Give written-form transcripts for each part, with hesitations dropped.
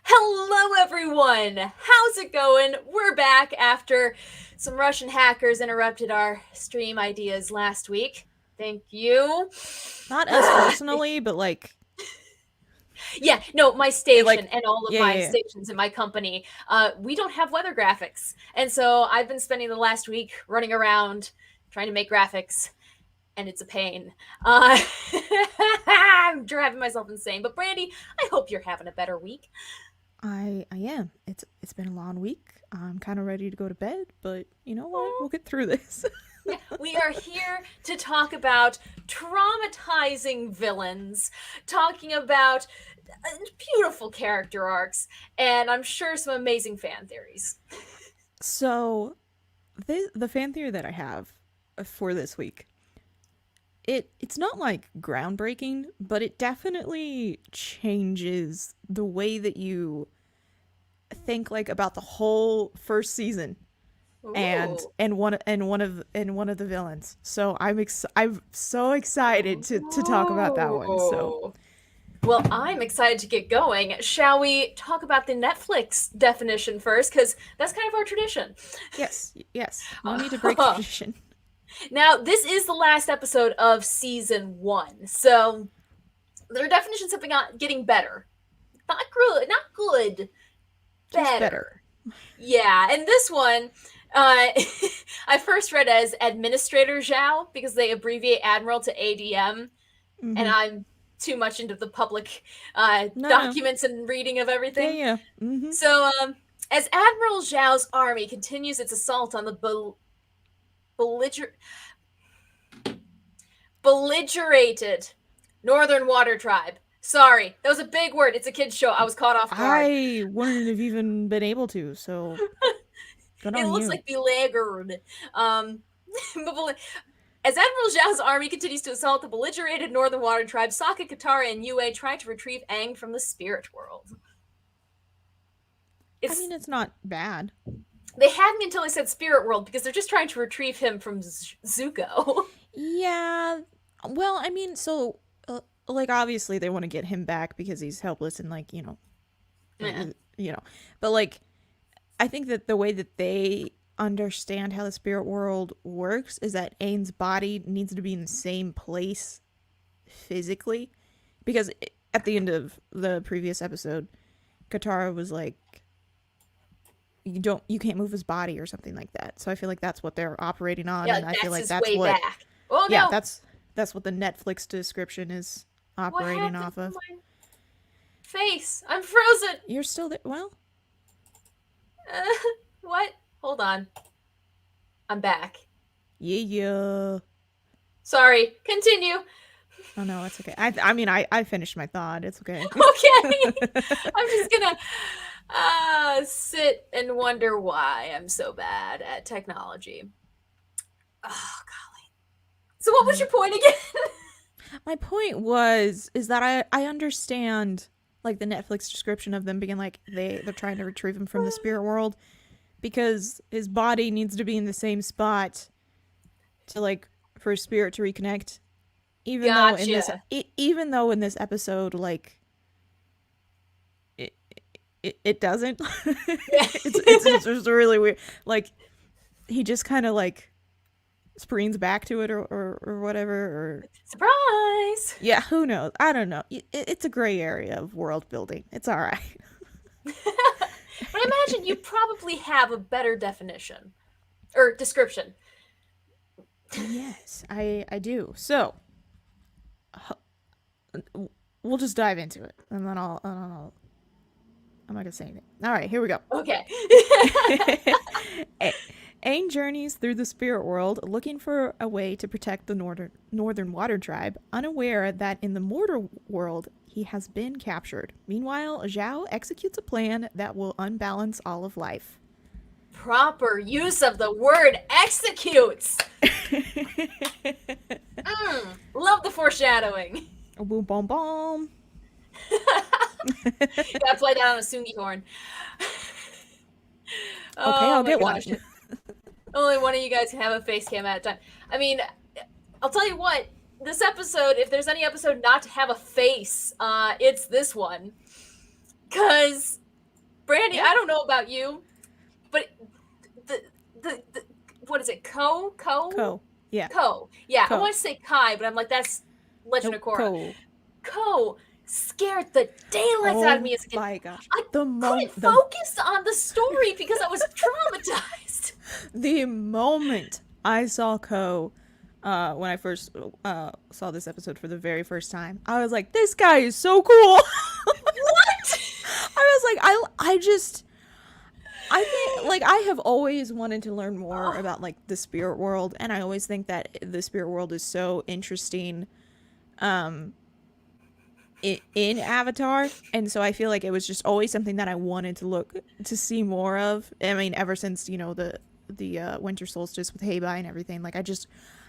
Hello, everyone! How's it going? We're back after some Russian hackers interrupted our stream ideas last week. Thank you. Not us personally, but like, Yeah, no, my station like, and all of yeah, my yeah, yeah. stations in my company, we don't have weather graphics. And so I've been spending the last week running around trying to make graphics, and it's a pain. I'm driving myself insane. But Brandy, I hope you're having a better week. I am. It's been a long week. I'm kind of ready to go to bed, but you know what? We'll get through this. Yeah, we are here to talk about traumatizing villains, talking about beautiful character arcs, and I'm sure some amazing fan theories. So, the fan theory that I have for this week, it's not like groundbreaking, but it definitely changes the way that you think like about the whole first season and Ooh. one of the villains. So I'm so excited to talk about that one. So Ooh. Well, I'm excited to get going. Shall we talk about the Netflix definition first? Because that's kind of our tradition. yes, no need to break tradition. Now, this is the last episode of season 1, so their definition's something getting better. Not good, Just better. better. Yeah, and this one, uh, I first read as Administrator Zhao because they abbreviate Admiral to ADM, and Mm-hmm. I'm too much into the public No. documents and reading of Yeah, everything. yeah. Mm-hmm. So, as Admiral Zhao's army continues its assault on the belliger- belligerated Northern Water Tribe. Sorry, that was a big word. It's a kid's show. I was caught off guard. I wouldn't have even been able to. So good It on looks you. like beleaguered. Um, as Admiral Zhao's army continues to assault the belligerent Northern Water Tribe, Sokka, Katara, and Yue try to retrieve Aang from the spirit world. I It's mean, it's not bad. They had me until I said spirit world because they're just trying to retrieve him from Zuko. Yeah. Well, I mean, so like obviously they want to get him back because he's helpless and like Yeah. you know, but like I think that the way that they understand how the spirit world works is that Aang's body needs to be in the same place physically because at the end of the previous episode, Katara was like, you can't move his body or something like that. So I feel like that's what they're operating on, Yeah, and I feel that's like his that's way what, back. Oh yeah, no! that's what the Netflix description is What operating happened off to of. my face? I'm frozen! You're still there. Well, Uh, what? Hold on. I'm back. yeah. Sorry. Continue. Oh no, it's okay. I mean, I finished my thought. It's okay. Okay. I'm just gonna sit and wonder why I'm so bad at technology. Oh, golly. So what was Uh, your point again? my point is that I understand like the Netflix description of them being like they're trying to retrieve him from the spirit world because his body needs to be in the same spot to like for his spirit to reconnect. Gotcha. Even though in this episode like it it doesn't. Yeah. It's just really weird. Like he just kind of like spreens back to it or whatever or Surprise! yeah, who knows? I don't know. It's a gray area of world building. It's all right. But I imagine you probably have a better definition or description. Yes, I do. So we'll just dive into it, and then I'm not gonna say anything. All right, here we go. Okay. Aang journeys through the spirit world looking for a way to protect the northern water tribe, unaware that in the mortar world he has been captured. Meanwhile, Zhao executes a plan that will unbalance all of life. Proper use of the word executes. Love the foreshadowing. Boom, boom, boom. Gotta play that on a Sungi horn. Okay, Oh I'll my get one. gosh. Only one of you guys can have a face cam at a time. I mean, I'll tell you what, this episode, if there's any episode not to have a face, it's this one. Because know about you, but the what is it? Ko. Yeah. Ko. Yeah, I Ko. want to say Kai, but I'm like, that's Legend Nope. of Korra. Ko. Ko scared the daylights out of Oh me as a kid. my gosh. I couldn't focus on the story because I was traumatized. The moment I saw Ko, when I first saw this episode for the very first time, I was like, this guy is so cool. What? I was like, I think, like, I have always wanted to learn more about, like, the spirit world, and I always think that the spirit world is so interesting, in Avatar, and so I feel like it was just always something that I wanted to see more of. I mean, ever since, you know, the winter solstice with Heibai and everything, like,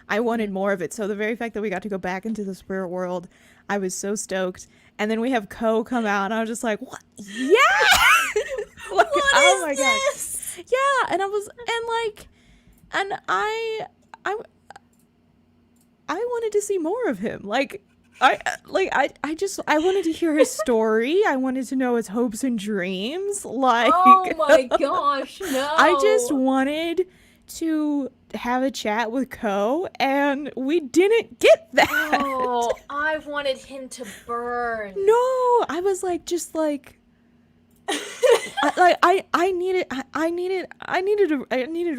I wanted more of it. So the very fact that we got to go back into the spirit world, I was so stoked. And then we have Ko come out, and I was just like, what? Yeah! Like, What is this? God. Yeah, and I wanted to see more of him. I wanted to hear his story. I wanted to know his hopes and dreams. Like, oh my gosh, no. I just wanted to have a chat with Ko, and we didn't get that. Oh, I wanted him to burn. No, I was like, just like, I needed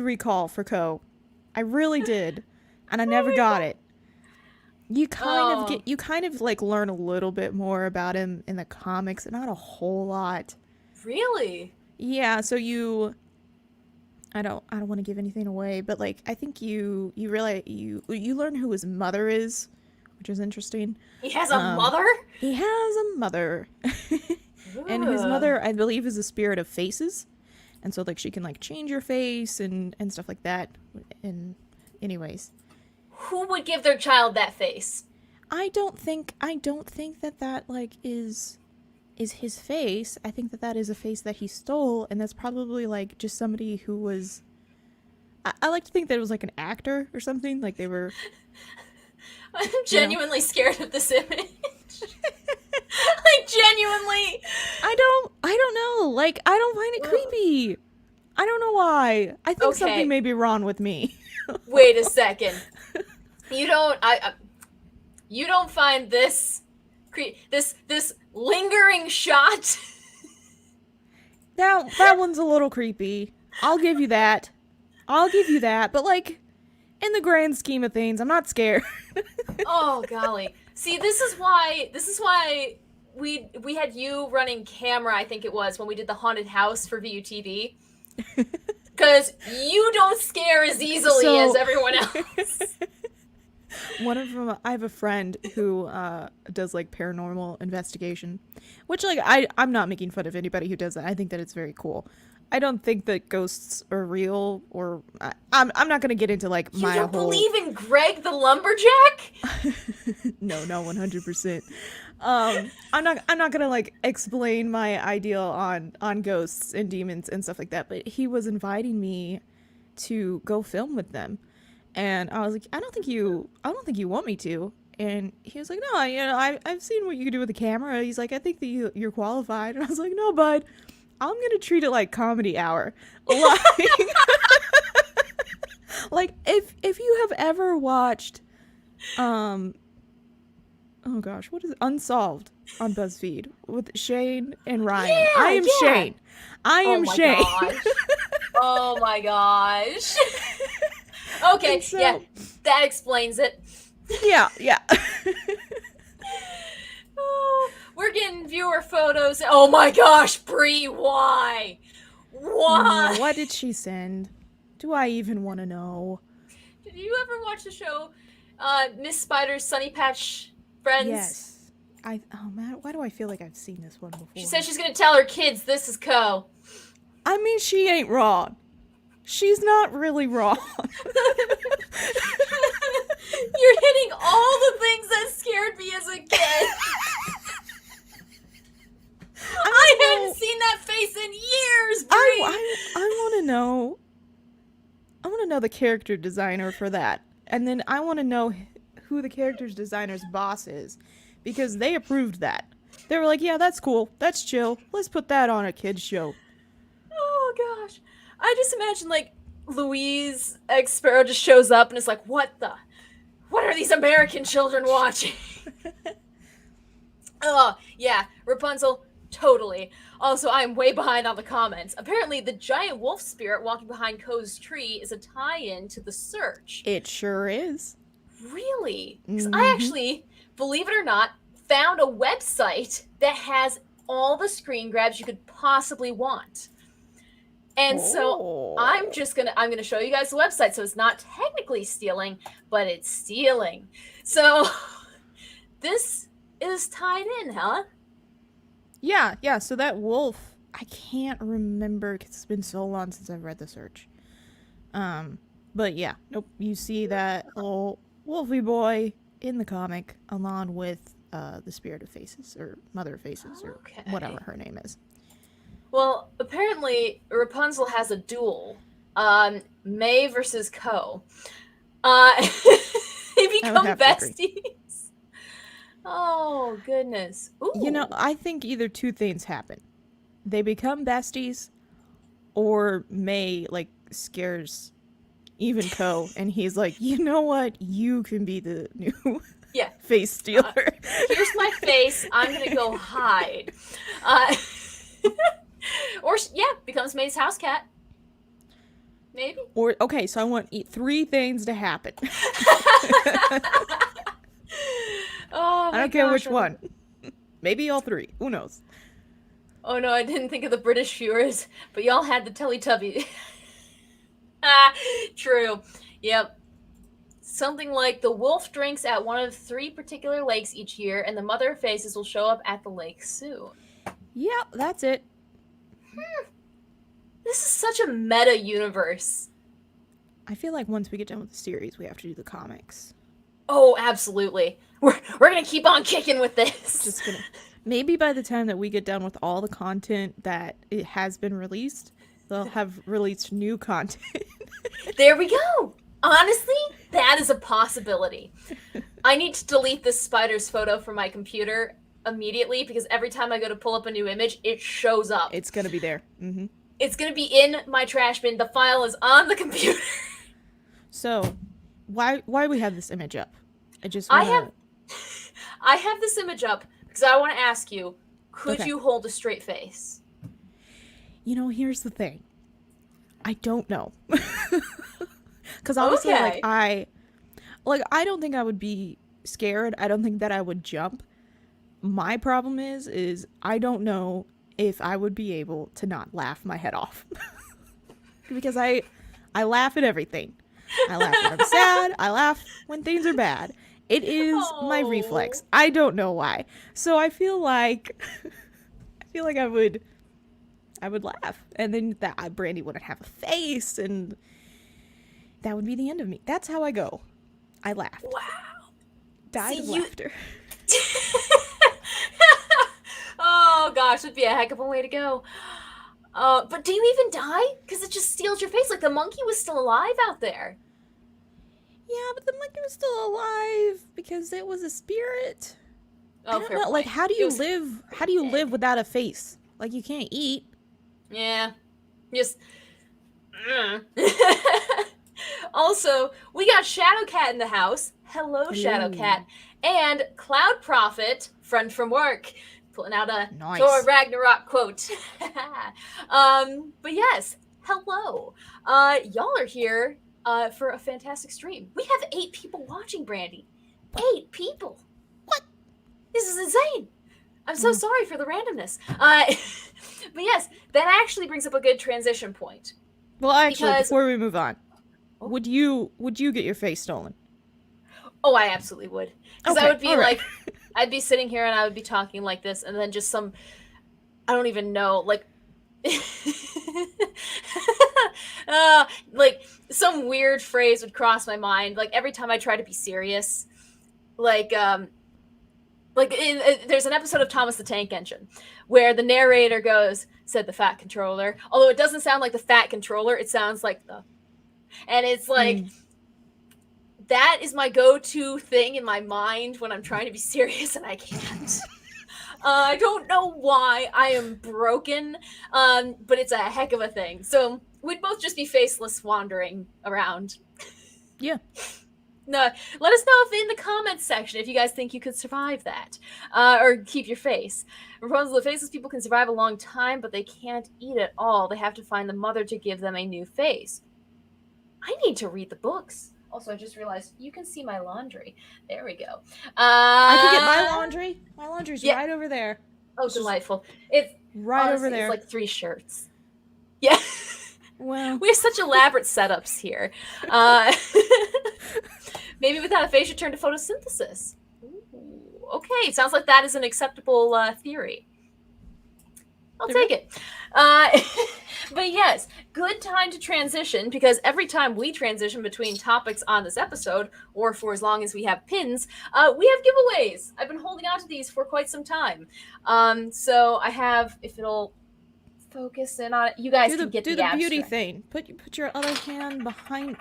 a recall for Ko. I really did, and I never got it. You kind of like learn a little bit more about him in the comics, not a whole lot. Really? Yeah, so I don't want to give anything away, but like I think you realize you learn who his mother is, which is interesting. He has a mother? He has a mother. And his mother, I believe, is a spirit of faces. And so like she can like change your face and stuff like that. And anyways, who would give their child that face? I don't think that like is his face. I think that is a face that he stole, and that's probably like just somebody who was I like to think that it was like an actor or something, like they were I'm genuinely scared of this image. Like genuinely. I don't know. Like I don't find it creepy. I don't know why. I think something may be wrong with me. Wait a second. You don't find this this lingering shot? That one's a little creepy. I'll give you that. But like in the grand scheme of things, I'm not scared. Oh golly. See, this is why we had you running camera, I think it was, when we did the haunted house for VUTV. Because you don't scare as easily as everyone else. One of them, I have a friend who does like paranormal investigation, which like I'm not making fun of anybody who does that. I think that it's very cool. I don't think that ghosts are real, or I'm not gonna get into like my whole. You don't believe in Greg the lumberjack? No, 100%. I'm not gonna like explain my ideal on ghosts and demons and stuff like that. But he was inviting me to go film with them. And I was like, I don't think you want me to. And he was like, no, I've seen what you can do with the camera. He's like, I think that you're qualified. And I was like, no, bud, I'm going to treat it like comedy hour. Like if you have ever watched, oh gosh, what is it? Unsolved on BuzzFeed with Shane and Ryan. Yeah, I am Shane. I am Shane. Gosh. Oh my gosh. Okay, so, yeah, that explains it. Yeah. Oh, we're getting viewer photos. Oh my gosh, Brie, why? Why? What did she send? Do I even want to know? Did you ever watch the show Miss Spider's Sunny Patch Friends? Yes. Oh man, why do I feel like I've seen this one before? She said she's gonna tell her kids this is Ko. I mean, she ain't wrong. She's not really wrong. You're hitting all the things that scared me as a kid. I hadn't seen that face in years, Brie. I want to know. I want to know the character designer for that, and then I want to know who the character designer's boss is, because they approved that. They were like, "Yeah, that's cool. That's chill. Let's put that on a kids show." gosh. I just imagine, like, Louise Egg Sparrow just shows up and is like, what are these American children watching? Oh, yeah, Rapunzel, totally. Also, I am way behind on the comments. Apparently, the giant wolf spirit walking behind Ko's tree is a tie-in to The Search. It sure is. Really? Because I actually, believe it or not, found a website that has all the screen grabs you could possibly want. And so I'm gonna show you guys the website. So it's not technically stealing, but it's stealing. So this is tied in, huh? Yeah. So that wolf, I can't remember because it's been so long since I've read The Search. But yeah, nope. You see that little wolfy boy in the comic, along with the Spirit of Faces or Mother of Faces or whatever her name is. Well, apparently Rapunzel has a duel. May versus Ko. They become besties. Oh, goodness. Ooh. You know, I think either two things happen. They become besties, or May, like, scares even Ko, and he's like, you know what? You can be the new face stealer. Here's my face. I'm going to go hide. Or, becomes May's house cat. Maybe. Or, okay, so I want three things to happen. Oh, I don't care which one. Maybe all three. Who knows? Oh, no, I didn't think of the British viewers, but y'all had the Teletubby. True. Yep. Something like the wolf drinks at one of 3 particular lakes each year, and the Mother of Faces will show up at the lake soon. Yep, that's it. This is such a meta universe. I feel like once we get done with the series, we have to do the comics. Oh, absolutely. We're gonna keep on kicking with this. Just gonna. Maybe by the time that we get done with all the content that it has been released, they'll have released new content. There we go. Honestly, that is a possibility. I need to delete this spider's photo from my computer immediately because every time I go to pull up a new image, it shows up. It's gonna be there. Mm-hmm. It's gonna be in my trash bin. The file is on the computer. So, why we have this image up? I have this image up because I want to ask you: could you hold a straight face? You know, here's the thing. I don't know. Because honestly, I don't think I would be scared. I don't think that I would jump. My problem is I don't know if I would be able to not laugh my head off. Because I laugh at everything. I laugh when I'm sad. I laugh when things are bad. It is my reflex. I don't know why. So I feel like I would laugh, and then that Brandy wouldn't have a face, and that would be the end of me. That's how I go. I laughed. Wow. Died of laughter. Oh gosh, that'd be a heck of a way to go. But do you even die? Because it just steals your face. Like the monkey was still alive out there. Yeah, but the monkey was still alive because it was a spirit. Oh, I don't know. Like, how do you live? How do you live without a face? Like, you can't eat. Yeah. Just. Also, we got Shadowcat in the house. Hello, Shadowcat. And Cloud Prophet, friend from work, pulling out a Thor Ragnarok quote. But yes, hello. Y'all are here for a fantastic stream. We have 8 people watching, Brandy. 8 people. What? This is insane. I'm so sorry for the randomness. But yes, that actually brings up a good transition point. Well, actually, before we move on, would you get your face stolen? Oh, I absolutely would. Because I would be like, I'd be sitting here and I would be talking like this, and then just some, I don't even know, like, like some weird phrase would cross my mind. Like every time I try to be serious, there's an episode of Thomas the Tank Engine where the narrator goes, said the fat controller. Although it doesn't sound like the fat controller, it sounds like the, and it's like, that is my go-to thing in my mind when I'm trying to be serious and I can't. I don't know why I am broken, but it's a heck of a thing. So we'd both just be faceless wandering around. Yeah. No, let us know if in the comments section if you guys think you could survive that, or keep your face. Rapunzel, the faceless people can survive a long time, but they can't eat at all. They have to find the mother to give them a new face. I need to read the books. Also, I just realized you can see my laundry. There we go. I can get my laundry. My laundry's yeah. right over there. Oh, delightful. It's right honestly, over there. It's like 3 shirts. Yeah. Well, we have such elaborate setups here. Maybe without a face, you turn to photosynthesis. Ooh, okay, sounds like that is an acceptable theory. I'll take it. But yes, good time to transition, because every time we transition between topics on this episode, or for as long as we have pins, we have giveaways. I've been holding on to these for quite some time. So I have, if it'll focus in on it, you guys can get the abstract. beauty thing. Put your other hand behind.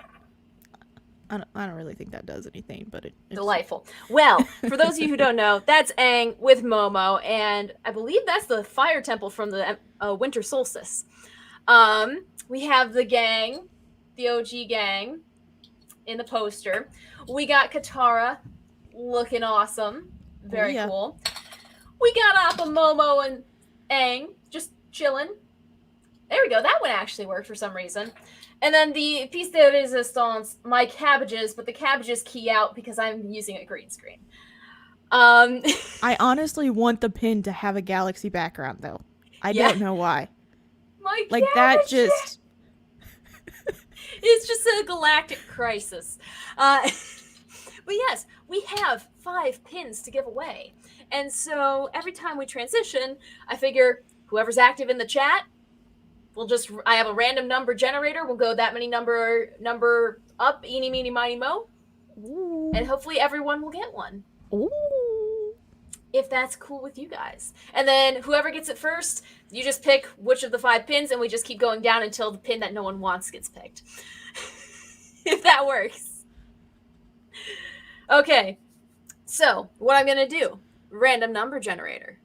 I don't really think that does anything, but it's delightful. Well, for those of you who don't know, that's Aang with Momo, and I believe that's the fire temple from the winter solstice. We have the gang, the OG gang, in the poster. We got Katara looking awesome, very cool. We got Appa, Momo, and Aang just chilling. There we go. That one actually worked for some reason. And then the piece de resistance, my cabbages, but the cabbages key out because I'm using a green screen. I honestly want the pin to have a galaxy background, though. I don't know why. My like that just... It's just a galactic crisis. But yes, we have 5 pins to give away. And so every time we transition, I figure whoever's active in the chat, I have a random number generator. We'll go that many number up, eeny, meeny, miny, mo. Ooh. And hopefully everyone will get one. Ooh. If that's cool with you guys. And then whoever gets it first, you just pick which of the 5 pins, and we just keep going down until the pin that no one wants gets picked. If that works. Okay. So, what I'm going to do, random number generator.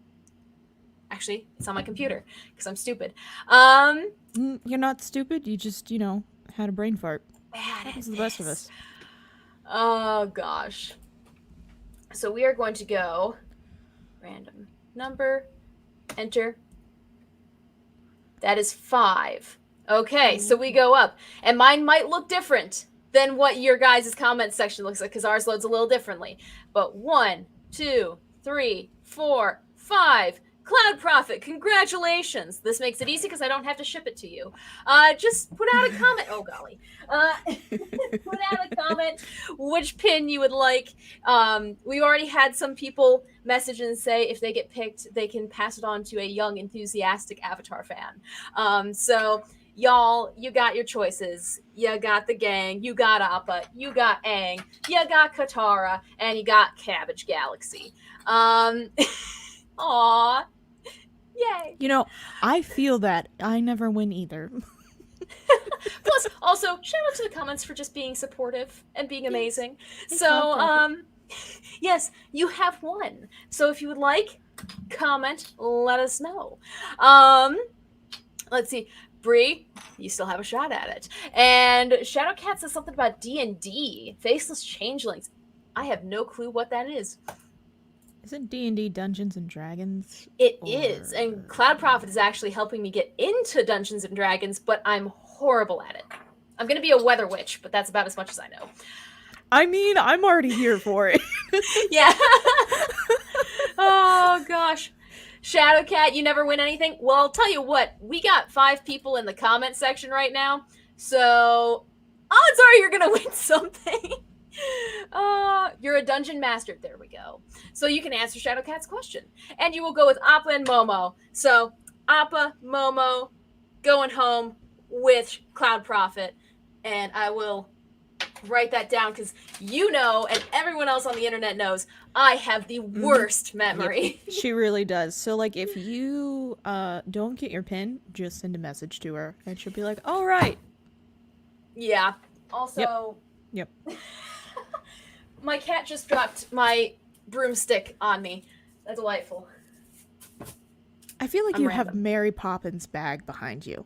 Actually, it's on my computer because I'm stupid. You're not stupid. You just, had a brain fart. Happens to the best of us. Oh, gosh. So we are going to go random number, enter. That is 5. Okay, so we go up. And mine might look different than what your guys' comment section looks like, because ours loads a little differently. But 1, 2, 3, 4, 5. Cloud Prophet, congratulations. This makes it easy because I don't have to ship it to you. Just put out a comment. Oh, golly. Put out a comment which pin you would like. We already had some people message and say if they get picked, they can pass it on to a young, enthusiastic Avatar fan. So, y'all, you got your choices. You got the gang, you got Appa, you got Aang, you got Katara, and you got Cabbage Galaxy. Aww. Yay. I feel that I never win either. Plus, also, shout out to the comments for just being supportive and being amazing. So, yes, you have won. So if you would like, comment, let us know. Let's see. Bree, you still have a shot at it. And Shadowcat says something about D&D, Faceless Changelings. I have no clue what that is. Isn't D&D Dungeons and Dragons? It is, and Cloud Prophet is actually helping me get into Dungeons and Dragons, but I'm horrible at it. I'm going to be a weather witch, but that's about as much as I know. I mean, I'm already here for it. Yeah. Oh, gosh. Shadowcat, you never win anything? Well, I'll tell you what. We got 5 people in the comment section right now, so odds are you're going to win something. You're a dungeon master. There we go. So you can answer Shadowcat's question. And you will go with Appa and Momo. So Appa, Momo, going home with Cloud Prophet. And I will write that down because and everyone else on the internet knows, I have the worst memory. Yep, she really does. So, if you don't get your pin, just send a message to her. And she'll be like, all right. Yeah. Also... Yep. My cat just dropped my broomstick on me. That's delightful. I feel like I'm you random. have Mary Poppins bag behind you.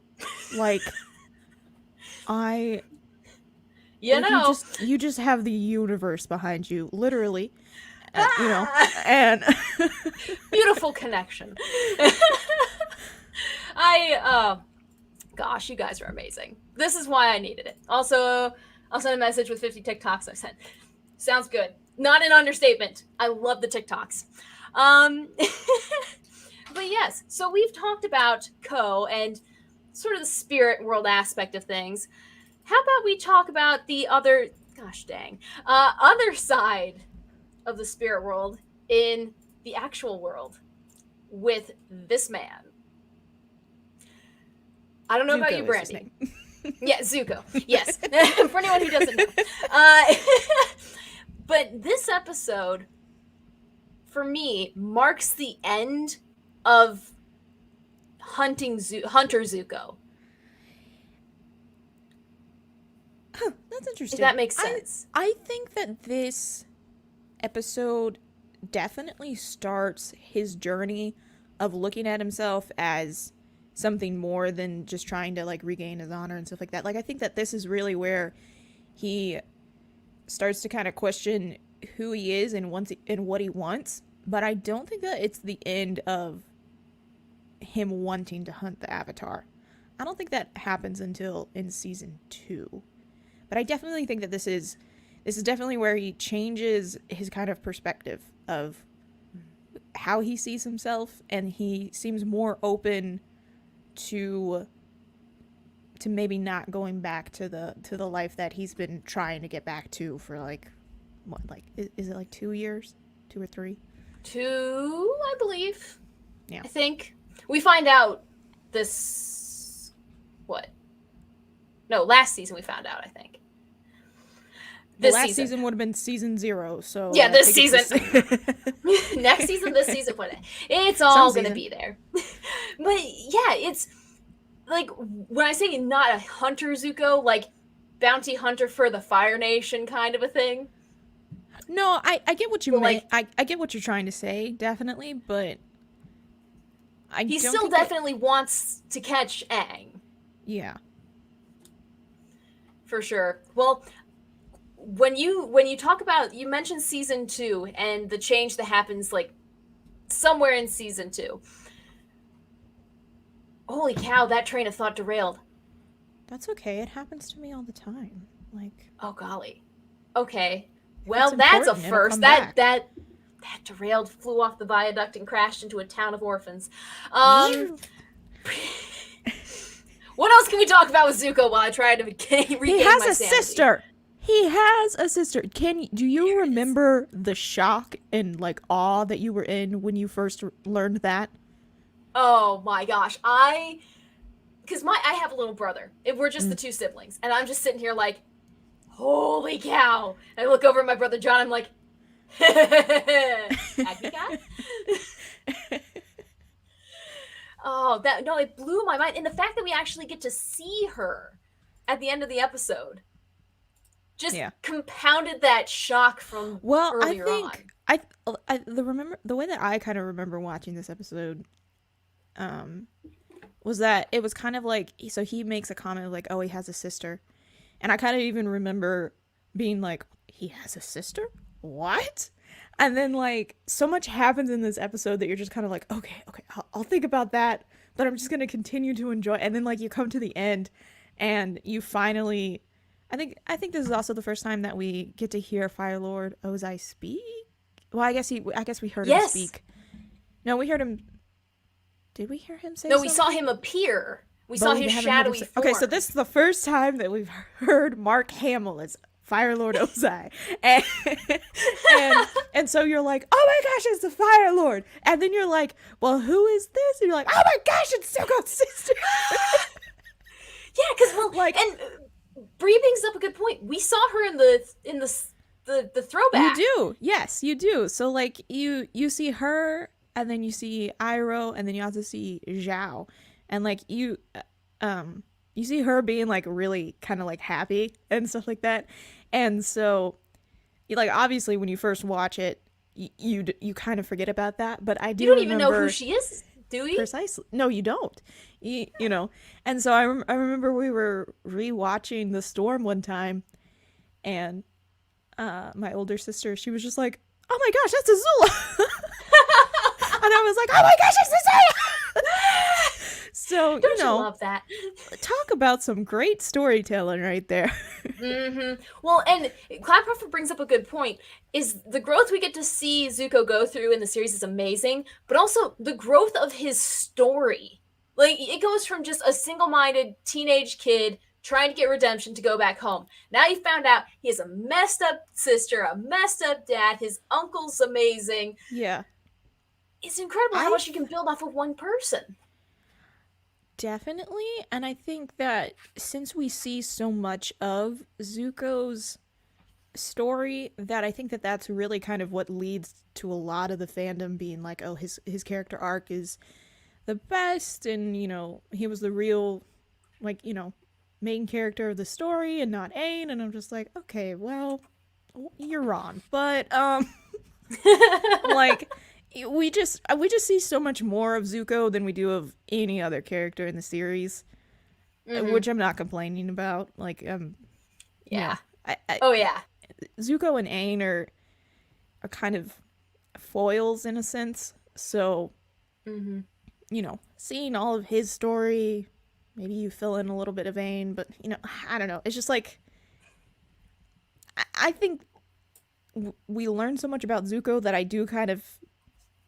Like I You like know. you just have the universe behind you, literally. You know, Ah! and Beautiful connection. I gosh, you guys are amazing. This is why I needed it. Also, I'll send a message with 50 TikToks I've sent. Sounds good. Not an understatement. I love the TikToks. But yes, so we've talked about Ko and sort of the spirit world aspect of things. How about we talk about the other, gosh dang, other side of the spirit world in the actual world with this man. I don't know about you, Zuko is his Brandy. name. Yeah, Zuko. Yes. For anyone who doesn't know. Uh, but this episode, for me, marks the end of Hunter Zuko. Huh, that's interesting. If that makes sense. I think that this episode definitely starts his journey of looking at himself as something more than just trying to like regain his honor and stuff like that. Like I think that this is really where he starts to kind of question who he is and what he wants, but I don't think that it's the end of him wanting to hunt the Avatar. I don't think that happens until in season 2. But I definitely think that this is definitely where he changes his kind of perspective of how he sees himself, and he seems more open to maybe not going back to the life that he's been trying to get back to for like what, like is it like 2 years, 2 or 3? 2, I believe. Yeah. I think we find out this what? No, last season we found out, I think. The last season would have been season 0, so yeah, this season. Next season, this season, what? It's all gonna be there. But yeah, it's like when I say not a hunter Zuko, like bounty hunter for the Fire Nation kind of a thing. No, I get what you mean. Like, I get what you're trying to say, definitely, but he still definitely wants to catch Aang. Yeah. For sure. Well, when you talk about, you mentioned season 2 and the change that happens like somewhere in season 2. Holy cow, that train of thought derailed. That's okay. It happens to me all the time. Like, oh golly. Okay. Well, that's a first. That derailed, flew off the viaduct and crashed into a town of orphans. What else can we talk about with Zuko while I try to regain my sanity? He has a sister. He has a sister. Do you remember the shock and like awe that you were in when you first learned that? Oh my gosh. Because I have a little brother. We're just the 2 siblings. And I'm just sitting here like, holy cow. And I look over at my brother John, I'm like, Aggie cat? Oh, it blew my mind. And the fact that we actually get to see her at the end of the episode just compounded that shock from earlier on. The way that I kind of remember watching this episode was that it was kind of like, so he makes a comment like, oh, he has a sister. And I kind of even remember being like, he has a sister? What? And then like so much happens in this episode that you're just kind of like, okay, I'll think about that, but I'm just going to continue to enjoy. And then like you come to the end and you finally, I think this is also the first time that we get to hear Fire Lord Ozai speak. Well, I guess we heard him speak. No, we heard him. Did we hear him say something? No, we saw him appear. We saw his shadowy form. Okay, so this is the first time that we've heard Mark Hamill as Fire Lord Ozai. And so you're like, oh my gosh, it's the Fire Lord. And then you're like, well, who is this? And you're like, oh my gosh, it's Zuko's sister. Yeah, because like, and Bree brings up a good point. We saw her in the throwback. You do, yes, you do. So like you see her, and then you see Iroh, and then you also see Zhao, and like you see her being like really kind of like happy and stuff like that. And so, like obviously when you first watch it, you kind of forget about that. But I do. You don't even know who she is. Do we? Precisely. No, you don't. You know. And so I remember we were rewatching The Storm one time, and my older sister, she was just like, "Oh my gosh, that's Azula!" And I was like, "Oh my gosh, it's Azula!" So Don't you love that? talk about some great storytelling right there. Well, and Claptrapper brings up a good point. Is the growth we get to see Zuko go through in the series is amazing, but also the growth of his story. Like, it goes from just a single-minded teenage kid trying to get redemption to go back home. Now he found out he has a messed up sister, a messed up dad, his uncle's amazing. Yeah. It's incredible how much you can build off of one person. Definitely. And I think that since we see so much of Zuko's story, that I think that that's really kind of what leads to a lot of the fandom being like, oh, his character arc is the best, and you know, he was the real, like, you know, main character of the story and not Aang. And I'm just like, okay, well, you're wrong. But like, we just see so much more of Zuko than we do of any other character in the series, which I'm not complaining about. Like, yeah. Oh yeah. Zuko and Aang are kind of foils in a sense. So, you know, seeing all of his story, maybe you fill in a little bit of Aang, but you know, I don't know. It's just like, I think we learned so much about Zuko that I do kind of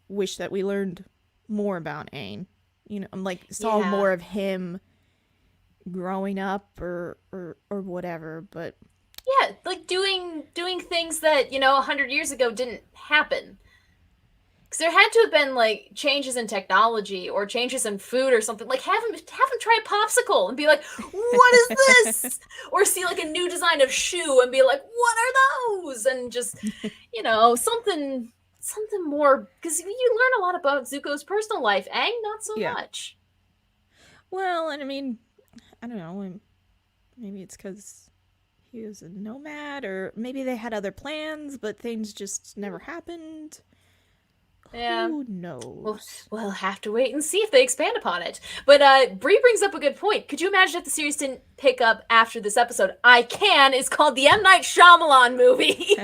wish that we learned more about Aang. You know, like saw more of him growing up or whatever. But yeah, like doing things that, you know, 100 years ago didn't happen. Because there had to have been like changes in technology or changes in food or something. Like have him try a popsicle and be like, "What is this?" Or see like a new design of shoe and be like, "What are those?" And just, you know, something more, because you learn a lot about Zuko's personal life. Aang, not so much. Well, and I mean, I don't know. Maybe it's because he was a nomad, or maybe they had other plans, but things just never happened. Yeah. Who knows? We'll have to wait and see if they expand upon it. But Bree brings up a good point. Could you imagine if the series didn't pick up after this episode? I Can is called the M. Night Shyamalan movie.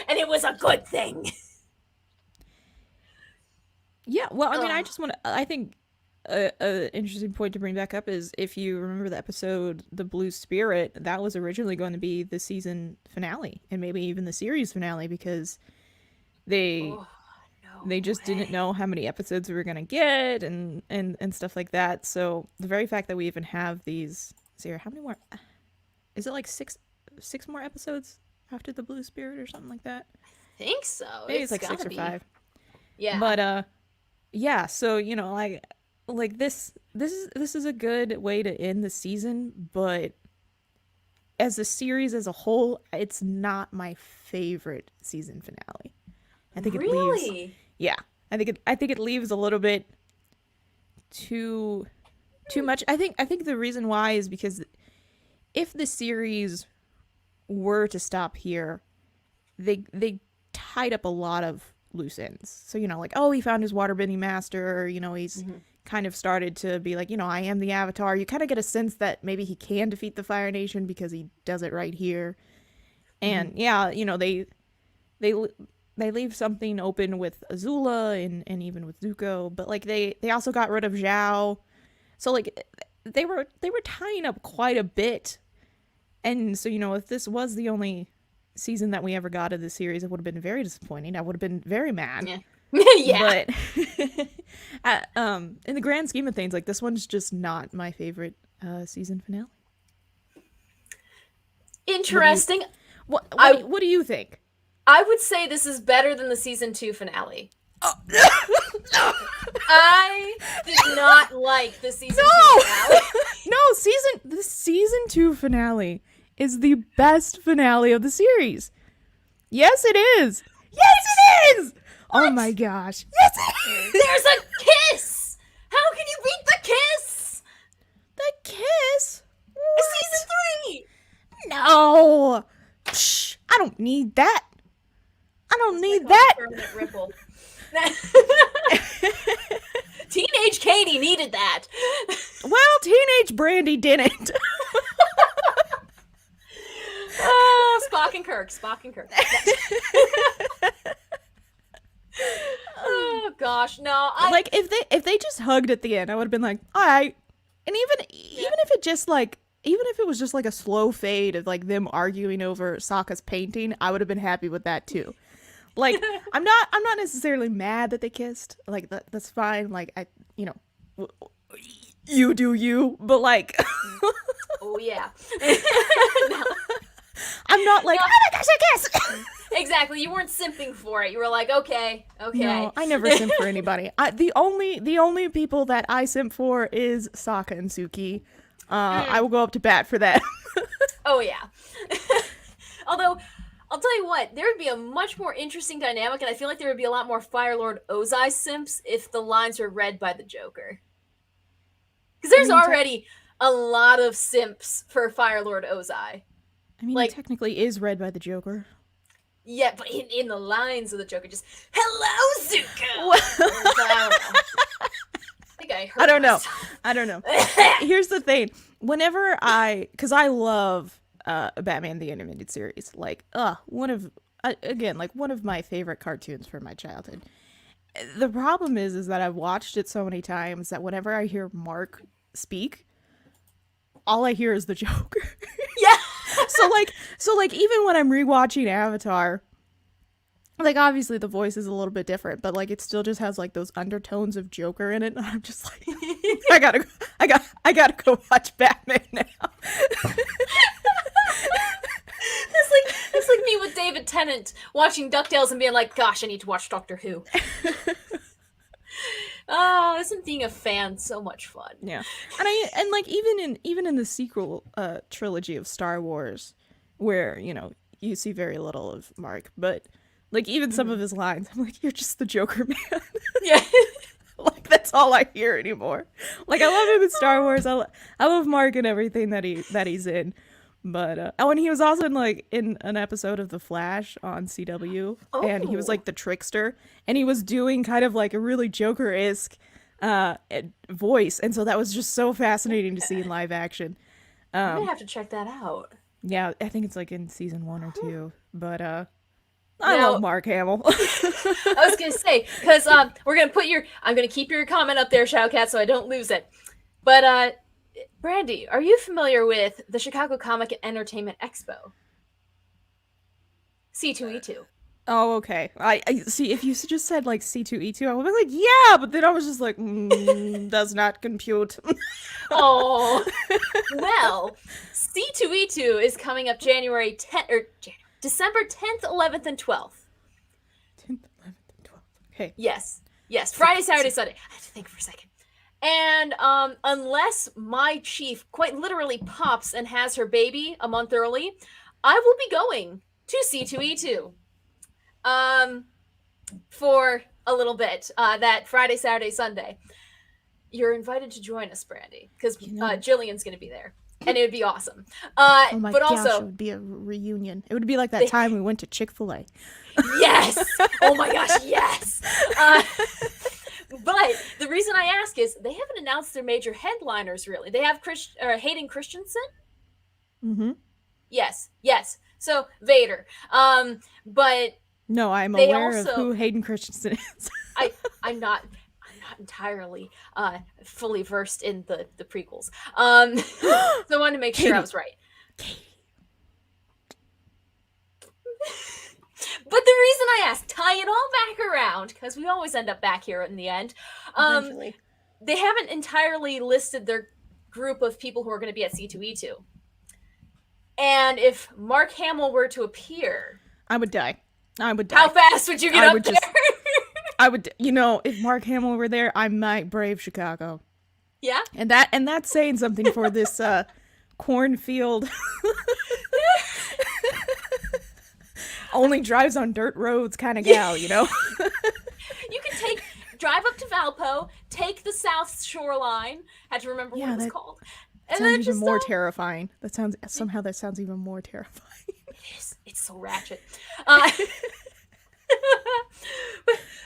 And it was a good thing. Yeah, well, I mean, I think an interesting point to bring back up is, if you remember the episode The Blue Spirit, that was originally going to be the season finale and maybe even the series finale, because they just didn't know how many episodes we were going to get and stuff like that. So the very fact that we even have these, how many more, is it like six more episodes after The Blue Spirit or something like that? I think so. Maybe it's like 6 or 5. Yeah. But yeah, so you know, like this is a good way to end the season, but as a series as a whole, it's not my favorite season finale. I think it leaves. Yeah, I think it leaves a little bit too much. I think the reason why is because if the series were to stop here, they tied up a lot of loose ends. So, you know, like, oh, he found his waterbending master, you know, he's kind of started to be like, you know, I am the Avatar. You kind of get a sense that maybe he can defeat the Fire Nation because he does it right here. And yeah, you know, they leave something open with Azula and even with Zuko, but like they also got rid of Zhao. So like they were tying up quite a bit. And so, you know, if this was the only season that we ever got of the series, it would have been very disappointing. I would have been very mad. Yeah. But in the grand scheme of things, like, this one's just not my favorite season finale. Interesting. What do you think? I would say this is better than the season 2 finale. Oh. I did not like the season 2 finale. No, the season 2 finale is the best finale of the series. Yes, it is. Yes, it is. What? Oh my gosh. Yes, it is. There's a kiss. How can you beat the kiss? The kiss? It's season 3. No. Psh, I don't need that. I don't need that. Permanent ripple. Teenage Katie needed that. Well, teenage Brandy didn't. Spock and Kirk. Spock and Kirk. Oh gosh, no. Like if they just hugged at the end, I would have been like, all right. And even if it just like even if it was just like a slow fade of like them arguing over Sokka's painting, I would have been happy with that too. Like I'm not necessarily mad that they kissed. Like that's fine. Like you do you, but like Oh yeah. No. I'm not like, No. oh my gosh, I kiss. Exactly. You weren't simping for it. You were like, okay. No, I never simp for anybody. The only people that I simp for is Sokka and Suki. I will go up to bat for that. Oh yeah. Although, I'll tell you what, there would be a much more interesting dynamic, and I feel like there would be a lot more Fire Lord Ozai simps if the lines were read by the Joker. Because there's already a lot of simps for Fire Lord Ozai. I mean, like, he technically is read by the Joker. Yeah, but in the lines of the Joker, just, hello, Zuko! I think I heard I don't know. myself. I don't know. Here's the thing. Whenever because I love Batman the Animated Series. Like, one of my favorite cartoons from my childhood. The problem is that I've watched it so many times that whenever I hear Mark speak, all I hear is the Joker. Yeah. So like even when I'm rewatching Avatar, like obviously the voice is a little bit different, but like it still just has like those undertones of Joker in it, and I'm just like, I gotta go watch Batman now. That's like me with David Tennant watching DuckTales and being like, gosh, I need to watch Doctor Who. Oh, isn't being a fan so much fun? Yeah, and like even in the sequel trilogy of Star Wars, where you see very little of Mark, but like even some of his lines, I'm like, you're just the Joker, man. Yeah. Like that's all I hear anymore. Like I love him in Star Wars. I love Mark and everything that he's in. But and he was also in an episode of The Flash on CW, and he was like the trickster, and he was doing kind of like a really Joker-esque voice, and so that was just so fascinating to see in live action. I'm gonna have to check that out. Yeah, I think it's like in season 1 or 2. But I love Mark Hamill. I was gonna say, because we're gonna I'm gonna keep your comment up there, Shadowcat, so I don't lose it. But Brandy, are you familiar with the Chicago Comic and Entertainment Expo? C2E2. Oh, okay. I see. If you just said like C2E2, I would be like, yeah, but then I was just like, does not compute. Oh, well, C2E2 is coming up January 10th or December 10th, 11th, and 12th. 10th, 11th, and 12th. Okay. Yes. Friday, Saturday, Sunday. I have to think for a second. And unless my chief quite literally pops and has her baby a month early, I will be going to C2E2 for a little bit that Friday, Saturday, Sunday. You're invited to join us, Brandy, because Jillian's going to be there, and it would be awesome. Oh my but gosh, also, it would be a reunion. It would be like that time we went to Chick-fil-A. Yes! Oh my gosh, yes! But the reason I ask is they haven't announced their major headliners, really. They have Hayden Christensen. Mm-hmm. Yes. So, Vader. But... No, I'm aware of who Hayden Christensen is. I'm not entirely fully versed in the prequels. So I wanted to make sure I was right. But the reason I asked, tie it all back around, because we always end up back here in the end. Eventually. They haven't entirely listed their group of people who are going to be at C2E2. And if Mark Hamill were to appear... I would die. How fast would you get up there? I would, if Mark Hamill were there, I might brave Chicago. Yeah? And that's saying something for this cornfield... only drives on dirt roads kind of gal, You can drive up to Valpo, take the South Shoreline. Had to remember what it was called. That sounds even more terrifying. That sounds even more terrifying. It is. It's so ratchet.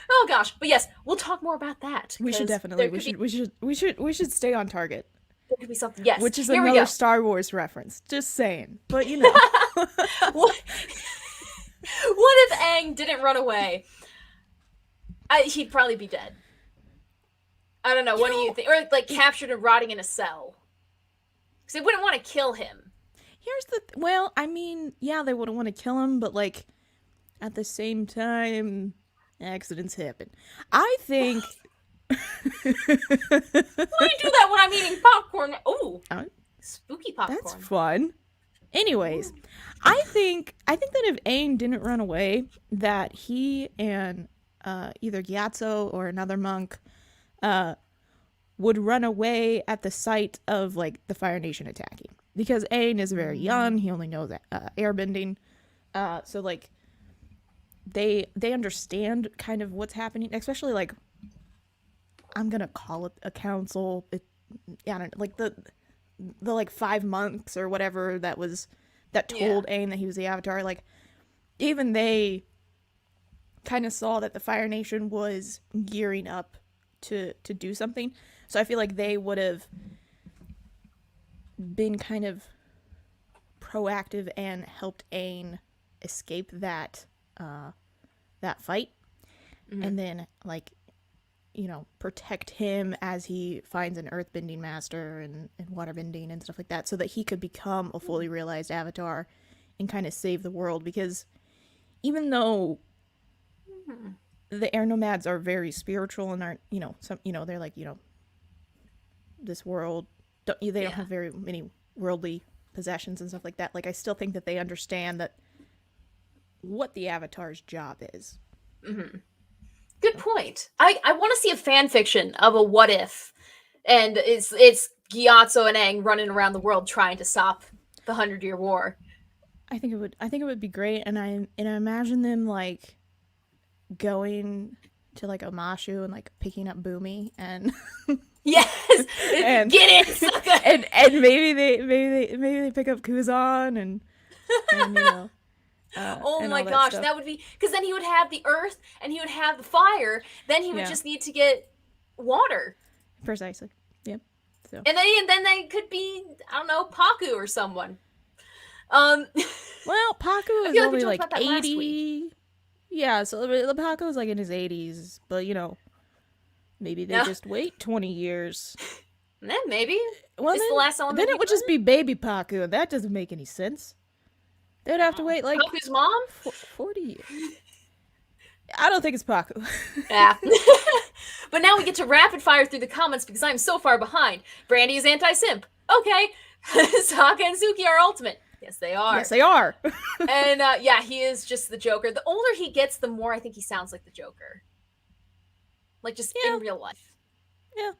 Oh gosh, but yes, we'll talk more about that. We should definitely. We should stay on target. There could be something. Yes, which is here another Star Wars reference. Just saying, but you know. what if Aang didn't run away? He'd probably be dead. I don't know. What do you think? Or like captured and rotting in a cell. Because they wouldn't want to kill him. Here's the well, I mean, yeah, they wouldn't want to kill him, but like at the same time, accidents happen. I think. Why do you do that when I'm eating popcorn? Oh, spooky popcorn. That's fun. Anyways, I think that if Aang didn't run away, that he and either Gyatso or another monk would run away at the sight of like the Fire Nation attacking, because Aang is very young. He only knows airbending, so like they understand kind of what's happening, especially like I'm gonna call it a council. I don't like the like 5 monks or whatever that told Aang that he was the Avatar. Like even they kind of saw that the Fire Nation was gearing up to do something. So I feel like they would have been kind of proactive and helped Aang escape that fight, and then like, you know, protect him as he finds an earthbending master and waterbending and stuff like that, so that he could become a fully realized Avatar and kind of save the world. Because even though the air nomads are very spiritual and aren't, you know, some, you know, they're like, you know, this world, they don't have very many worldly possessions and stuff like that. Like I still think that they understand that what the Avatar's job is. Good point. I want to see a fan fiction of a what if, and it's Gyatso and Aang running around the world trying to stop the 100-Year War. I think it would be great, and I imagine them like going to like Omashu and like picking up Boomy and yes, and get it, sucker. and maybe they pick up Kuzan and you know. Oh my gosh, that would be, because then he would have the earth and he would have the fire. Then he would just need to get water. Precisely. Yep. So. And then they could be, I don't know, Paku or someone. Well, Paku is only like 80. Yeah, so Paku is like in his 80s, but you know, maybe they just wait 20 years. Then maybe. Well, the last element. Then it would just be baby Paku, and that doesn't make any sense. They'd have to wait like Paku's mom? 40 years. I don't think it's Paku. Yeah. But now we get to rapid fire through the comments because I'm so far behind. Brandy is anti-simp. Okay. Sokka and Suki are ultimate. Yes, they are. Yes, they are. And yeah, he is just the Joker. The older he gets, the more I think he sounds like the Joker. Like just in real life. Yeah.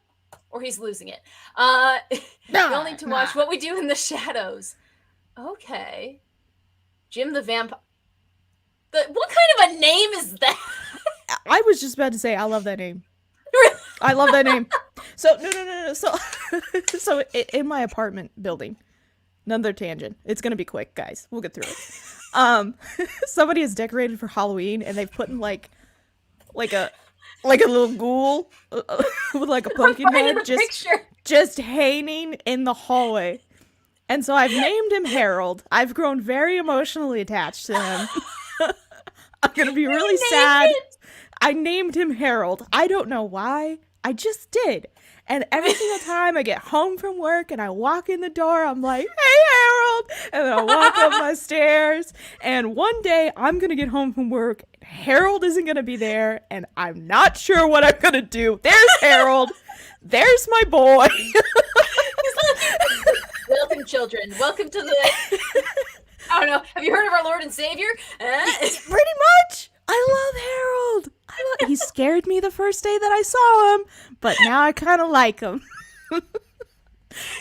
Or he's losing it. You'll need to watch What We Do in the Shadows. Okay. Jim the Vampire. What kind of a name is that? I was just about to say, I love that name. I love that name. So, no. So in my apartment building, another tangent. It's going to be quick, guys. We'll get through it. Somebody has decorated for Halloween, and they've put in like a little ghoul with like a pumpkin head just hanging in the hallway. And so I've named him Harold. I've grown very emotionally attached to him. I'm going to be really sad. I named him Harold. I don't know why. I just did. And every single time I get home from work and I walk in the door, I'm like, hey, Harold. And then I walk up my stairs. And one day I'm going to get home from work. Harold isn't going to be there. And I'm not sure what I'm going to do. There's Harold. There's my boy. Welcome, children. Welcome to the... I don't know. Have you heard of our Lord and Savior? Pretty much. I love Harold. He scared me the first day that I saw him, but now I kind of like him.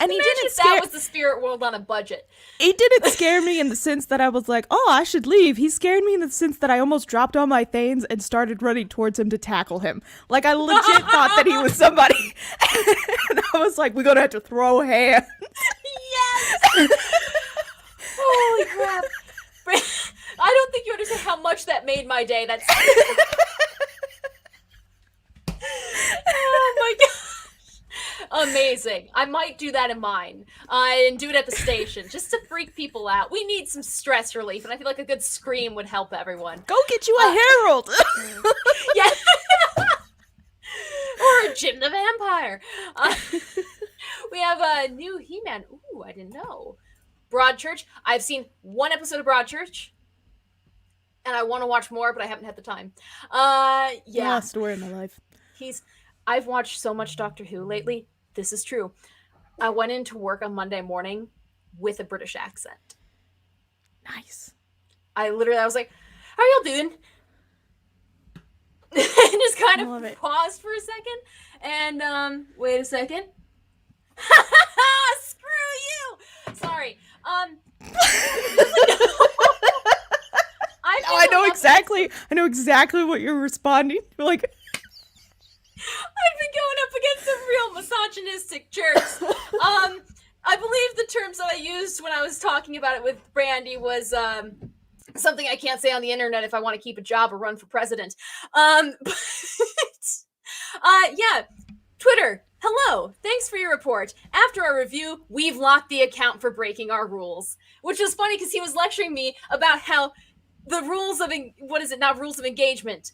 And he didn't scare... That was the spirit world on a budget. He didn't scare me in the sense that I was like, oh, I should leave. He scared me in the sense that I almost dropped on my thanes and started running towards him to tackle him. Like, I legit thought that he was somebody. And I was like, we're going to have to throw hands. Yes! Holy crap. I don't think think you understand how much that made my day. That's oh my god. Amazing. I might do that in mine. And do it at the station just to freak people out. We need some stress relief, and I feel like a good scream would help everyone. Go get you a herald. Yeah. Or a Jim the Vampire. We have a new He-Man. Ooh, I didn't know. Broadchurch. I've seen one episode of Broadchurch, and I want to watch more, but I haven't had the time. Yeah. Story of my life. I've watched so much Doctor Who lately. This is true. I went into work on Monday morning with a British accent. Nice. I was like, how are y'all doing? And just kind of paused for a second. And, wait a second. Screw you! Sorry. I know exactly what you're responding. Like, I've been going up against some real misogynistic jerks. I believe the terms that I used when I was talking about it with Brandy was something I can't say on the internet if I want to keep a job or run for president. But yeah, Twitter. Hello, thanks for your report. After our review, we've locked the account for breaking our rules. Which was funny because he was lecturing me about how the rules of, rules of engagement,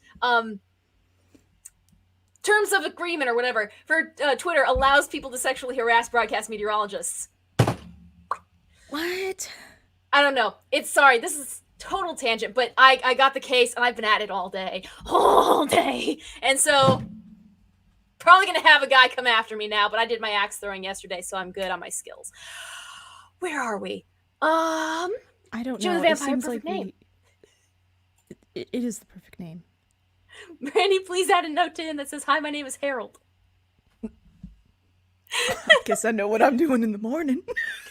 terms of agreement or whatever for Twitter allows people to sexually harass broadcast meteorologists. What? I don't know. This is total tangent, but I got the case and I've been at it all day. And so probably gonna have a guy come after me now, but I did my axe throwing yesterday, so I'm good on my skills. Where are we? I don't know. The Vampire, perfect name. It is the perfect name. Brandy, please add a note to him that says, "Hi, my name is Harold." I guess I know what I'm doing in the morning.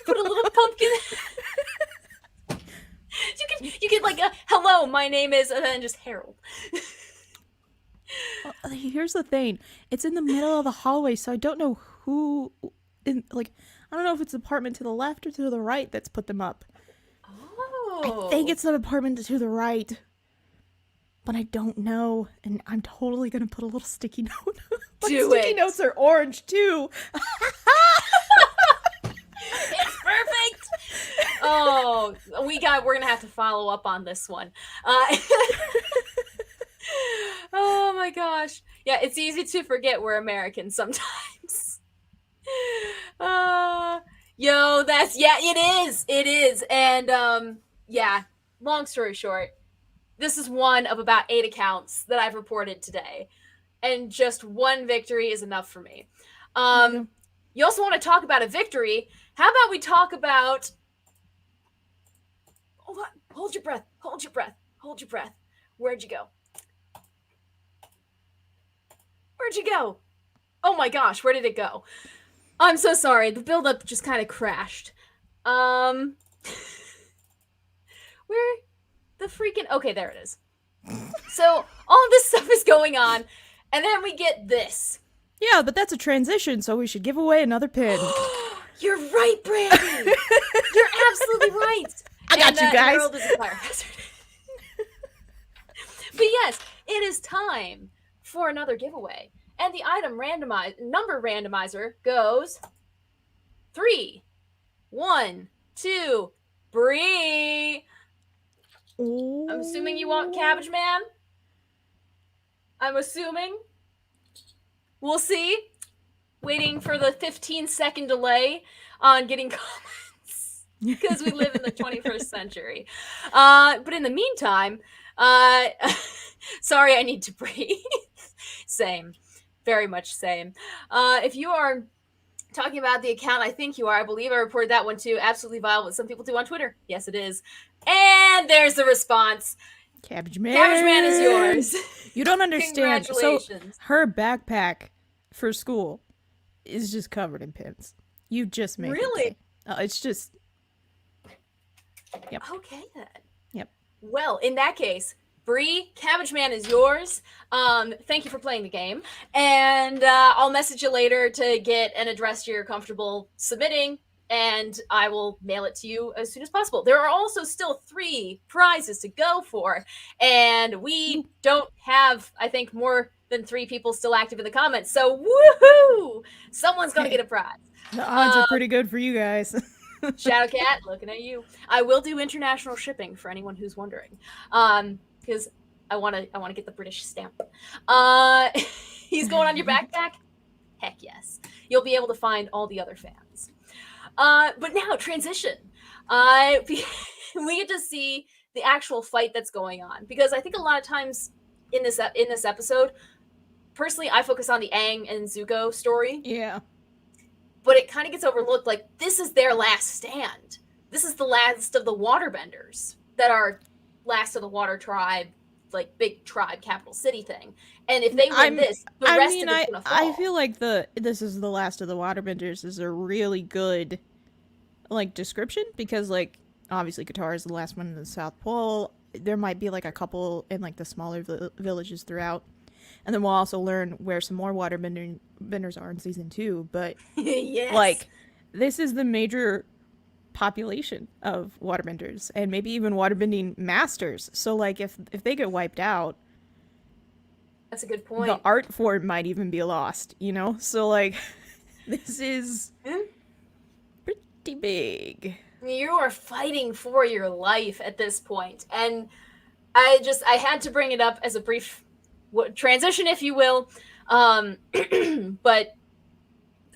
Put a little pumpkin. You can like, hello, my name is, and then just Harold. Well, here's the thing. It's in the middle of the hallway, so I don't know who, I don't know if it's the apartment to the left or to the right that's put them up. Oh. I think it's the apartment to the right. But I don't know, and I'm totally gonna put a little sticky note. Sticky notes are orange too. It's perfect. Oh, we're gonna have to follow up on this one. Oh my gosh, yeah, it's easy to forget we're Americans sometimes. It is, and yeah. Long story short. This is one of about 8 accounts that I've reported today. And just one victory is enough for me. You also want to talk about a victory. How about we talk about... Hold on. Hold your breath. Hold your breath. Hold your breath. Where'd you go? Where'd you go? Oh my gosh, where did it go? I'm so sorry. The buildup just kind of crashed. Where... The freaking... Okay, there it is. So, all of this stuff is going on, and then we get this. Yeah, but that's a transition, so we should give away another pin. You're right, Brandy! You're absolutely right! I got you guys! Harold is a fire hazard. But yes, it is time for another giveaway. And the item number randomizer goes... 3, 1, 2, Bree! I'm assuming you want Cabbage Man? I'm assuming. We'll see. Waiting for the 15-second delay on getting comments. Because we live in the 21st century. But in the meantime, sorry I need to breathe. Same. Very much same. If you are talking about the account, I think you are. I believe I reported that one too. Absolutely vile what some people do on Twitter. Yes, it is. And there's the response. Cabbage Man. Cabbage Man is yours. You don't understand. Congratulations. So her backpack for school is just covered in pins. You just made Really? It's just... Yep. Okay, then. Yep. Well, in that case, Bree, Cabbage Man is yours. Thank you for playing the game. And I'll message you later to get an address you're comfortable submitting. and I will mail it to you as soon as possible. There are also still 3 prizes to go for, and we don't have, I think, more than 3 people still active in the comments. So woohoo! Someone's gonna get a prize. The odds are pretty good for you guys. Shadowcat, looking at you. I will do international shipping for anyone who's wondering, because I want to get the British stamp. He's going on your backpack. Heck yes, you'll be able to find all the other fans. But now transition. We get to see the actual fight that's going on, because I think a lot of times in this episode, personally, I focus on the Aang and Zuko story. Yeah. But it kind of gets overlooked. Like, this is their last stand. This is the last of the waterbenders that are last of the water tribe, like big tribe capital city thing. And if they win this, the rest of it's gonna fall. I feel like this is the last of the waterbenders is a really good like description, because like obviously Qatar is the last one in the South Pole. There might be like a couple in like the smaller villages throughout. And then we'll also learn where some more waterbenders are in season 2. But yes. like, this is the major population of waterbenders, and maybe even waterbending masters. So like, if they get wiped out, that's a good point. The art form might even be lost. You know, so like, this is pretty big. You are fighting for your life at this point, and I had to bring it up as a brief transition, if you will, but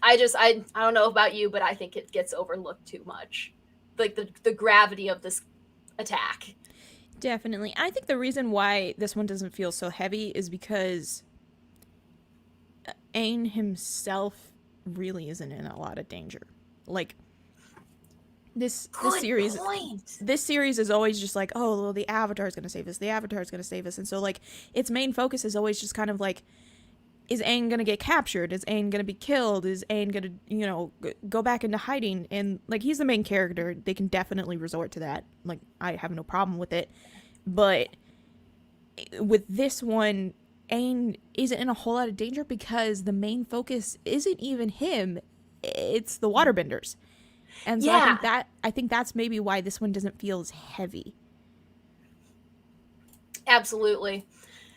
I don't know about you, but I think it gets overlooked too much, like the gravity of this attack. Definitely. I think the reason why this one doesn't feel so heavy is because Aang himself really isn't in a lot of danger. Like, this series is always just like, oh, well, the Avatar's gonna save us, and so like its main focus is always just kind of like, is Aang gonna get captured, is Aang gonna be killed, is Aang gonna, you know, go back into hiding, and like, he's the main character, they can definitely resort to that, like, I have no problem with it. But with this one, Aang isn't in a whole lot of danger because the main focus isn't even him, it's the waterbenders. And so I think that's maybe why this one doesn't feel as heavy. Absolutely.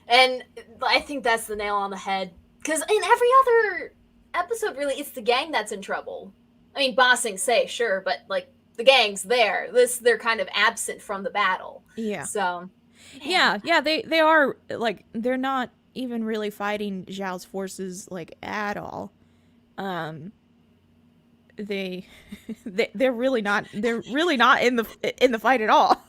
And I think that's the nail on the head. Because in every other episode, really, it's the gang that's in trouble. I mean, Ba Sing Se, sure, but like, the gang's there. They're kind of absent from the battle. Yeah. So. Yeah, they are, like, they're not even really fighting Zhao's forces, like, at all. They're really not in the fight at all.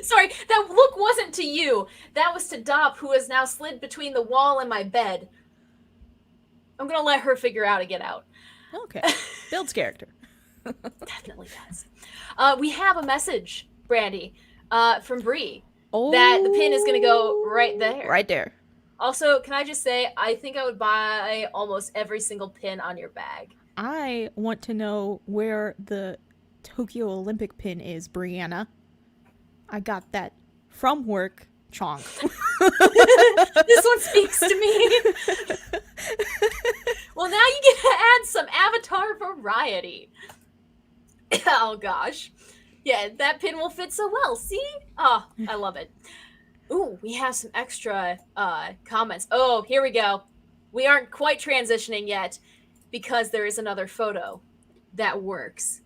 Sorry, that look wasn't to you. That was to Dop, who has now slid between the wall and my bed. I'm gonna let her figure out how to get out. Okay. Builds character. Definitely does. We have a message, Brandy, from Bree, that the pin is gonna go right there. Right there. Also, can I just say, I think I would buy almost every single pin on your bag. I want to know where the Tokyo Olympic pin is, Brianna. I got that from work, chonk. This one speaks to me. Well, now you get to add some Avatar variety. Oh, gosh. Yeah, that pin will fit so well. See? Oh, I love it. Ooh, we have some extra comments. Oh, here we go. We aren't quite transitioning yet, because there is another photo that works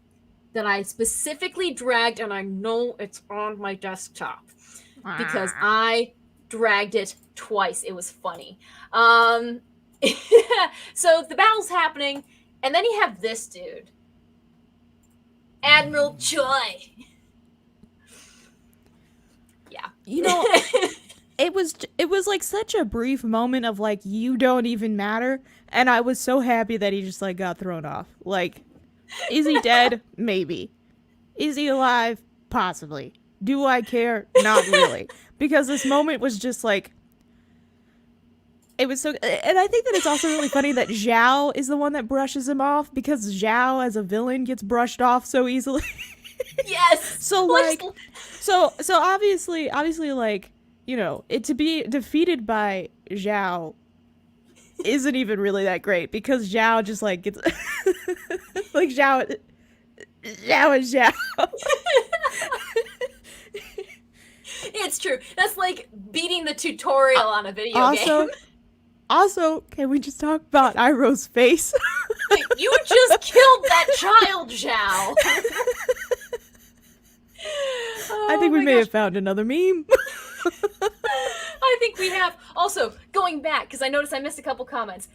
that I specifically dragged, and I know it's on my desktop because I dragged it twice. It was funny. So the battle's happening, and then you have this dude, Admiral Choi. Yeah. You know, it was like such a brief moment of like, you don't even matter, and I was so happy that he just like got thrown off. Like, is he dead? Maybe. Is he alive? Possibly. Do I care? Not really. Because this moment was just like, it was so, and I think that it's also really funny that Zhao is the one that brushes him off, because Zhao as a villain gets brushed off so easily. Yes. So like, so obviously like, you know, it to be defeated by Zhao isn't even really that great, because Zhao just like gets Like Zhao is Zhao. It's true. That's like beating the tutorial on a video game. Also, can we just talk about Iroh's face? You just killed that child, Zhao. I think we may have found another meme. I think we have. Also, going back, because I noticed I missed a couple comments.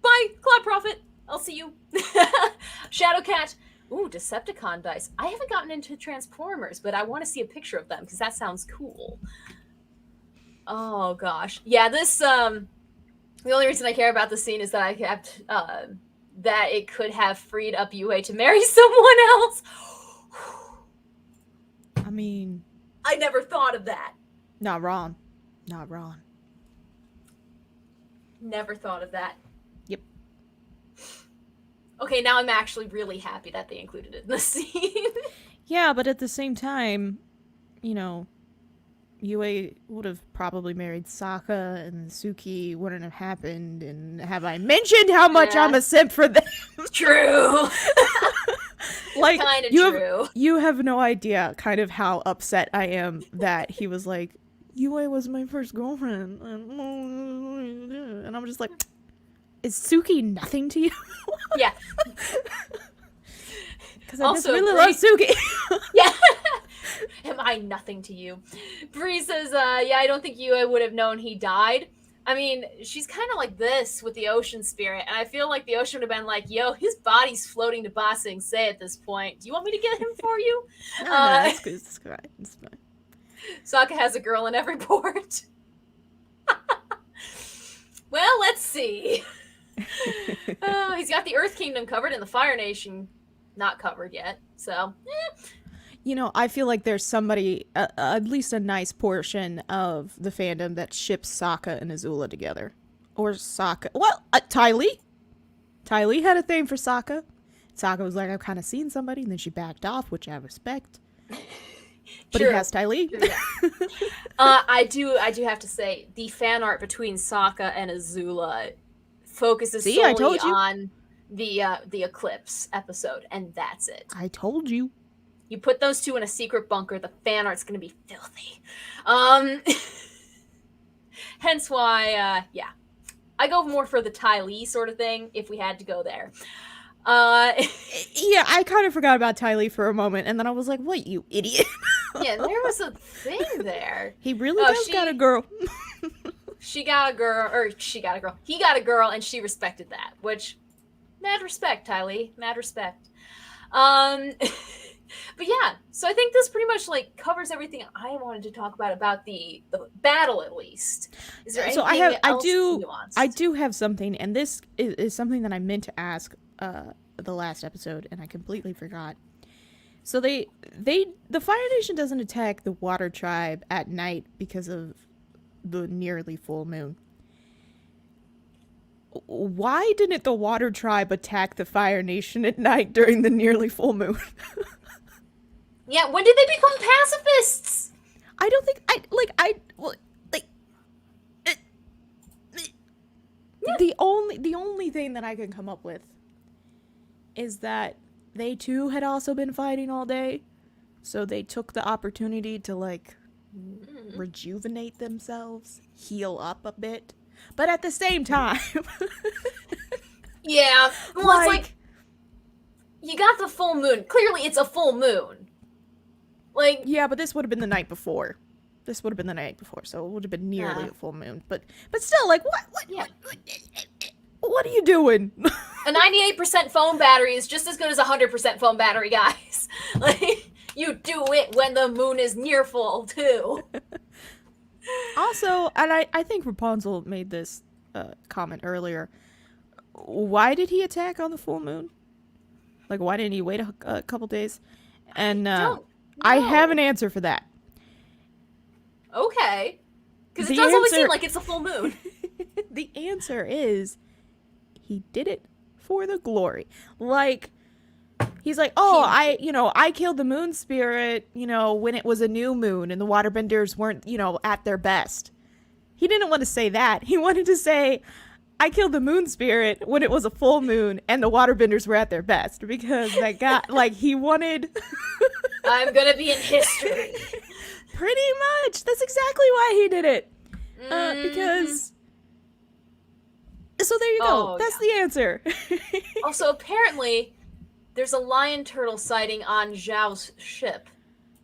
Bye, Cloud Prophet. I'll see you. Shadowcat. Ooh, Decepticon dice. I haven't gotten into Transformers, but I want to see a picture of them because that sounds cool. Oh gosh, yeah. This the only reason I care about the scene is that I kept that it could have freed up Yue to marry someone else. I mean, I never thought of that. not wrong. Not wrong. Never thought of that. Yep. Okay, now I'm actually really happy that they included it in the scene. Yeah, but at the same time, you know, Yue would have probably married Sokka and Suki wouldn't have happened. And have I mentioned how much I'm a simp for them? True. Like, kind of true. You have no idea kind of how upset I am that he was like, Yue was my first girlfriend. And I'm just like, is Suki nothing to you? Yeah. Because I just really love Suki. Yeah. Am I nothing to you? Bree says, yeah, I don't think Yue would have known he died. I mean, she's kind of like this with the ocean spirit, and I feel like the ocean would have been like, yo, his body's floating to Ba Sing Se at this point. Do you want me to get him for you? No, that's good. It's fine. It's fine. Sokka has a girl in every port. Well, let's see. He's got the Earth Kingdom covered and the Fire Nation not covered yet, so You know, I feel like there's somebody, at least a nice portion of the fandom that ships Sokka and Azula together. Or Sokka. Well, Ty Lee. Ty Lee had a thing for Sokka. Sokka was like, I've kind of seen somebody, and then she backed off, which I respect. But True. he has Ty Lee. Yeah. I do have to say, the fan art between Sokka and Azula focuses solely on the Eclipse episode, and that's it. I told you. You put those two in a secret bunker, the fan art's going to be filthy. Hence why, yeah. I go more for the Ty Lee sort of thing, if we had to go there. Yeah, I kind of forgot about Ty Lee for a moment, and then I was like, what, you idiot? Yeah, there was a thing there. He really does got a girl. He got a girl, and she respected that, which, mad respect, Ty Lee, mad respect. But yeah, so I think this pretty much like covers everything I wanted to talk about the battle at least. Is there anything else nuanced? I do have something, and this is something that I meant to ask the last episode, and I completely forgot. So the Fire Nation doesn't attack the Water Tribe at night because of the nearly full moon. Why didn't the Water Tribe attack the Fire Nation at night during the nearly full moon? Yeah, when did they become pacifists? I don't think the only thing that I can come up with is that they too had also been fighting all day, so they took the opportunity to like rejuvenate themselves, heal up a bit, but at the same time, yeah, well, it's like you got the full moon. Clearly, it's a full moon. Like, yeah, but this would have been the night before. So it would have been nearly a full moon. But still, like, what are you doing? A 98% phone battery is just as good as a 100% phone battery, guys. Like, you do it when the moon is near full, too. Also, and I think Rapunzel made this comment earlier. Why did he attack on the full moon? Like, why didn't he wait a couple days? And I have an answer for that. Okay. Because it does always seem like it's a full moon. The answer is he did it for the glory. Like, he's like, oh, I killed the moon spirit, when it was a new moon and the waterbenders weren't, at their best. He didn't want to say that. He wanted to say, I killed the moon spirit when it was a full moon and the waterbenders were at their best because that guy, like, he wanted. I'm gonna be in history. Pretty much. That's exactly why he did it. Because. So there you go. That's the answer. Also, apparently, there's a lion turtle sighting on Zhao's ship,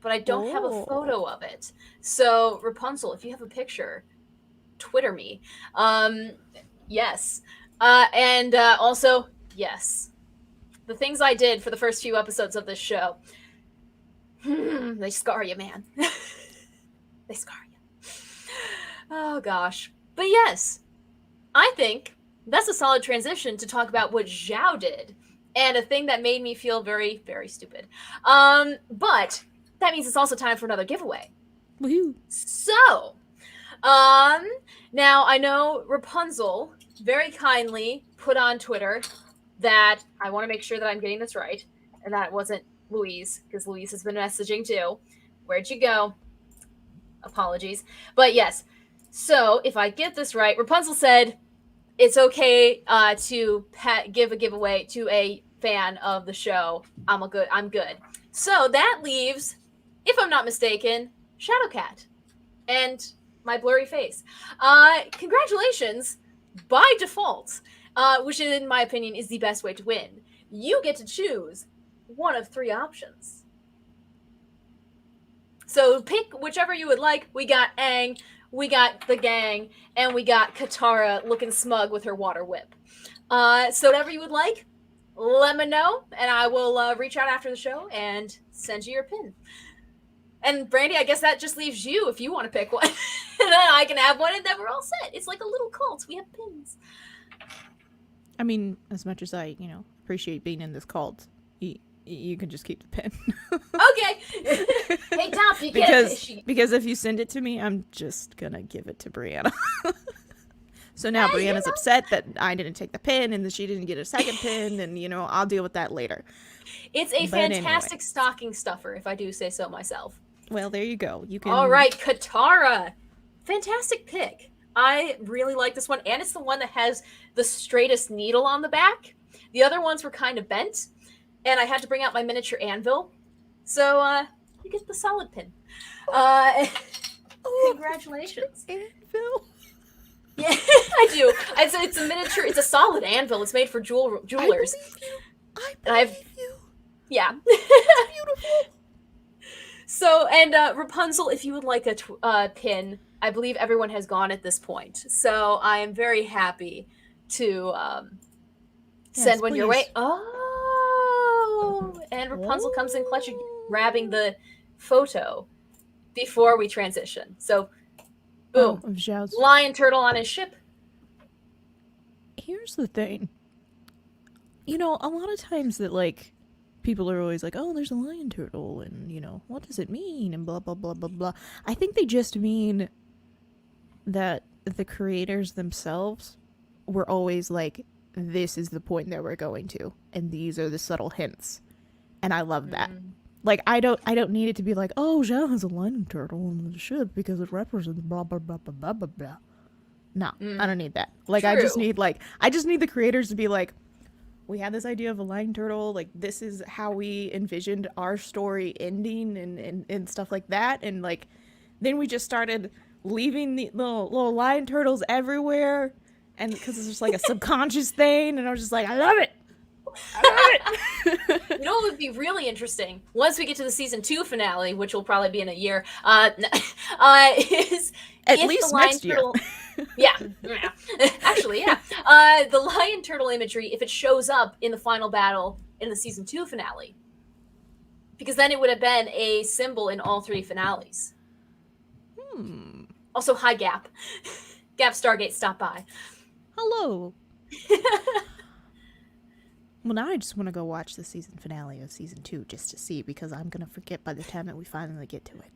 but I don't have a photo of it. So, Rapunzel, if you have a picture, Twitter me. Yes. And also, yes. The things I did for the first few episodes of this show, they scar you, man. They scar you. Oh, gosh. But yes, I think that's a solid transition to talk about what Zhao did. And a thing that made me feel very, very stupid. But that means it's also time for another giveaway. Woohoo. So, now I know Rapunzel very kindly put on Twitter that I want to make sure that I'm getting this right, and that it wasn't Louise, because Louise has been messaging too. Where'd you go? Apologies. But yes, so if I get this right, Rapunzel said it's okay to give a giveaway to a fan of the show. I'm good. So that leaves, if I'm not mistaken, Shadowcat and my blurry face. Congratulations by default, which in my opinion is the best way to win. You get to choose one of 3 options. So pick whichever you would like. We got Aang, we got the gang, and we got Katara looking smug with her water whip. So whatever you would like, let me know, and I will reach out after the show and send you your pin. And Brandy, I guess that just leaves you if you want to pick one. And then I can have one, and then we're all set. It's like a little cult. We have pins. I mean, as much as I, appreciate being in this cult, you can just keep the pin. Okay. Hey, Top, you can't. Because if you send it to me, I'm just gonna give it to Brianna. So now Brianna's upset that I didn't take the pin and that she didn't get a second pin, and I'll deal with that later. It's a fantastic stocking stuffer, if I do say so myself. Well, there you go. You can. All right, Katara. Fantastic pick. I really like this one, and it's the one that has the straightest needle on the back. The other ones were kind of bent, and I had to bring out my miniature anvil. So, you get the solid pin. Congratulations. Anvil? Yeah, I do. It's a miniature, it's a solid anvil. It's made for jewelers. I believe you. Yeah. It's beautiful. So, and Rapunzel, if you would like a pin, I believe everyone has gone at this point. So I am very happy to send one your way. Oh, and Rapunzel comes in clutch, grabbing the photo before we transition. So, boom, lion turtle on his ship. Here's the thing. A lot of times that, people are always like, oh, there's a lion turtle, and, what does it mean, and blah, blah, blah, blah, blah. I think they just mean that the creators themselves were always like, this is the point that we're going to, and these are the subtle hints. And I love that. I don't need it to be like, oh, Zhao has a lion turtle on the ship because it represents blah, blah, blah, blah, blah, blah, blah. No, I don't need that. True. I just need the creators to be like, we had this idea of a lion turtle, this is how we envisioned our story ending and stuff like that, and then we just started leaving the little lion turtles everywhere, and because it's just a subconscious thing, and I was just like, I love it. You know what would be really interesting once we get to the season 2 finale, which will probably be in a year, is at least the lion next turtle, year. Yeah. Actually, yeah. The lion turtle imagery, if it shows up in the final battle in the season 2 finale, because then it would have been a symbol in all 3 finales. Also, hi Gap. Gap Stargate, stop by. Hello. Well, now I just want to go watch the season finale of season 2 just to see, because I'm going to forget by the time that we finally get to it.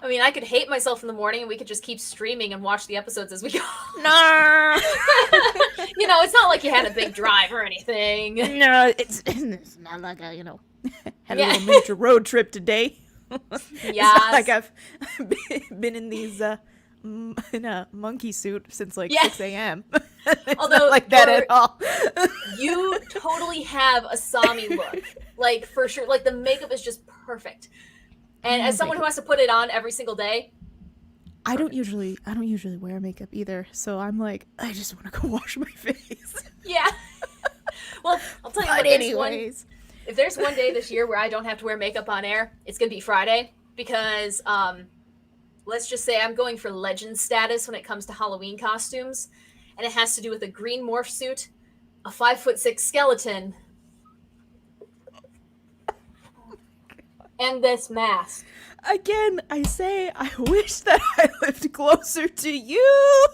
I mean, I could hate myself in the morning and we could just keep streaming and watch the episodes as we go. No! It's not like you had a big drive or anything. No, it's not like I, had a little miniature road trip today. Yeah. It's not like I've been in these in a monkey suit since 6 a.m. It's Although not like that at all. You totally have a Sami look, like for sure. Like the makeup is just perfect. And as someone who has to put it on every single day, I don't usually wear makeup either, so I'm like, I just want to go wash my face. yeah. Well, I'll tell you But what. anyways, If there's one day this year where I don't have to wear makeup on air, it's gonna be Friday because let's just say I'm going for legend status when it comes to Halloween costumes, and it has to do with a green morph suit, a 5'6" skeleton, and this mask. again, I say I wish that I lived closer to you.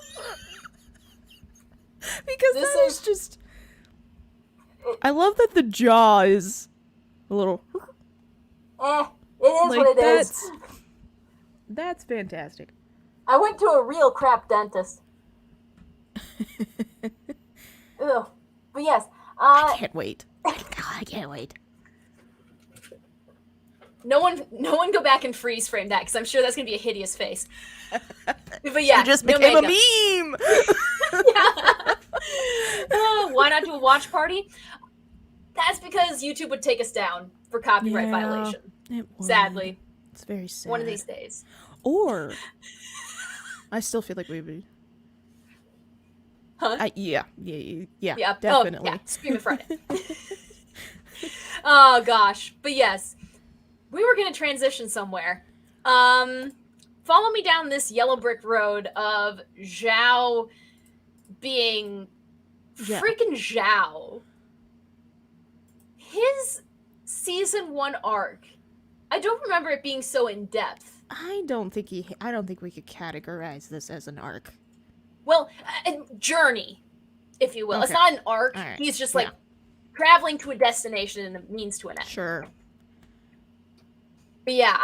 Because This that is just... I love that the jaw is a little... it is like, what it is. That's fantastic. I went to a real crap dentist. Ugh. But yes, I can't wait. I can't wait. No one go back and freeze frame that because I'm sure that's gonna be a hideous face. But yeah, You just no became makeup. a meme. Why not do a watch party? That's because YouTube would take us down for copyright violation. Sadly, it's very sad. one of these days. Or I still feel like we would. Huh? Yeah, definitely. Oh, yeah. Screaming Friday. Oh gosh, but yes, we were gonna transition somewhere. Follow me down this yellow brick road of Zhao being freaking Zhao. His season 1 arc, I don't remember it being so in depth. I don't think we could categorize this as an arc. Well, a journey, if you will. Okay. It's not an arc. Right. He's just like traveling to a destination and a means to an end. Sure. But yeah,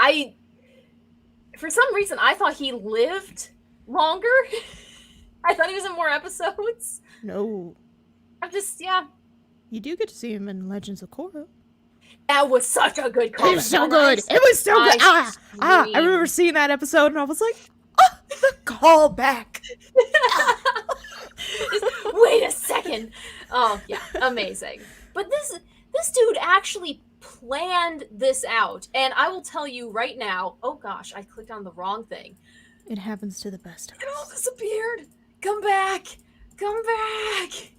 for some reason I thought he lived longer. I thought he was in more episodes. No. I'm just, You do get to see him in Legends of Korra. That was such a good call. It was so good. It was so good. I remember seeing that episode and I was like, oh, the callback. Wait a second. Oh, yeah. Amazing. But this dude actually planned this out. And I will tell you right now, oh gosh, I clicked on the wrong thing. It happens to the best of us. It all disappeared. Come back. Come back.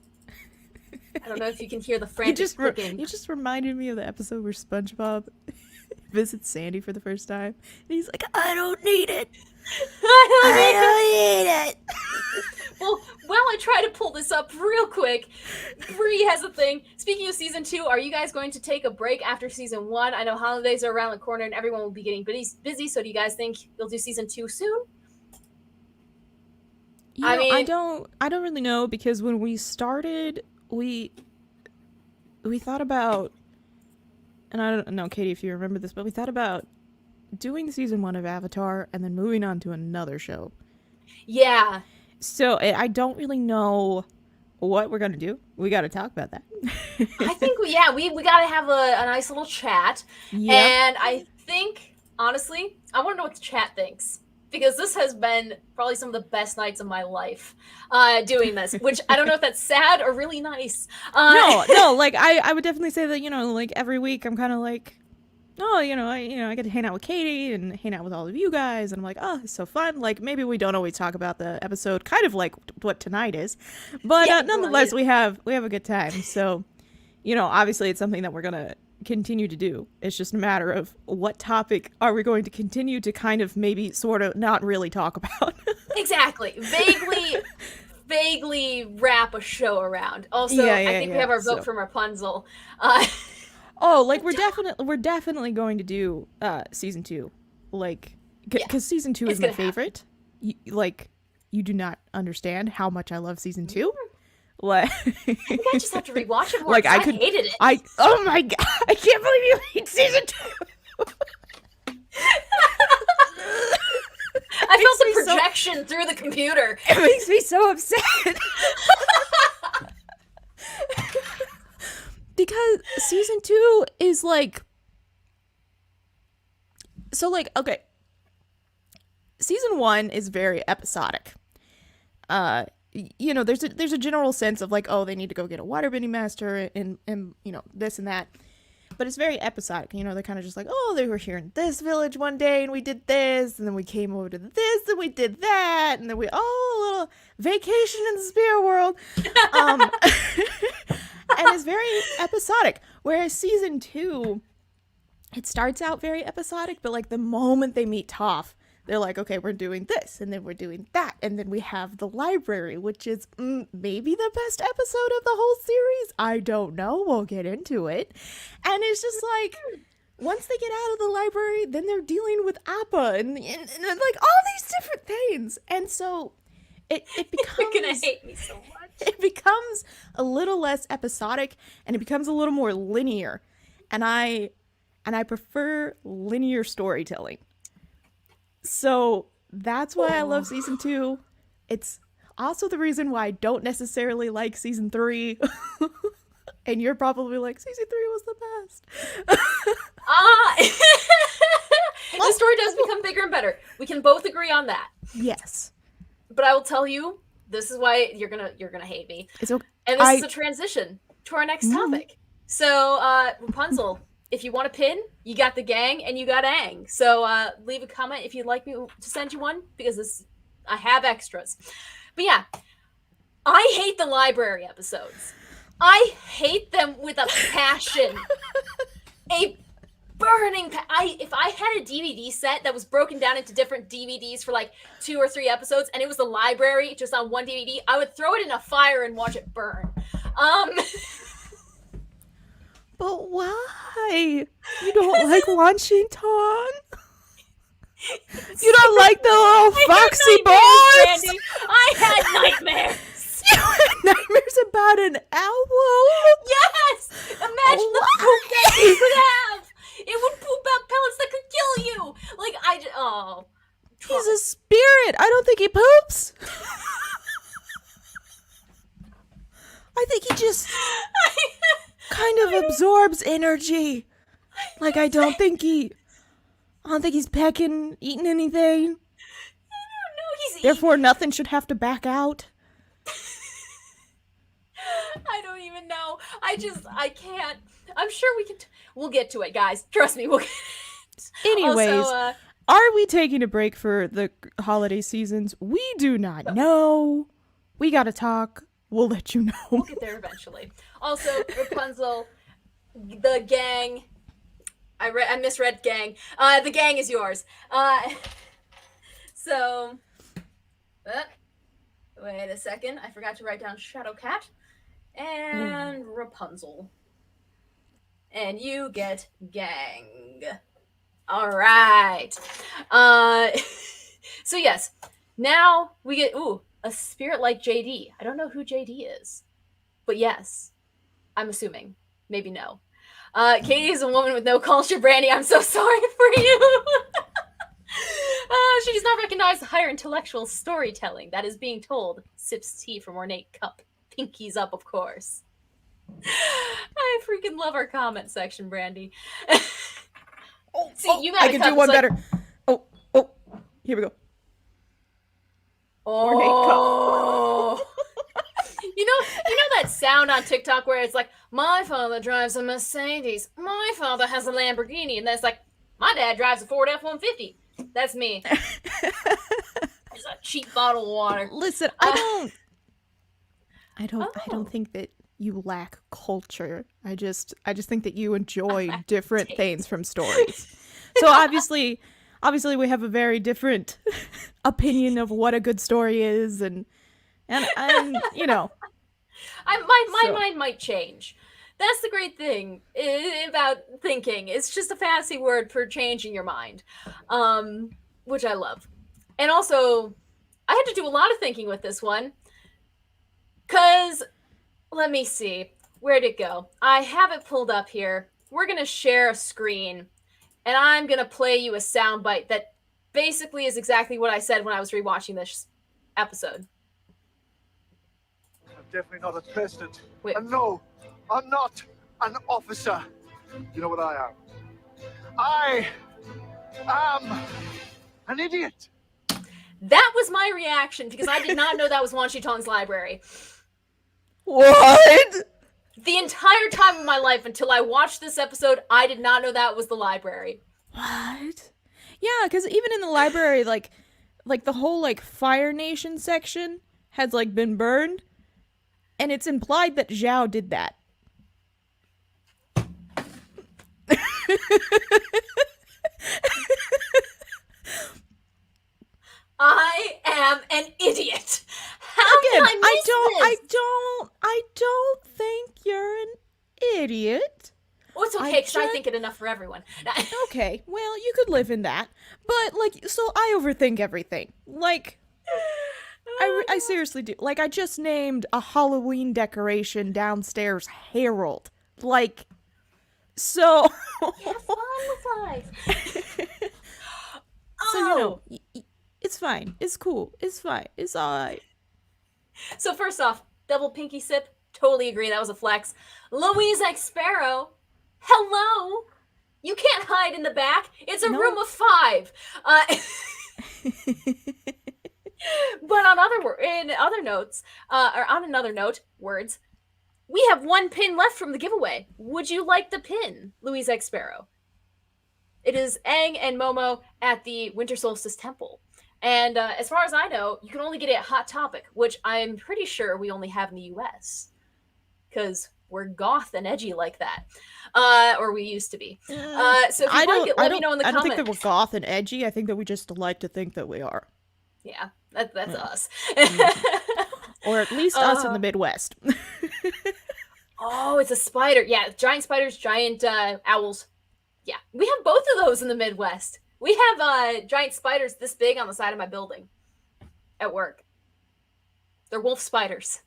I don't know if you can hear the frantic clicking. You just reminded me of the episode where SpongeBob visits Sandy for the first time. And he's like, I don't need it. I don't need it. Well, while I try to pull this up real quick, Bree has a thing. Speaking of season 2, are you guys going to take a break after season 1? I know holidays are around the corner and everyone will be getting busy. So do you guys think you'll do season 2 soon? I don't really know, because when we started, we thought about, and I don't know, Katie, if you remember this, but we thought about doing season 1 of Avatar and then moving on to another show. Yeah. So I don't really know what we're gonna do. We got to talk about that. I think we got to have a nice little chat. Yep. And I think, honestly, I want to know what the chat thinks. Because this has been probably some of the best nights of my life doing this, which I don't know if that's sad or really nice. No, like I would definitely say that, like every week I'm kind of like, oh, I get to hang out with Katie and hang out with all of you guys, and I'm like, oh, it's so fun. Like maybe we don't always talk about the episode, kind of like what tonight is, but nonetheless we have a good time. So, obviously it's something that we're gonna continue to do. It's just a matter of what topic are we going to continue to kind of maybe sort of not really talk about. Exactly. Vaguely wrap a show around. Also, I think we have our vote from Rapunzel. We're definitely going to do season 2, like, because season 2 is my favorite. You do not understand how much I love season 2. Like, I think I just have to rewatch it more. Like I hated it. Oh my god! I can't believe you hate season 2. I felt the projection through the computer. It makes me so upset. Because season 2 is like, okay. Season 1 is very episodic. you know, there's a general sense of like, oh, they need to go get a waterbending master and you know, this and that. But it's very episodic. You know, they're kind of just like, oh, they were here in this village one day and we did this, and then we came over to this and we did that, and then we, oh, a little vacation in the spirit world. And it's very episodic. Whereas season 2, it starts out very episodic, but like the moment they meet Toph, they're like, okay, we're doing this, and then we're doing that, and then we have the library, which is maybe the best episode of the whole series. I don't know. We'll get into it. And it's just like, once they get out of the library, then they're dealing with Appa and like all these different things. And so it becomes... You're gonna hate me so much. It becomes a little less episodic, and it becomes a little more linear. And I prefer linear storytelling. So that's why I love season 2. It's also the reason why I don't necessarily like season 3. And you're probably like, season 3 was the best. The story does become bigger and better. We can both agree on that. Yes. But I will tell you, this is why you're gonna hate me. It's okay. And this is a transition to our next topic. So, Rapunzel, if you want a pin, you got the gang and you got Aang. So leave a comment if you'd like me to send you one, because I have extras. But yeah, I hate the library episodes. I hate them with a passion. A burning if I had a DVD set that was broken down into different DVDs for like 2 or 3 episodes, and it was the library just on one DVD, I would throw it in a fire and watch it burn. But why? You don't like watching Ton? You don't like the little foxy boys? Randy. I had nightmares. You had nightmares about an owl? Yes! Imagine the poop that he would have. It would poop out pellets that could kill you. Like, He's a spirit. I don't think he poops. I think he just kind of absorbs energy. Like, I don't think he's pecking, eating anything. I don't know. Therefore, nothing should have to back out. I don't even know. I can't. I'm sure we'll get to it, guys. Trust me, we'll get it. Anyways, also, are we taking a break for the holiday seasons? We do not know. We gotta talk. We'll let you know. We'll get there eventually. Also, Rapunzel, the gang. I misread gang. The gang is yours. So, wait a second. I forgot to write down Shadowcat and Rapunzel. And you get gang. All right. So yes, now we get a spirit like JD. I don't know who JD is, but yes, I'm assuming. Maybe no. Katie is a woman with no culture. Brandy, I'm so sorry for you. She does not recognize the higher intellectual storytelling that is being told. Sips tea from ornate cup. Pinkies up, of course. I freaking love our comment section, Brandy. See, you got I can do one better. Oh, here we go. Oh. You know that sound on TikTok where it's like, my father drives a Mercedes, my father has a Lamborghini, and then it's like, my dad drives a Ford F-150. That's me. It's a cheap bottle of water. Listen, I don't think that you lack culture. I just think that you enjoy different things from stories. So obviously we have a very different opinion of what a good story is, and you know. My mind might change. That's the great thing about thinking. It's just a fancy word for changing your mind, which I love. And also, I had to do a lot of thinking with this one, because, let me see, where'd it go? I have it pulled up here. We're going to share a screen, and I'm going to play you a soundbite that basically is exactly what I said when I was rewatching this episode. I'm definitely not a president. Wait. And no, I'm not an officer. You know what I am? I am an idiot. That was my reaction because I did not know that was Wan Shi Tong's library. What? The entire time of my life until I watched this episode, I did not know that was the library. What? Yeah, because even in the library, like the whole like Fire Nation section has like been burned, and it's implied that Zhao did that. I am an idiot. How Again, did I miss this? I don't think you're an idiot. Oh, it's okay because I think it enough for everyone. Okay, well, you could live in that. But, like, so I overthink everything. Like, I seriously do. Like, I just named a Halloween decoration downstairs Harold. Like, so... Have fun with life. So, you know, it's fine. It's cool. It's fine. It's alright. So first off, double pinky sip. Totally agree. That was a flex. Louise X Sparrow. Hello. You can't hide in the back. It's a room of 5. But on other notes, or on another note, words. We have 1 pin left from the giveaway. Would you like the pin, Louise X Sparrow? It is Aang and Momo at the Winter Solstice Temple. And as far as I know, you can only get it at Hot Topic, which I'm pretty sure we only have in the US. Because we're goth and edgy like that. Or we used to be. So if you like it, let me know in the comments. I don't think that we're goth and edgy. I think that we just like to think that we are. Yeah, that's us. Or at least us in the Midwest. Oh, it's a spider. Yeah, giant spiders, giant owls. Yeah, we have both of those in the Midwest. We have giant spiders this big on the side of my building at work. They're wolf spiders.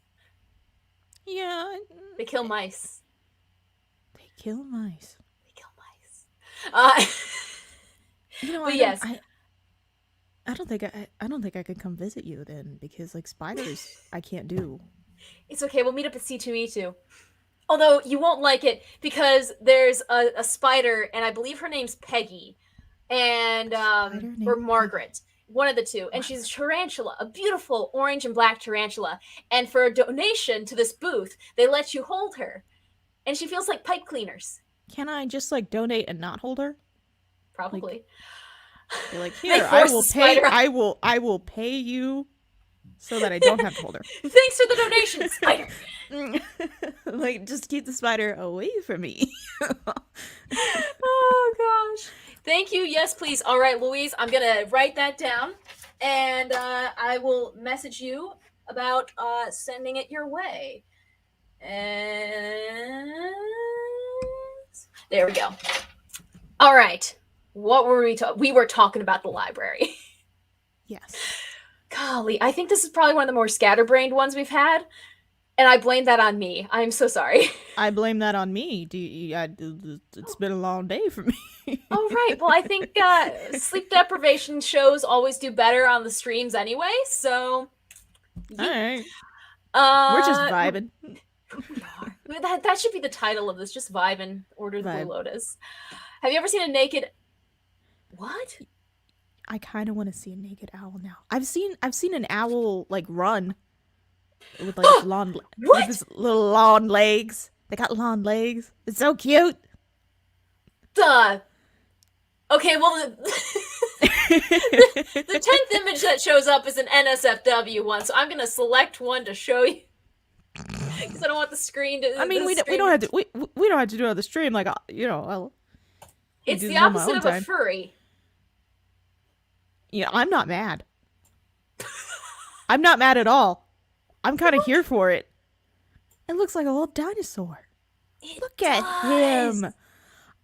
Yeah. They kill mice. They kill mice. You know, but yes. I don't think I could come visit you then, because like spiders I can't do. It's okay. We'll meet up at C2E2. Although you won't like it because there's a spider, and I believe her name's Peggy, and or Margaret, one of the two, and she's a tarantula, a beautiful orange and black tarantula. And for a donation to this booth, they let you hold her, and she feels like pipe cleaners. Can I just like donate and not hold her? Probably. You're like, here, I will pay. I will pay you so that I don't have to hold her. Thanks for the donation, spider. Like, just keep the spider away from me. Oh gosh. Thank you. Yes, please. All right, Louise, I'm gonna write that down, and I will message you about sending it your way. And there we go. All right. What were we talking? We were talking about the library. Yes. Golly, I think this is probably one of the more scatterbrained ones we've had, and I blame that on me. I'm so sorry. I blame that on me. It's been a long day for me. Oh, right. Well, I think sleep deprivation shows always do better on the streams anyway, so... All right. We're just vibing. That should be the title of this, just vibing, Order the Blue Lotus. Have you ever seen a naked... What? I kind of want to see a naked owl now. I've seen an owl like run with like with his little long legs. They got long legs. It's so cute. Duh. Okay, well the 10th image that shows up is an NSFW one, so I'm gonna select one to show you because I don't want the screen to. I mean, we don't have to we don't have to do it on the stream. Like it's the opposite of a furry. Yeah, I'm not mad. I'm not mad at all. I'm kind of here for it. It looks like a little dinosaur. Look at him.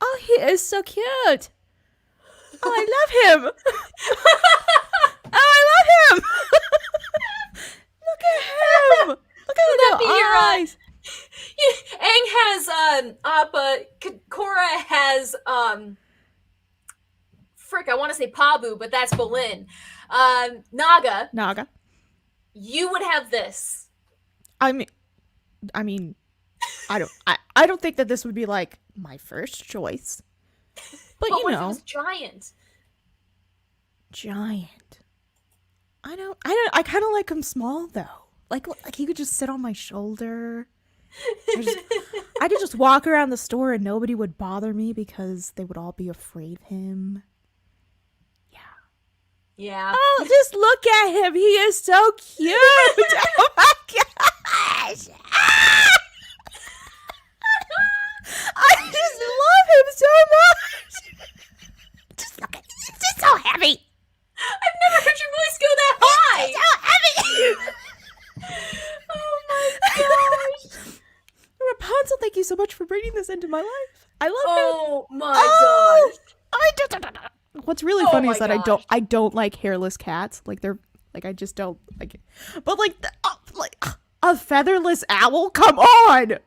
Oh, he is so cute. Oh, I love him. Oh, I love him. Look at him. Look at the eyes. Aang has Appa. Korra has frick, I want to say Pabu, but that's Bolin. Naga. You would have this. I mean, I don't think that this would be like my first choice. But you what know, if it was giant. Giant. I kind of like him small though. Like he could just sit on my shoulder. I could just walk around the store and nobody would bother me because they would all be afraid of him. Yeah. Oh, just look at him. He is so cute. Oh my gosh. I just love him so much. Just look at him. He's just so heavy. I've never heard your voice go that high. So heavy. Oh my gosh. Rapunzel, thank you so much for bringing this into my life. I love him. Oh my gosh. What's really Oh funny my is that gosh. I don't like hairless cats. Like they're like I just don't like it. But like a featherless owl? Come on. Of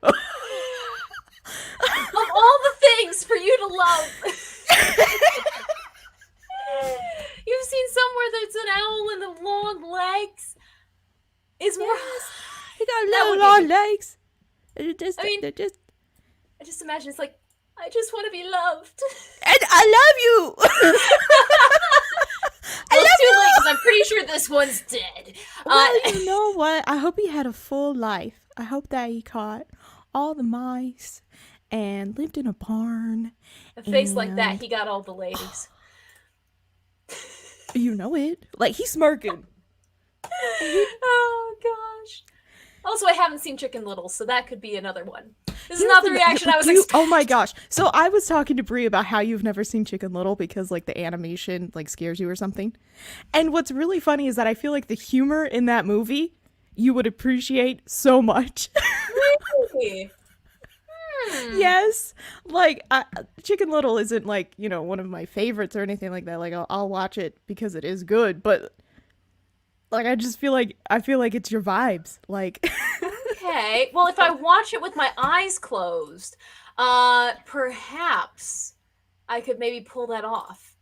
all the things for you to love. You've seen somewhere that's an owl with the long legs. Is more. He got That little would be long good. legs. They're just, I mean- they're just, I just imagine it's like, I just want to be loved. and I love you. Well, it's too late because I'm pretty sure this one's dead. Well, you know what? I hope he had a full life. I hope that he caught all the mice and lived in a barn. A face like that, and- he got all the ladies. You know it. Like he's smirking. Oh gosh. Also, I haven't seen Chicken Little, so that could be another one. This is not the reaction I was expecting. Oh my gosh. So I was talking to Brie about how you've never seen Chicken Little because like the animation like scares you or something. And what's really funny is that I feel like the humor in that movie you would appreciate so much. Really? Yes. Like Chicken Little isn't like, you know, one of my favorites or anything like that. Like I'll watch it because it is good, but like I feel like it's your vibes. Like Okay. Well, if I watch it with my eyes closed, perhaps I could maybe pull that off.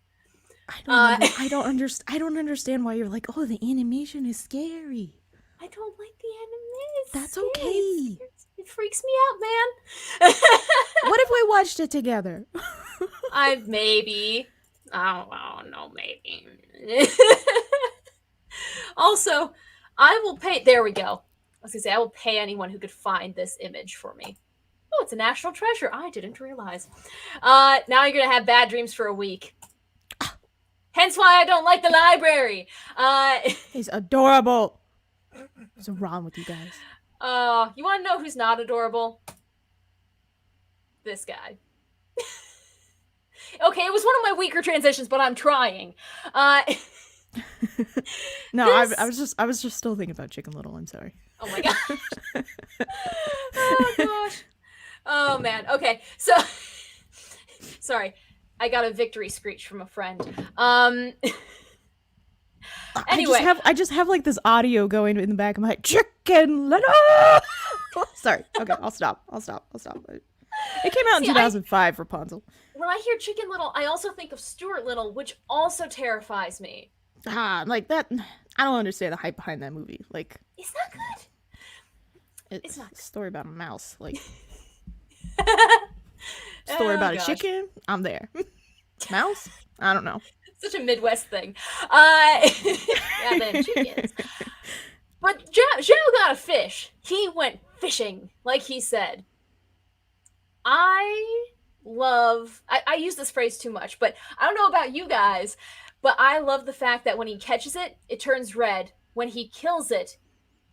I don't understand why you're like, "Oh, the animation is scary." I don't like the anime. That's okay. It freaks me out, man. What if we watched it together? Maybe. I don't know, maybe. Also, I will pay. There we go. I was gonna say I will pay anyone who could find this image for me. Oh, it's a national treasure. I didn't realize. Now you're gonna have bad dreams for a week. Hence why I don't like the library. He's adorable. What's wrong with you guys? You want to know who's not adorable? This guy. Okay, it was one of my weaker transitions, but I'm trying. No, This- I was just still thinking about Chicken Little. I'm sorry. Oh my gosh. Oh gosh. Oh man. Okay, so sorry. I got a victory screech from a friend. Anyway. I just have like this audio going in the back of my head. Chicken Little. Sorry. Okay, I'll stop. It came out in See, 2005, Rapunzel. When I hear Chicken Little, I also think of Stuart Little, which also terrifies me. Like that. I don't understand the hype behind that movie. Like, It's not good. it's not a story about a mouse. Like, Oh, story about gosh. a chicken. I'm there. Mouse? I don't know. Such a Midwest thing. Yeah, then chickens. But Joe got a fish. He went fishing, like he said. I use this phrase too much, but I don't know about you guys, but I love the fact that when he catches it, it turns red. When he kills it,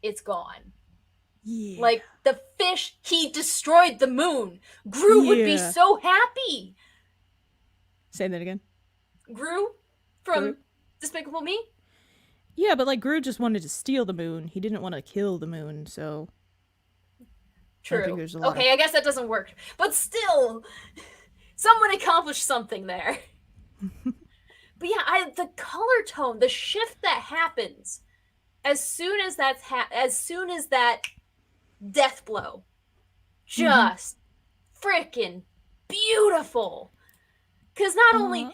it's gone. Yeah. Like the fish, he destroyed the moon. Gru would be Yeah. so happy. Say that again. Gru from Gru? Despicable Me? Yeah, but like Gru just wanted to steal the moon. He didn't want to kill the moon, so I True. think there's a lot Okay, I guess that doesn't work. But still, someone accomplished something there. But yeah, the color tone, the shift that happens as soon as that death blow, just freaking beautiful. Because not only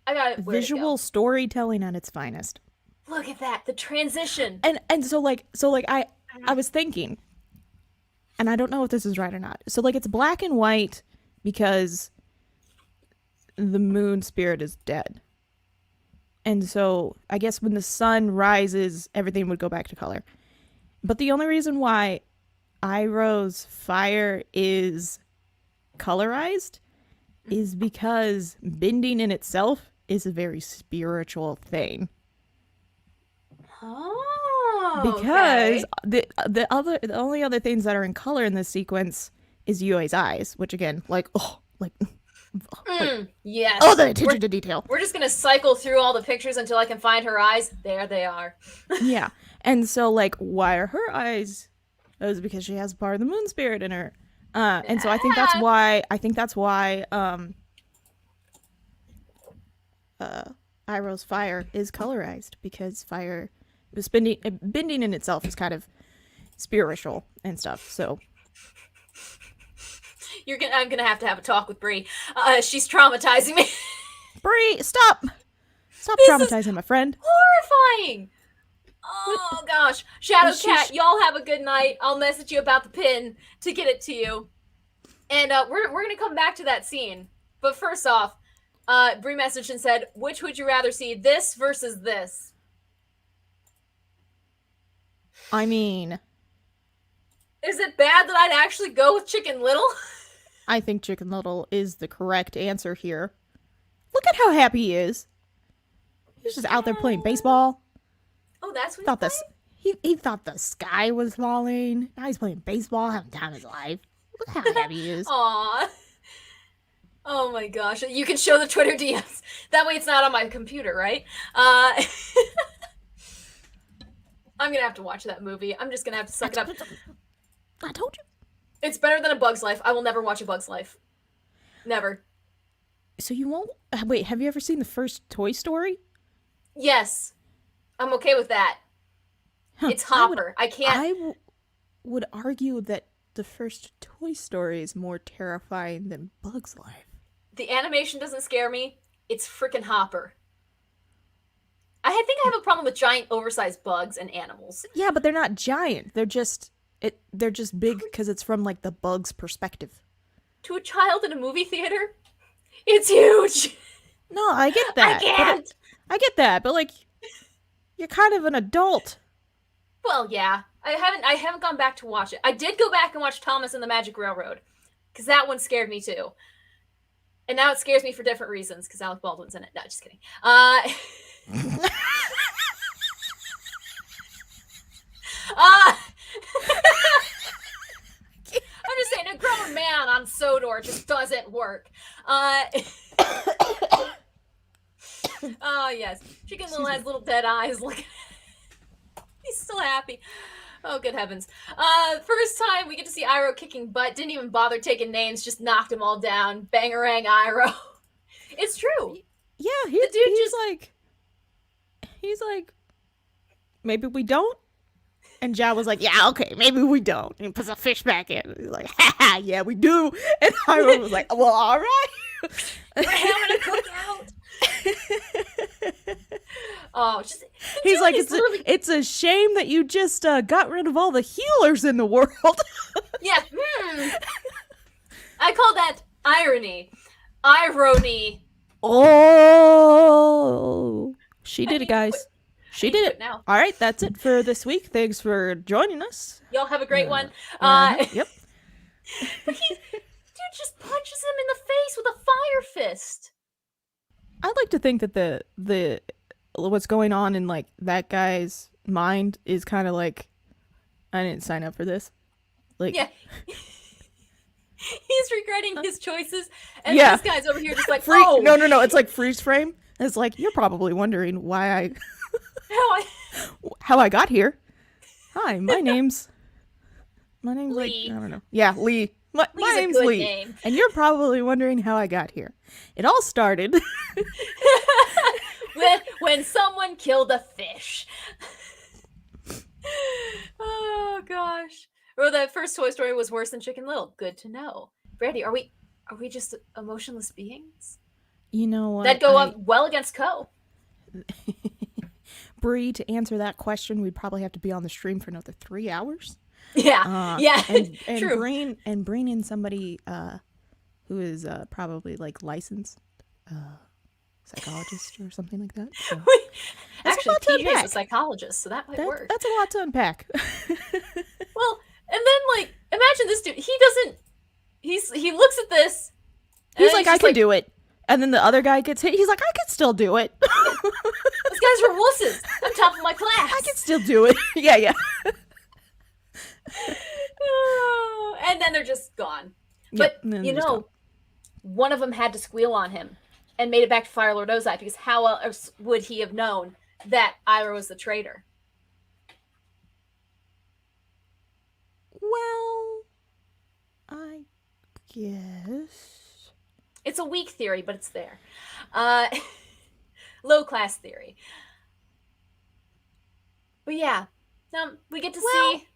I got it. visual storytelling at its finest. Look at that, the transition. And so I was thinking, and I don't know if this is right or not. So like it's black and white because the moon spirit is dead. And so I guess when the sun rises, everything would go back to color. But the only reason why Iroh's fire is colorized is because bending in itself is a very spiritual thing. Oh, Because okay. the only other things that are in color in this sequence is Yue's eyes, which again, like Yes. oh, the attention to detail. We're just gonna cycle through all the pictures until I can find her eyes. There they are. Yeah, and so like, why are her eyes? It was because she has part of the moon spirit in her, and so I think that's why. Iroh's fire is colorized, because fire, bending in itself is kind of spiritual and stuff. So I'm gonna have to have a talk with Bree. She's traumatizing me. Bree, stop This traumatizing my friend. Horrifying. Oh gosh, Shadow She's- Cat, y'all have a good night. I'll message you about the pin to get it to you, and we're gonna come back to that scene. But first off, Bree messaged and said, "Which would you rather see, this versus this?" I mean, Is it bad that I'd actually go with Chicken Little? I think Chicken Little is the correct answer here. Look at how happy he is. He's just out there playing baseball. Oh, that's what Thought he's this. He thought the sky was falling. Now he's playing baseball, having time of his life. Look how happy he is. Aww. Oh my gosh. You can show the Twitter DMs. That way it's not on my computer, right? I'm gonna have to watch that movie. I'm just gonna have to suck it up. I told you. It's better than A Bug's Life. I will never watch A Bug's Life. Never. So you won't. Wait, have you ever seen the first Toy Story? Yes. I'm okay with that. It's Hopper. I can't. Would argue that the first Toy Story is more terrifying than Bug's Life. The animation doesn't scare me. It's freaking Hopper. I think I have a problem with giant, oversized bugs and animals. Yeah, but they're not giant. They're just big because it's from like the bug's perspective. To a child in a movie theater, it's huge. No, I get that. I can't. I get that, but like, you're kind of an adult. Well, yeah. I haven't gone back to watch it. I did go back and watch Thomas and the Magic Railroad, because that one scared me too. And now it scares me for different reasons, because Alec Baldwin's in it. No, just kidding. I'm just saying, a grown man on Sodor just doesn't work. Oh, yes. Chicken Little has little dead eyes. Look, he's still happy. Oh, good heavens. First time we get to see Iroh kicking butt. Didn't even bother taking names. Just knocked them all down. Bangarang Iroh. It's true. Yeah, he's like, maybe we don't. And Zhao was like, yeah, okay, maybe we don't. And he puts a fish back in. He's like, ha, yeah, we do. And Iroh was like, well, all right. We're having a cookout. Oh, just he's like, it's a shame that you just got rid of all the healers in the world. Yeah. I call that irony. Irony. Oh, she did it, guys. She did it. Now. All right, that's it for this week. Thanks for joining us. Y'all have a great one. Yep. Dude just punches him in the face with a fire fist. I'd like to think that the what's going on in like that guy's mind is kind of like, I didn't sign up for this. Like, yeah. He's regretting his choices, and yeah. this guy's over here just like, no, it's like freeze frame. It's like, you're probably wondering why how I got here. Hi, my name's Lee. like, I don't know. Yeah, Lee. My name's a good Lee. name. And you're probably wondering how I got here. It all started when someone killed a fish. Oh gosh. Well, that first Toy Story was worse than Chicken Little. Good to know. Brandy, are we just emotionless beings? You know what? That go up well against Co. Bree, to answer that question, we'd probably have to be on the stream for another 3 hours. Yeah, and true. bring in somebody who is probably like licensed, psychologist or something like that. So. That's a Actually, lot to PJ's a unpack. psychologist, so that might work. That's a lot to unpack. Well, and then like imagine this dude. He looks at this. And He's then like, I can do it. And then the other guy gets hit. He's like, I can still do it. Those guys are wusses. I'm top of my class. I can still do it. Yeah. And then they're just gone. Yep, But and then you they're just know, gone. one of them had to squeal on him and made it back to Fire Lord Ozai, because how else would he have known that Iroh was the traitor? Well, I guess. It's a weak theory, but it's there. Low class theory. But yeah, we get to see.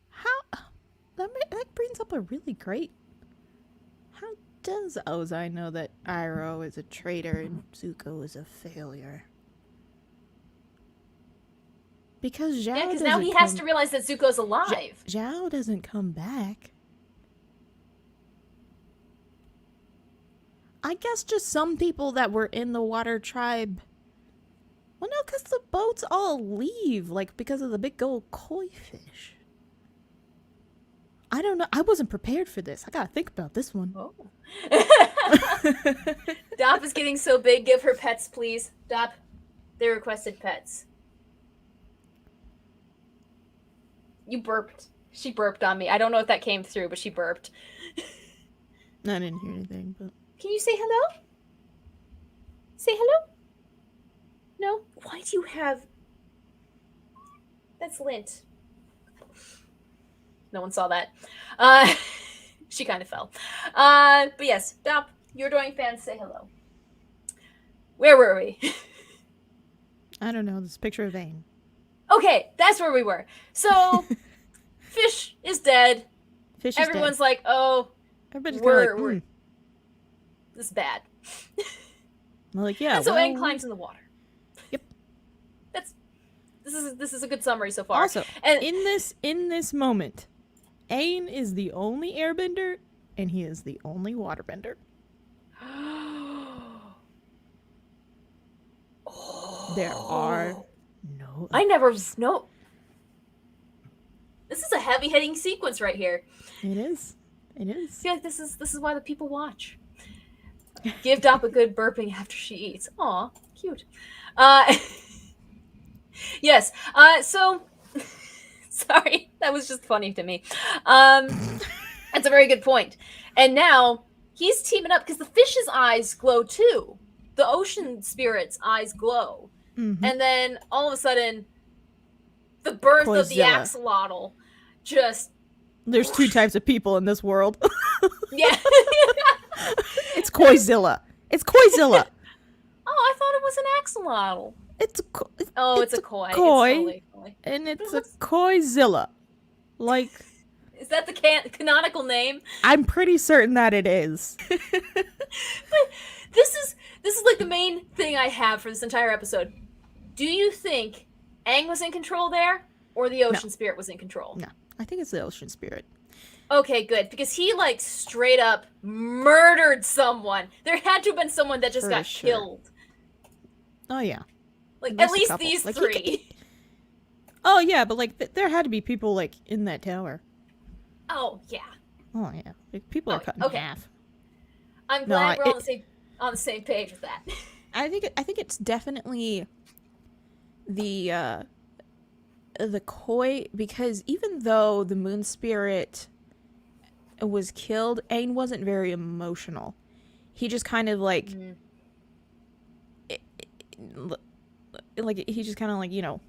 How that brings up a really great. How does Ozai know that Iroh is a traitor and Zuko is a failure? Because Zhao Because now he has to realize that Zuko's alive. Zhao doesn't come back. I guess just some people that were in the water tribe. Well, no, because the boats all leave, like, because of the big gold koi fish. I don't know. I wasn't prepared for this. I gotta think about this one. Oh. Dop is getting so big. Give her pets, please. Dop, they requested pets. You burped. She burped on me. I don't know if that came through, but she burped. I didn't hear anything, but... Can you say hello? Say hello? No? Why do you have... That's lint. No one saw that. She kind of fell. But yes, Dop, your adoring fans, say hello. Where were we? I don't know. This picture of Aang. Okay, that's where we were. So, Fish is dead. Fish is Everyone's dead. like, oh, Everybody's we're kind of like, this is bad. Well, like, yeah. And so well, Aang climbs in the water. Yep. This is a good summary so far. Also, and in this moment, Aang is the only airbender, and he is the only waterbender. There are no... I never know. This is a heavy hitting sequence right here. It is. It I is. feel like this is why the people watch. Give Dop a good burping after she eats. Aw, cute. Yes. So sorry, that was just funny to me. That's a very good point. And now he's teaming up because the fish's eyes glow too. The ocean spirit's eyes glow. Mm-hmm. And then all of a sudden, the birth of the Koizilla. axolotl just... There's two types of people in this world. Yeah. It's Koizilla. It's Koizilla. Oh, I thought it was an axolotl. It's It's a koi. It's koi, totally koi. and it's a Koizilla. Like, Is that the canonical name? I'm pretty certain that it is. This is like the main thing I have for this entire episode. Do you think Aang was in control there, or the ocean spirit was in control? No, I think it's the ocean spirit. Okay, good, because he like straight up murdered someone. There had to have been someone that just For got sure. killed. Oh yeah. Like There's at a least couple. these Like, he three. Oh yeah, but like there had to be people like in that tower. Oh yeah. Oh yeah, like, people are cut in okay. half. I'm No, glad we're on the same page with that. I think it's definitely the koi, because even though the moon spirit was killed, Aang wasn't very emotional. He just kind of like like he just kind of like, you know,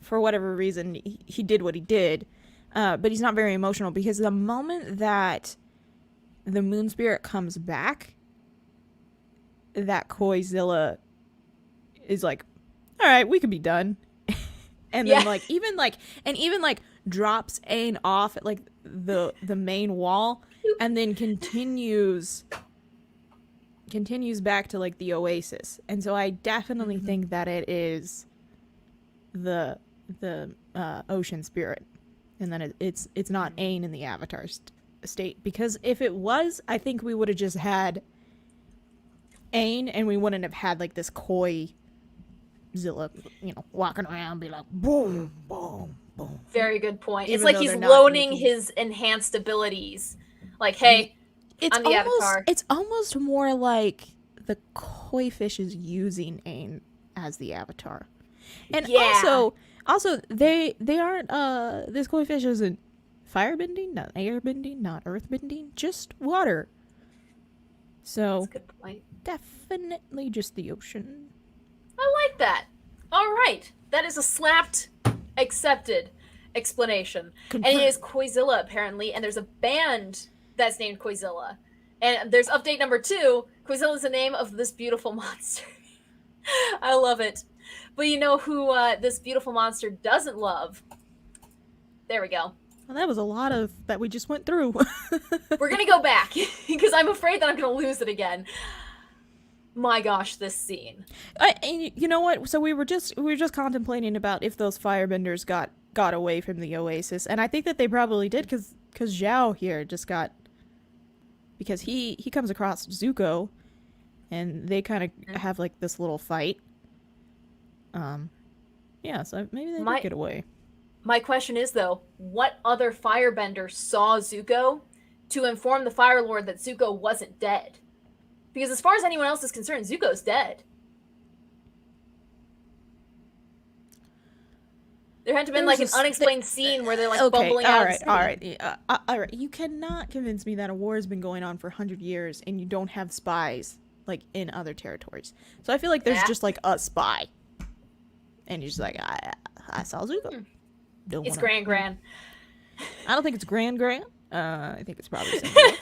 for whatever reason he did what he did, but he's not very emotional, because the moment that the moon spirit comes back, that Koizilla is like, all right, we could be done. And then even drops Aang off at like the main wall, and then continues back to like the oasis. And so I definitely think that it is the ocean spirit, and then it's not Aang in the Avatar state, because if it was, I think we would have just had Aang, and we wouldn't have had like this coy Zilla, walking around, be like boom, boom, boom. Very good point. Even It's like though he's they're not loaning making- his enhanced abilities. Like, hey, I'm the Avatar. It's almost more like the koi fish is using Aang as the Avatar, and Yeah. also they aren't this koi fish isn't firebending, not airbending, not earthbending, just water. So That's a good point. definitely just the ocean. I like that. All right. That is a slapped, accepted explanation. And it is Koizilla, apparently, and there's a band that's named Koizilla. And there's update number 2. Koizilla is the name of this beautiful monster. I love it. But you know who this beautiful monster doesn't love? There we go. Well, that was a lot of that we just went through. We're going to go back, because I'm afraid that I'm going to lose it again. My gosh, this scene. And you know what? So we were just contemplating about if those firebenders got away from the Oasis, and I think that they probably did, because Zhao here just got, because he comes across Zuko, and they kind of have like this little fight. Yeah, so maybe they did get away. My question is, though, what other firebender saw Zuko to inform the Fire Lord that Zuko wasn't dead? Because as far as anyone else is concerned, Zuko's dead. There had to have been like an unexplained scene where they're like bumbling out. All right. You cannot convince me that a war has been going on for 100 years and you don't have spies like in other territories. So I feel like there's just like a spy, and you're just like, I saw Zuko. It's Gran. I don't think it's Gran. I think it's probably something else.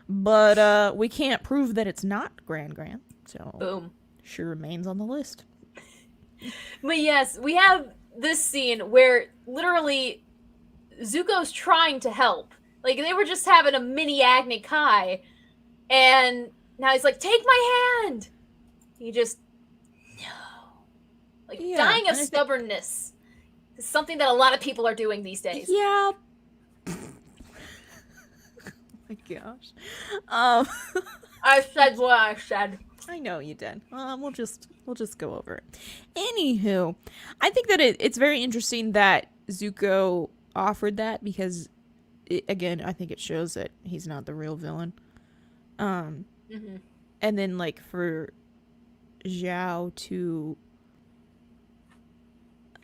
But we can't prove that it's not Gran. So boom, sure remains on the list. But yes, we have this scene where literally Zuko's trying to help. Like, they were just having a mini Agni Kai, and now he's like, take my hand! He just, no. Like, dying of stubbornness is something that a lot of people are doing these days. Yeah. Oh my gosh. I said what I said. I know you did. We'll just go over it. Anywho, I think that it's very interesting that Zuko offered that, because again, I think it shows that he's not the real villain. And then like for Zhao to,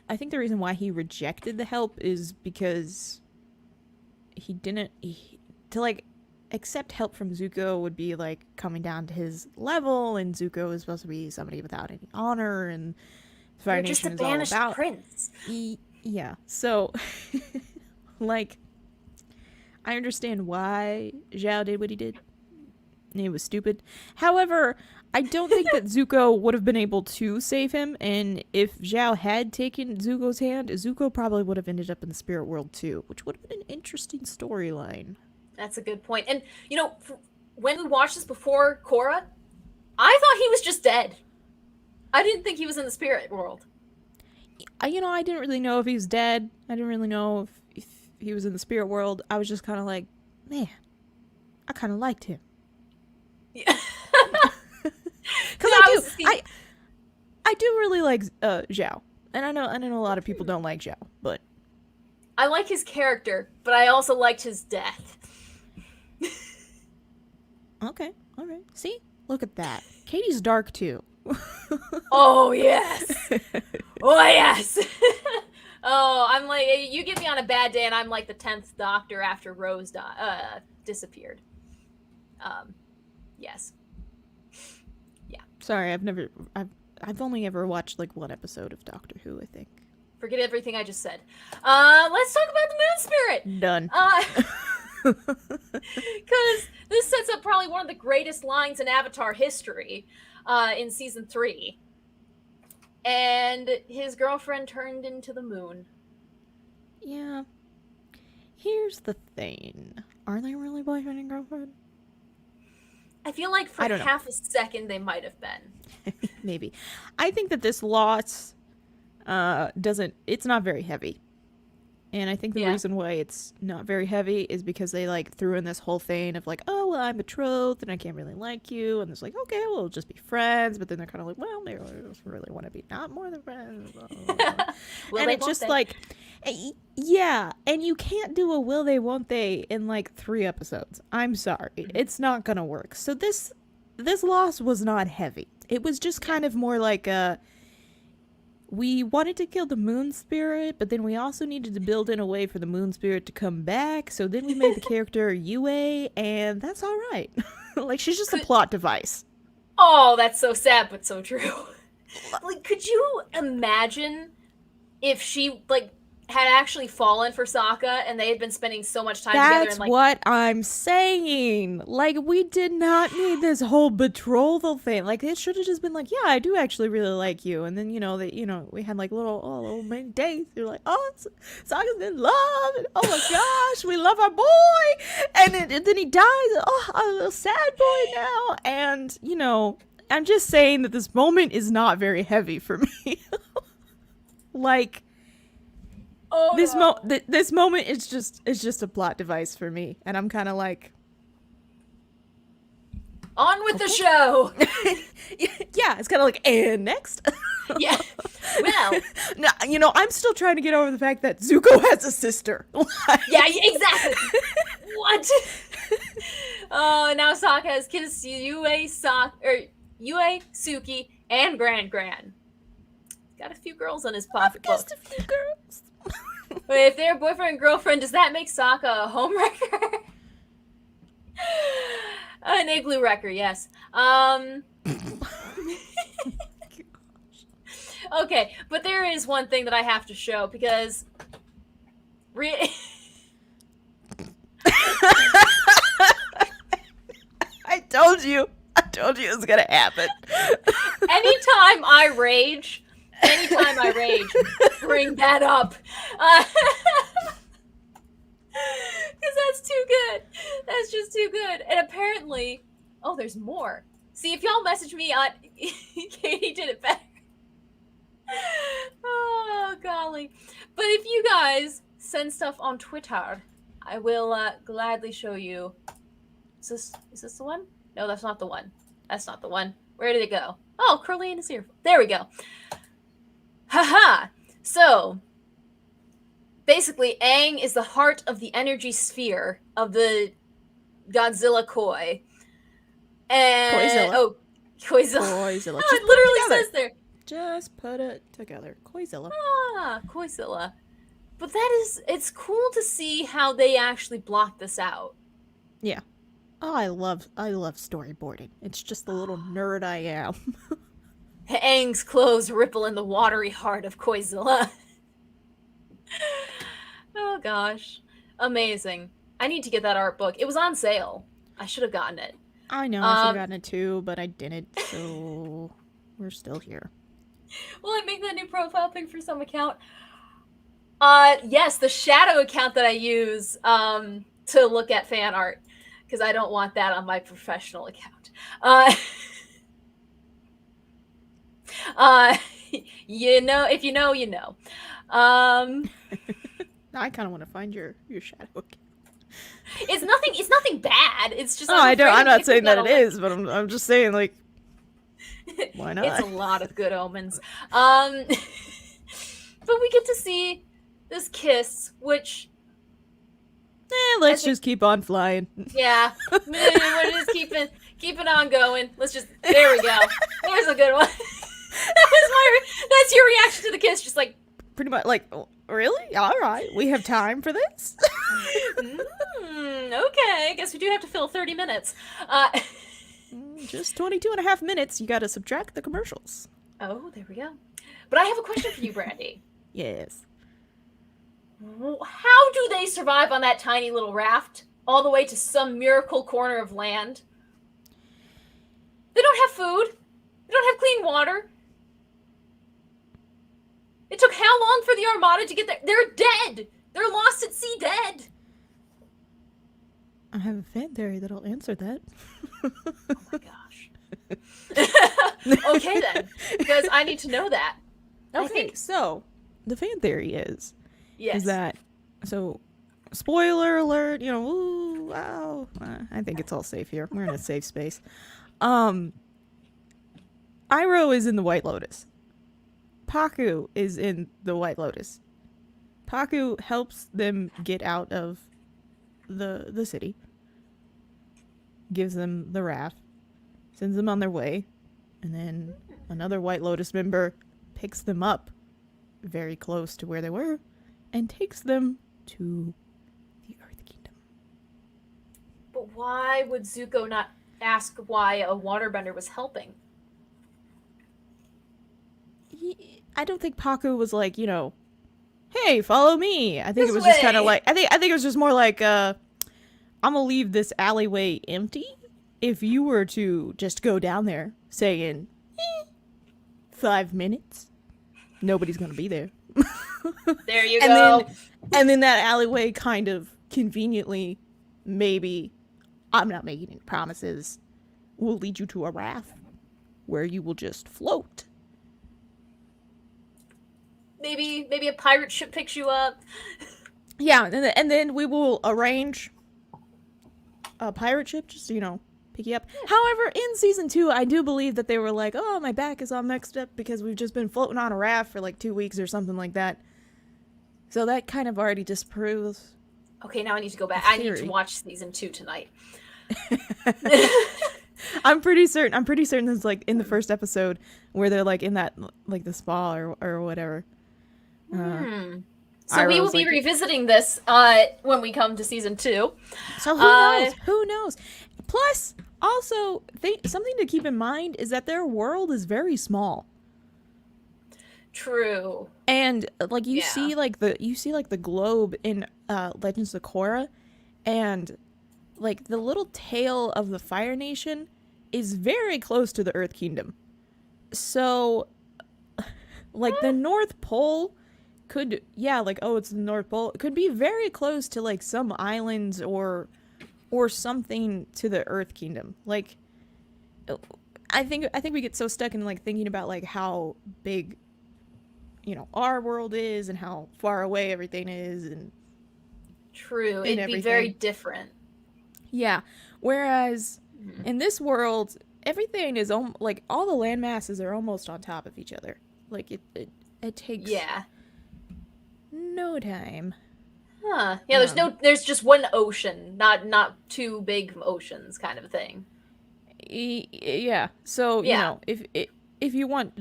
I think the reason why he rejected the help is because to like accept help from Zuko would be like coming down to his level, and Zuko is supposed to be somebody without any honor, and Fire Nation is all about prince. Yeah, so like I understand why Zhao did what he did. It was stupid. However, I don't think that Zuko would have been able to save him, and if Zhao had taken Zuko's hand, Zuko probably would have ended up in the spirit world too, which would have been an interesting storyline. That's a good point. And, you know, when we watched this before Korra, I thought he was just dead. I didn't think he was in the spirit world. I didn't really know if he was dead. I didn't really know if he was in the spirit world. I was just kind of like, man, I kind of liked him. Yeah. Because I do really like Zhao. And I know a lot of people don't like Zhao, but I like his character, but I also liked his death. Okay, all right. See? Look at that. Katie's dark too. Oh, yes. Oh, yes. Oh, I'm like, you get me on a bad day and I'm like the 10th Doctor after Rose disappeared. Yes. Yeah. Sorry, I've only ever watched like one episode of Doctor Who, I think. Forget everything I just said. Let's talk about the Moon Spirit. Done. Because this sets up probably one of the greatest lines in Avatar history in season 3. And his girlfriend turned into the moon. Yeah. Here's the thing. Are they really boyfriend and girlfriend? I feel like for half a second they might have been. Maybe. I think that this loss it's not very heavy. And I think the reason why it's not very heavy is because they like threw in this whole thing of like, oh, well, I'm betrothed and I can't really like you. And it's like, okay, well, we'll just be friends. But then they're kind of like, well, maybe we just really want to be not more than friends. Will and they, it's just they? like, yeah. And you can't do a will they, won't they in like 3 episodes. I'm sorry. It's not going to work. So this loss was not heavy. It was just kind of more like we wanted to kill the moon spirit, but then we also needed to build in a way for the moon spirit to come back. So then we made the character Yue, and that's all right. Like, she's just a plot device. Oh, that's so sad, but so true. Like, could you imagine if she, like, had actually fallen for Sokka and they had been spending so much time together? That's and, like, what I'm saying. Like, we did not need this whole betrothal thing. Like, it should have just been like, yeah, I do actually really like you. And then, we had like little many dates. You're like, oh, Sokka's in love. And, oh my gosh, we love our boy. And then he dies. Oh, I'm a little sad boy now. And, I'm just saying that this moment is not very heavy for me. Like, oh, this moment is just a plot device for me, and I'm kind of like, on with the show. Yeah, it's kind of like, and next. Yeah. Well, no, I'm still trying to get over the fact that Zuko has a sister. yeah, exactly. What? Oh, now Sokka has kissed Yue, Suki, and Gran. Got a few girls on his pocketbook. Just a few girls. Wait, if they're boyfriend and girlfriend, does that make Sokka a homewrecker? An igloo wrecker, yes. Okay, but there is one thing that I have to show because I told you it was gonna happen. anytime I rage, bring that up. Because that's too good. That's just too good. And apparently, oh, there's more. See, if y'all message me on Katie did it better. Oh, golly. But if you guys send stuff on Twitter, I will gladly show you. Is this the one? No, that's not the one. That's not the one. Where did it go? Oh, Curly is here. There we go. Haha. So, basically, Aang is the heart of the energy sphere of the Godzilla Koi. And Koizilla. Oh, Koizilla. Koizilla. Oh, it literally says there. Just put it together. Koizilla. Ah, Koizilla. But it's cool to see how they actually block this out. Yeah. Oh, I love storyboarding. It's just the little nerd I am. Aang's clothes ripple in the watery heart of Koizilla. Oh gosh. Amazing. I need to get that art book. It was on sale. I should have gotten it. I know, I should have gotten it too, but I didn't, so we're still here. Will I make that new profile pic for some account? Yes, the shadow account that I use to look at fan art, because I don't want that on my professional account. If you know, you know. I kind of want to find your shadow account. It's nothing bad. It's just. I'm not saying that it is, but I'm just saying, like, why not? It's a lot of good omens. But we get to see this kiss, which. Let's just keep on flying. Yeah, we're just keep it on going. There we go. There's a good one. That's your reaction to the kiss, just like. Pretty much, like, oh, really? All right, we have time for this? Okay, I guess we do have to fill 30 minutes. Just 22 and a half minutes. You gotta subtract the commercials. Oh, there we go. But I have a question for you, Brandy. Yes. How do they survive on that tiny little raft all the way to some miracle corner of land? They don't have food. They don't have clean water. It took how long for the Armada to get there? They're dead. They're lost at sea dead. I have a fan theory that'll answer that. Oh my gosh. Okay then, because I need to know that. Okay, so the fan theory is Yes. that So, spoiler alert, ooh, wow. I think it's all safe here. We're in a safe space. Iroh is in the White Lotus. Paku is in the White Lotus. Paku helps them get out of the city. Gives them the raft. Sends them on their way. And then another White Lotus member picks them up very close to where they were and takes them to the Earth Kingdom. But why would Zuko not ask why a waterbender was helping? I don't think Paku was like, hey, follow me. I think This it was just way. kind of like, I think it was just more like, I'm gonna leave this alleyway empty. If you were to just go down there saying, 5 minutes, nobody's gonna be there. There you go. And then that alleyway kind of conveniently, maybe, I'm not making any promises, will lead you to a raft where you will just float. Maybe a pirate ship picks you up. Yeah, and then we will arrange a pirate ship just to, pick you up. However, in season 2, I do believe that they were like, oh, my back is all mixed up because we've just been floating on a raft for like 2 weeks or something like that. So that kind of already disproves. Okay, now I need to go back. I need to Theory. watch season 2 tonight. I'm pretty certain it's like in the first episode where they're like in that like the spa or whatever. So we will Iroh's be like- revisiting this when we come to season 2. So who knows? Who knows? Plus, also, something to keep in mind is that their world is very small, True. and like you Yeah. see like the globe in Legends of Korra, and like the little tail of the Fire Nation is very close to the Earth Kingdom. So, like the North Pole could, it's the North Pole. It could be very close to like some islands or something to the Earth Kingdom. Like, I think we get so stuck in like thinking about like how big, our world is and how far away everything is, and True. And It'd be everything. very different. yeah. Whereas in this world, everything is like all the land masses are almost on top of each other. Like it takes Yeah. no time. Huh. Yeah, there's just one ocean, not two big oceans kind of a thing. Yeah. So, Yeah. if you want,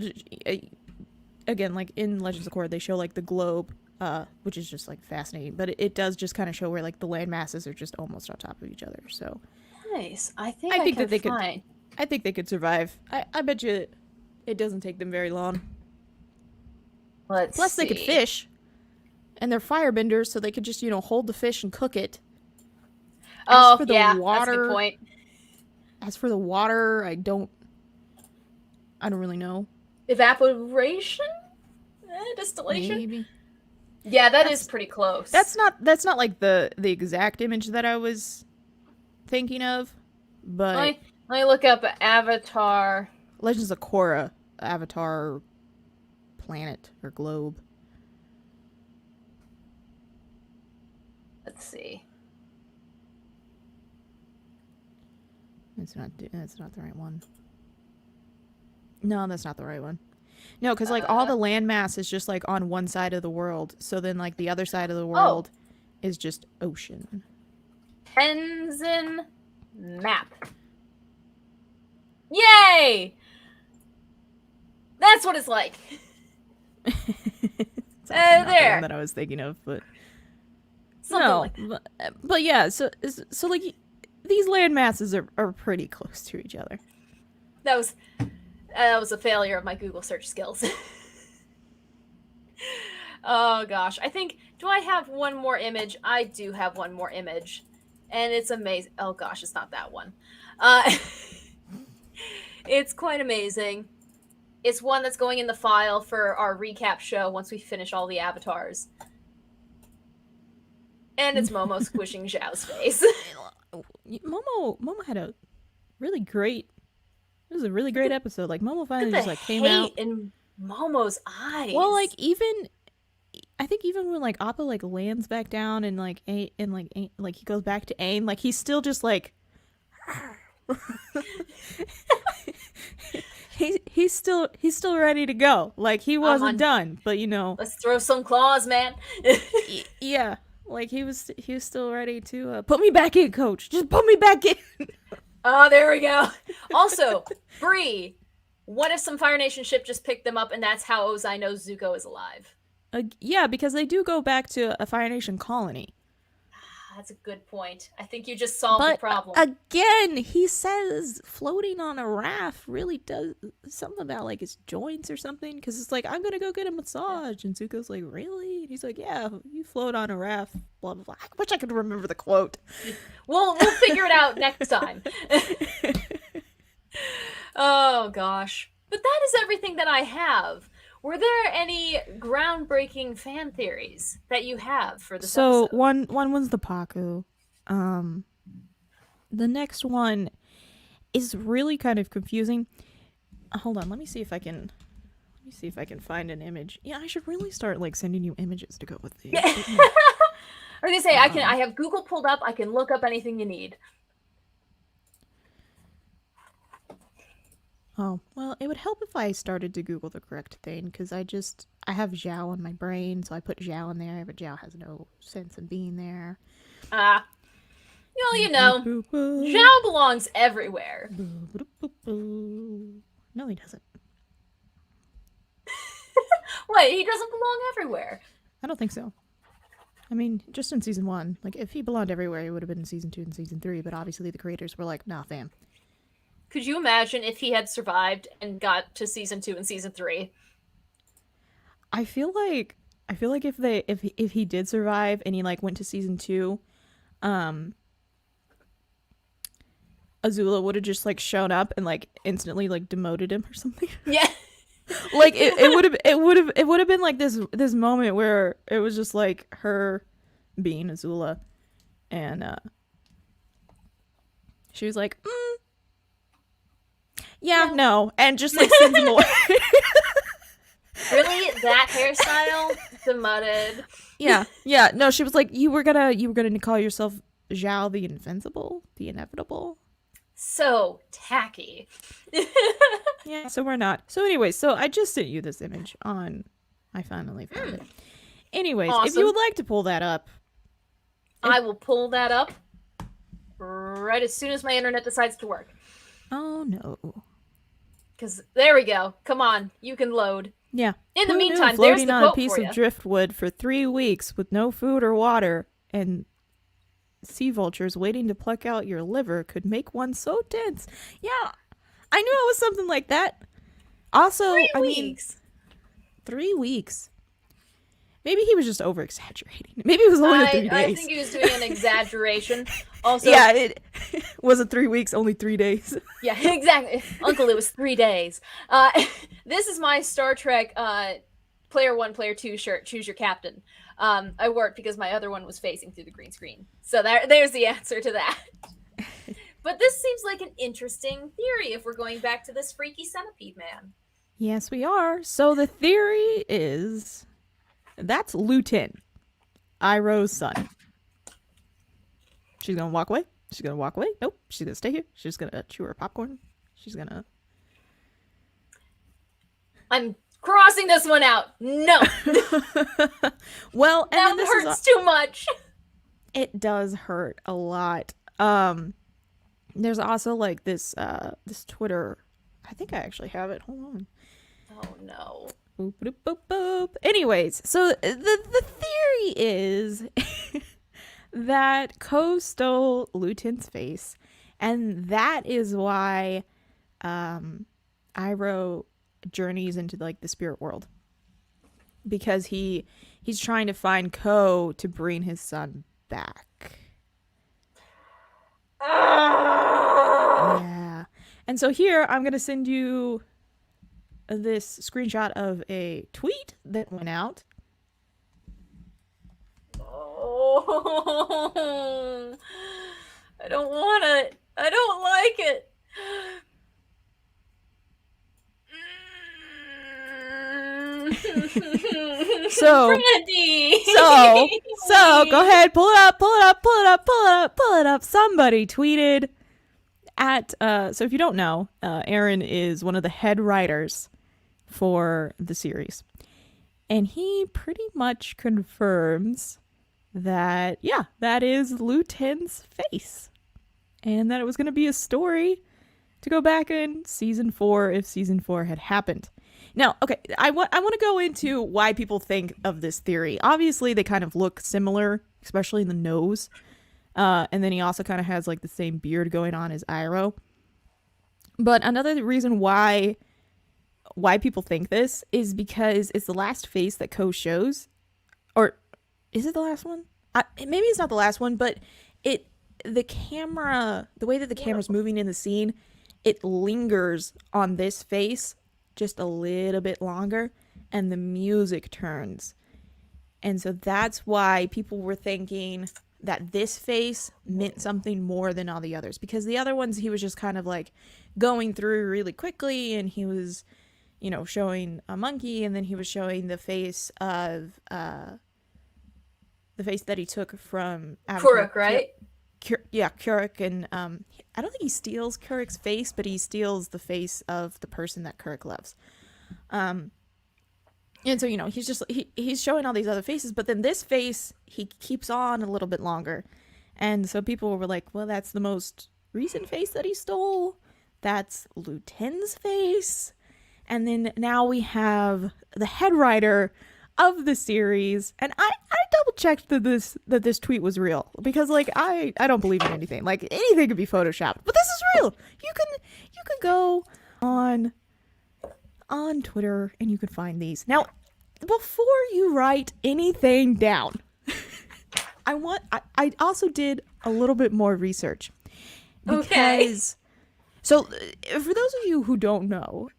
again, like in Legends of Korra, they show like the globe, which is just like fascinating, but it does just kind of show where like the land masses are just almost on top of each other. So Nice. I think I think can that they could- find. I think they could survive. I bet you it doesn't take them very long. Let's Plus, they could see. fish, and they're firebenders, so they could just hold the fish and cook it. Oh, for the yeah, that's a water- good point. As for the water, I don't really know. Evaporation? Distillation? Maybe. Yeah, that is pretty close. That's not like the exact image that I was thinking of, but Let me look up Avatar. Legends of Korra, Avatar planet or globe. Let's see. That's not the right one. No, that's not the right one. No, because like all the landmass is just like on one side of the world, so then like the other side of the world is just ocean. Tenzin map. Yay! That's what it's like. It's actually not the there. one that I was thinking of, but Something no, like that. but yeah. So like these land masses are pretty close to each other. That was a failure of my Google search skills. Oh gosh, I think, do I have one more image? I do have one more image, and it's amazing. Oh gosh, it's not that one. It's quite amazing. It's one that's going in the file for our recap show once we finish all the avatars. And it's Momo squishing Zhao's face. Momo had a really great. It was a really great episode. Like Momo finally Look at just the like came hate out. in Momo's eyes. Well, like even I think even when like Appa like lands back down and like like he goes back to aim, like he's still just like he's still ready to go. Like he wasn't done, but let's throw some claws, man. Yeah, like he was still ready to put me back in, coach. Just put me back in. Oh, there we go. Also, Bree, what if some Fire Nation ship just picked them up and that's how Ozai knows Zuko is alive? Yeah, because they do go back to a Fire Nation colony. That's a good point. I think you just solved the problem. Again, he says floating on a raft really does something about like his joints or something. Because it's like, I'm going to go get a massage. And Zuko's like, really? And he's like, yeah, you float on a raft, blah, blah, blah. I wish I could remember the quote. We'll figure it out next time. Oh, gosh. But that is everything that I have. Were there any groundbreaking fan theories that you have for this episode? One was the Paku. The next one is really kind of confusing. Hold on, let me see if I can find an image. Yeah, I should really start like sending you images to go with these. I was gonna say I have Google pulled up. I can look up anything you need. Oh, well, it would help if I started to Google the correct thing, because I have Zhao on my brain, so I put Zhao in there, but Zhao has no sense of being there. Well, Zhao belongs everywhere. No, he doesn't. What? He doesn't belong everywhere? I don't think so. I mean, just in season 1. Like, if he belonged everywhere, he would have been in season 2 and season 3, but obviously the creators were like, nah, fam. Could you imagine if he had survived and got to season 2 and season 3? I feel like if he did survive and he like went to season 2, Azula would have just like shown up and like instantly like demoted him or something. Yeah. Like it would have been like this moment where it was just like her being Azula, and she was like, yeah, no, and just like sends him away. Really? That hairstyle? Demoted. Yeah. No, she was like, you were gonna call yourself Zhao the Invincible, the Inevitable. So tacky. Yeah, so we're not. So anyway, so I just sent you this image on. I finally found it. Anyways, awesome. If you would like to pull that up, I will pull that up right as soon as my internet decides to work. Oh no. Because there we go. Come on, you can load. Yeah. In the meantime, there's the floating on quote a piece for of you. driftwood for 3 weeks with no food or water, and sea vultures waiting to pluck out your liver could make one so tense. Yeah, I knew it was something like that. Also, 3 weeks. 3 weeks. Maybe he was just over exaggerating. Maybe it was only 3 days. I think he was doing an exaggeration. Also, yeah, it wasn't 3 weeks, only 3 days. Yeah, exactly. Uncle, it was 3 days. This is my Star Trek Player 1, Player 2 shirt, Choose Your Captain. I worked because my other one was facing through the green screen. So there's the answer to that. But this seems like an interesting theory if we're going back to this freaky centipede man. Yes, we are. So the theory is that's Lutin, Iroh's son. She's gonna walk away. She's gonna walk away. Nope. She's gonna stay here. She's gonna chew her popcorn. She's gonna. I'm crossing this one out. No. Well, and that then this hurts too much. It does hurt a lot. There's also like this Twitter. I think I actually have it. Hold on. Oh no. Boop, boop, boop, boop. Anyways, so the theory is that Ko stole Lutin's face, and that is why Iroh journeys into like the spirit world, because he's trying to find Ko to bring his son back. Yeah. And so here I'm gonna send you this screenshot of a tweet that went out. Oh, I don't want it. I don't like it. So Brandy. so go ahead, pull it up. Somebody tweeted at so if you don't know, Aaron is one of the head writers for the series. And he pretty much confirms that that is Lu Ten's face. And that it was going to be a story to go back in season 4 if season 4 had happened. Now, okay, I want to go into why people think of this theory. Obviously, they kind of look similar, especially in the nose. And then he also kind of has like the same beard going on as Iroh. But another reason why people think this is because it's the last face that Ko shows. Or is it the last one? Maybe it's not the last one, but the camera, the way that the camera's moving in the scene, it lingers on this face just a little bit longer, and the music turns. And so that's why people were thinking that this face meant something more than all the others, because the other ones he was just kind of like going through really quickly, and he was, you know, showing a monkey, and then he was showing the face of the face that he took from Avatar. Kuruk, right? Kuruk, and I don't think he steals Kuruk's face, but he steals the face of the person that Kuruk loves. And so, you know, he's showing all these other faces, but then this face he keeps on a little bit longer. And so people were like, well, that's the most recent face that he stole. That's Lu Ten's face. And then now we have the head writer of the series, and I double checked that this tweet was real, because like I don't believe in anything. Like anything could be photoshopped, but this is real. You can go on Twitter and you can find these. Now, before you write anything down, I also did a little bit more research, because so for those of you who don't know,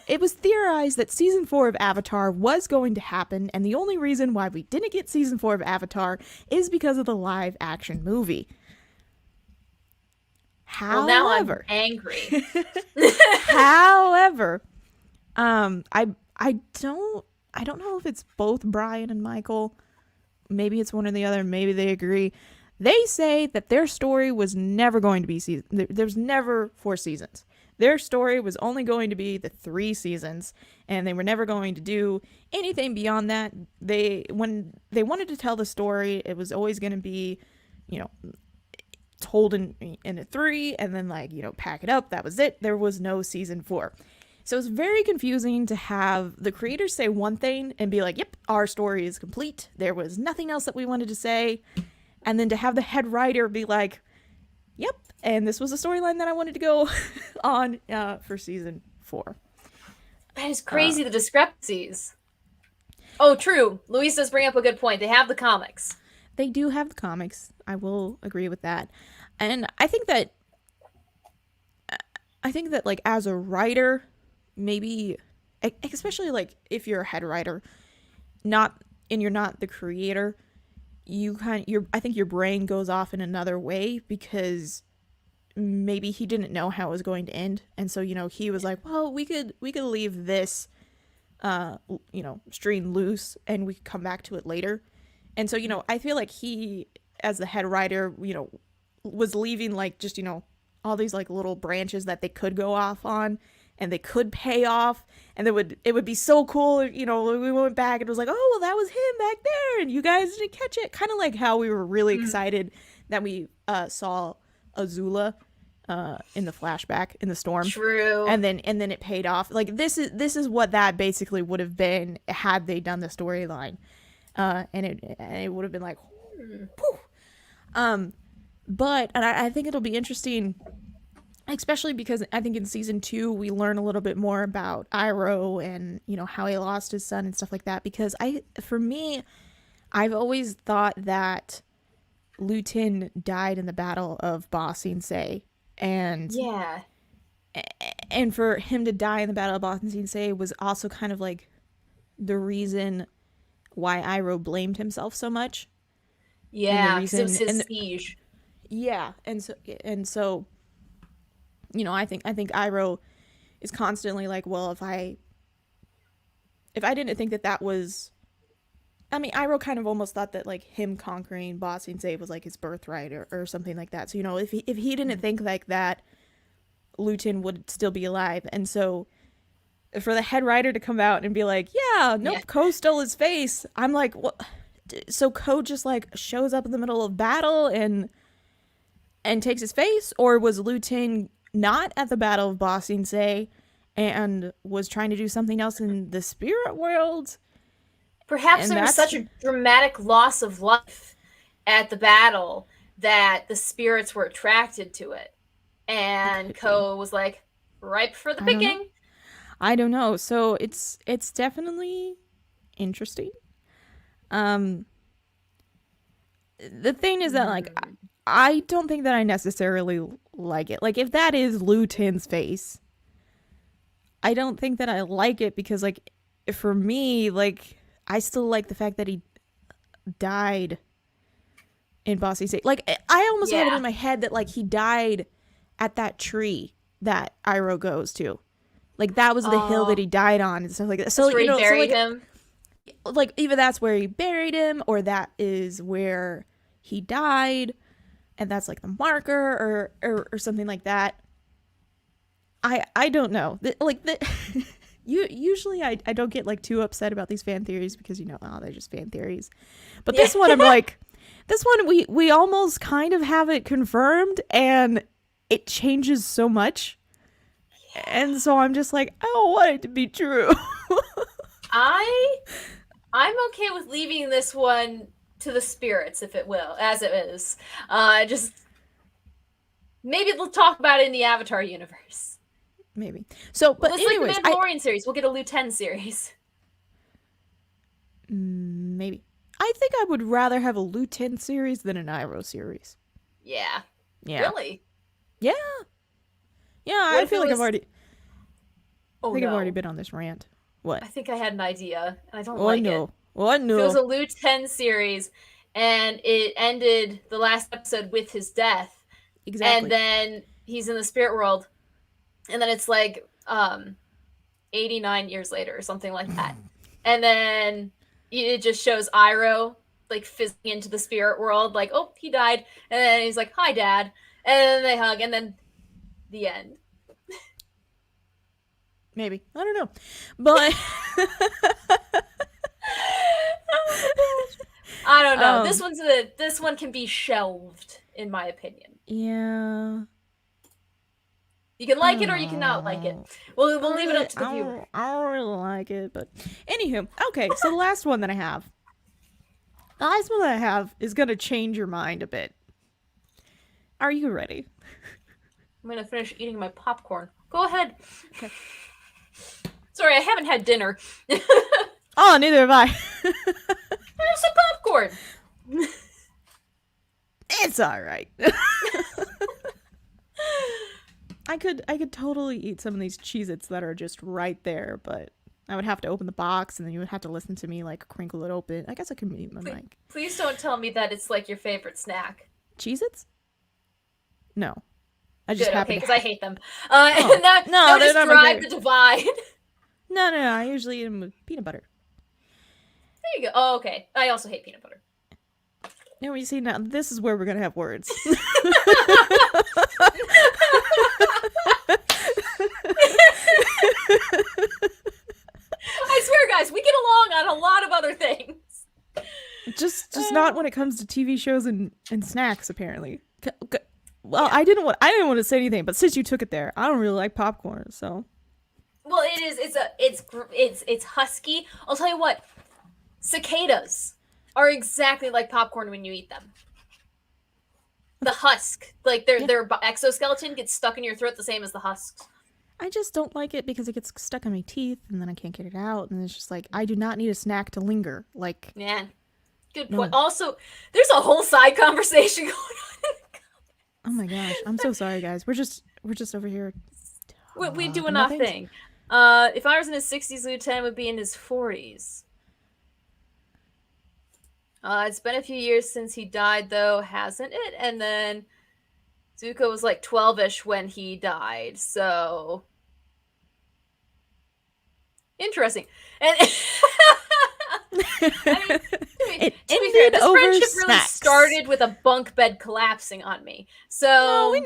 it was theorized that season 4 of Avatar was going to happen, and the only reason why we didn't get season 4 of Avatar is because of the live action movie. However, well, now I'm angry. however, I don't know if it's both Brian and Michael. Maybe it's one or the other. Maybe they agree. They say that their story was never going to be there's never 4 seasons. Their story was only going to be the 3 seasons, and they were never going to do anything beyond that. When they wanted to tell the story, it was always going to be, you know, told in a 3, and then, like, you know, pack it up. That was it. There was no season 4. So it's very confusing to have the creators say one thing and be like, yep, our story is complete. There was nothing else that we wanted to say. And then to have the head writer be like, yep, and this was a storyline that I wanted to go on for season 4. That is crazy, the discrepancies. Oh, true. Luis does bring up a good point. They have the comics. They do have the comics. I will agree with that. And I think that like as a writer, maybe, especially like if you're a head writer, you're not the creator, I think your brain goes off in another way, because maybe he didn't know how it was going to end, and so, you know, he was like, well, we could leave this you know, string loose, and we could come back to it later. And so, you know, I feel like he, as the head writer, you know, was leaving like just, you know, all these like little branches that they could go off on, and they could pay off, and it would be so cool, you know, we went back and it was like, oh, well, that was him back there, and you guys didn't catch it. Kind of like how we were really excited that we saw Azula in the flashback in the storm. True. And then it paid off. Like this is what that basically would have been had they done the storyline. And it would have been like, whew. But I think it'll be interesting, especially because I think in season 2 we learn a little bit more about Iroh and, you know, how he lost his son and stuff like that. Because for me, I've always thought that Lu Ten died in the Battle of Ba Sing Se, and yeah, and for him to die in the Battle of Ba Sing Se was also kind of like the reason why Iroh blamed himself so much. Yeah, because it was his siege. Yeah, and so, you know, I think Iroh is constantly like, well, if I didn't think that was I mean, Iroh kind of almost thought that like him conquering Ba Sing Se was like his birthright or something like that. So, you know, if he didn't think like that, Lu Ten would still be alive. And so for the head writer to come out and be like, yeah, nope, Yeah. Ko stole his face. I'm like, what? So Ko just like shows up in the middle of battle and takes his face? Or was Lu Ten not at the Battle of Ba Sing Se and was trying to do something else in the spirit world? Perhaps And there was that's- such a dramatic loss of life at the battle that the spirits were attracted to it. And Could be. Ko was like, ripe for the I don't know. picking. I don't know. So it's definitely interesting. The thing is that like I don't think that I necessarily like it. Like if that is Lu Ten's face, I don't think that I like it because like for me, like I still like the fact that he died in Ba Sing Se. Like I almost had it Yeah. in my head that like he died at that tree that Iroh goes to. Like that was the hill that he died on and stuff like that. So That's where you know, he buried so, like, him. like either that's where he buried him or that is where he died and that's like the marker or something like that. I don't know. Usually I don't get like too upset about these fan theories because, you know, oh, they're just fan theories. But this one I'm like, this one we almost kind of have it confirmed and it changes so much. And so I'm just like, I don't want it to be true. I'm okay with leaving this one to the spirits, if it will, as it is. Just maybe we'll talk about it in the Avatar universe. Maybe. So, but Let's anyways, like the Mandalorian series. We'll get a Lu Ten series. maybe. I think I would rather have a Lu Ten series than an Iroh series. Yeah. Yeah. Really? Yeah. Yeah, What I if feel it like was- I've already Oh, I think no. I've already been on this rant. What? I think I had an idea, and I don't Oh like no. it. Oh If it was no. a Lu Ten series, and it ended the last episode with his death, Exactly. and then he's in the spirit world, and then it's like 89 years later or something like that, and then it just shows Iroh like fizzing into the spirit world, like, oh, he died, and then he's like, hi, Dad, and then they hug, and then the end. Maybe. I don't know. But I don't know. This one can be shelved, in my opinion. yeah. You can like it or you cannot like it. We'll leave it up to the I viewer. don't really like it, but anywho, okay, so the last one that I have. The last one that I have is gonna change your mind a bit. Are you ready? I'm gonna finish eating my popcorn. Go ahead. Okay. Sorry, I haven't had dinner. Oh, neither have I. There's some popcorn. It's alright. I could totally eat some of these Cheez-Its that are just right there, but I would have to open the box and then you would have to listen to me like crinkle it open. I guess I could mute my mic. Please don't tell me that it's like your favorite snack. Cheez-Its? No. I just Good, happen okay, to because I hate them. And that No, they're just not my drive the favorite. divide. No, I usually eat them with peanut butter. There you go. Oh, okay. I also hate peanut butter. No, you see, now this is where we're gonna have words. I swear, guys, we get along on a lot of other things. just not when it comes to TV shows and snacks, apparently. Well, I didn't want to say anything, but since you took it there, I don't really like popcorn, so. Well, it is. It's husky. I'll tell you what. Cicadas are exactly like popcorn when you eat them. The husk, like their exoskeleton, gets stuck in your throat the same as the husks. I just don't like it because it gets stuck in my teeth and then I can't get it out, and it's just like I do not need a snack to linger. Like, Man, good No. point. Also, there's a whole side conversation going on. oh my gosh, I'm so sorry, guys. We're just over here. We doing talking our about things. thing. If I was in his 60s, Lieutenant would be in his 40s. It's been a few years since he died, though, hasn't it? And then Zuko was like 12-ish when he died, so interesting. And I mean, It to be fair, ended this over friendship really snacks. started with a bunk bed collapsing on me. So No, we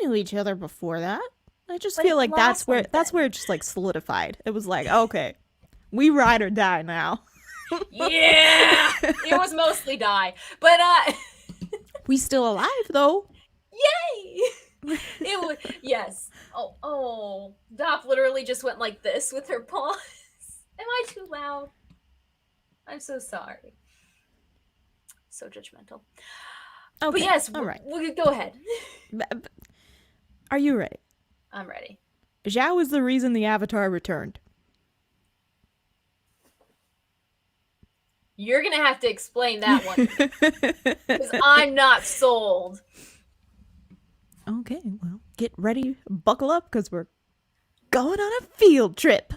knew each other before that. I just But feel it like that's where blossomed it just like solidified. It was like, okay, we ride or die now. yeah, it was mostly die, but We still alive though. yay! It was yes. Dop literally just went like this with her paws. Am I too loud? I'm so sorry. So judgmental. Okay, But yes, all right. we'll go ahead. Are you ready? I'm ready. Zhao is the reason the Avatar returned. You're gonna have to explain that one because I'm not sold. Okay, well, get ready, buckle up, because we're going on a field trip.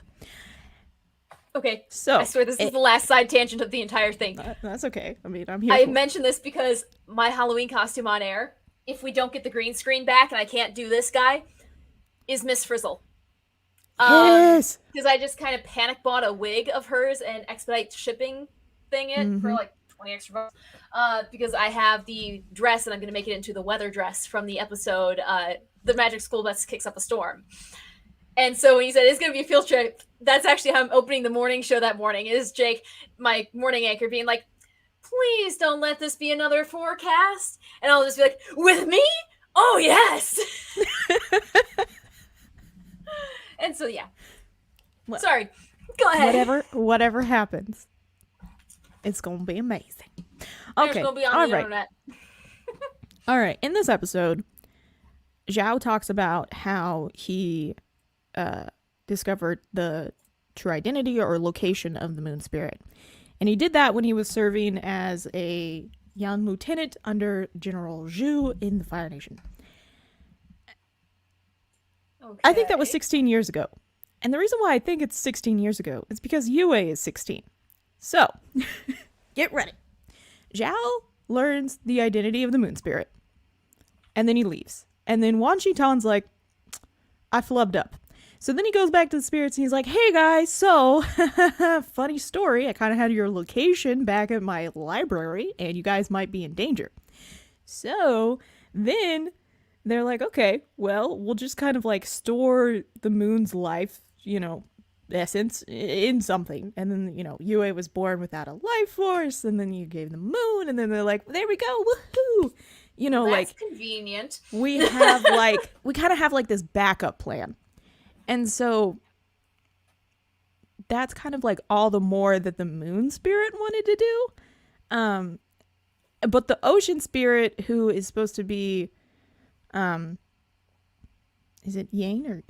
Okay, So I swear this is the last side tangent of the entire thing. That's okay. I mean, I'm here. I for mentioned this because my Halloween costume on air, if we don't get the green screen back and I can't do this guy, is Miss Frizzle. Yes! Because I just kind of panic bought a wig of hers and expedite shipping thing it for like 20 extra bucks. Because I have the dress and I'm going to make it into the weather dress from the episode The Magic School Bus Kicks Up a Storm. And so when he said it's going to be a field trip, that's actually how I'm opening the morning show that morning, is Jake, my morning anchor, being like, please don't let this be another forecast. And I'll just be like, with me? Oh, yes. And so, yeah. Well, sorry. Go ahead. Whatever happens, it's going to be amazing. Okay, There's going to be on the internet. All right, in this episode, Zhao talks about how he discovered the true identity or location of the moon spirit. And he did that when he was serving as a young lieutenant under General Zhu in the Fire Nation. Okay. I think that was 16 years ago. And the reason why I think it's 16 years ago is because Yue is 16. So, get ready. Zhao learns the identity of the moon spirit. And then he leaves. And then Wan Shitan's like, I flubbed up. So then he goes back to the spirits and he's like, hey guys, so funny story. I kind of had your location back at my library and you guys might be in danger. So then they're like, okay, well, we'll just kind of like store the moon's life, essence in something. And then, Yue was born without a life force. And then you gave the moon. And then they're like, there we go. Woohoo. That's like convenient. we have we kind of have like this backup plan. And so that's kind of like all the more that the moon spirit wanted to do. But the ocean spirit, who is supposed to be, is it yang or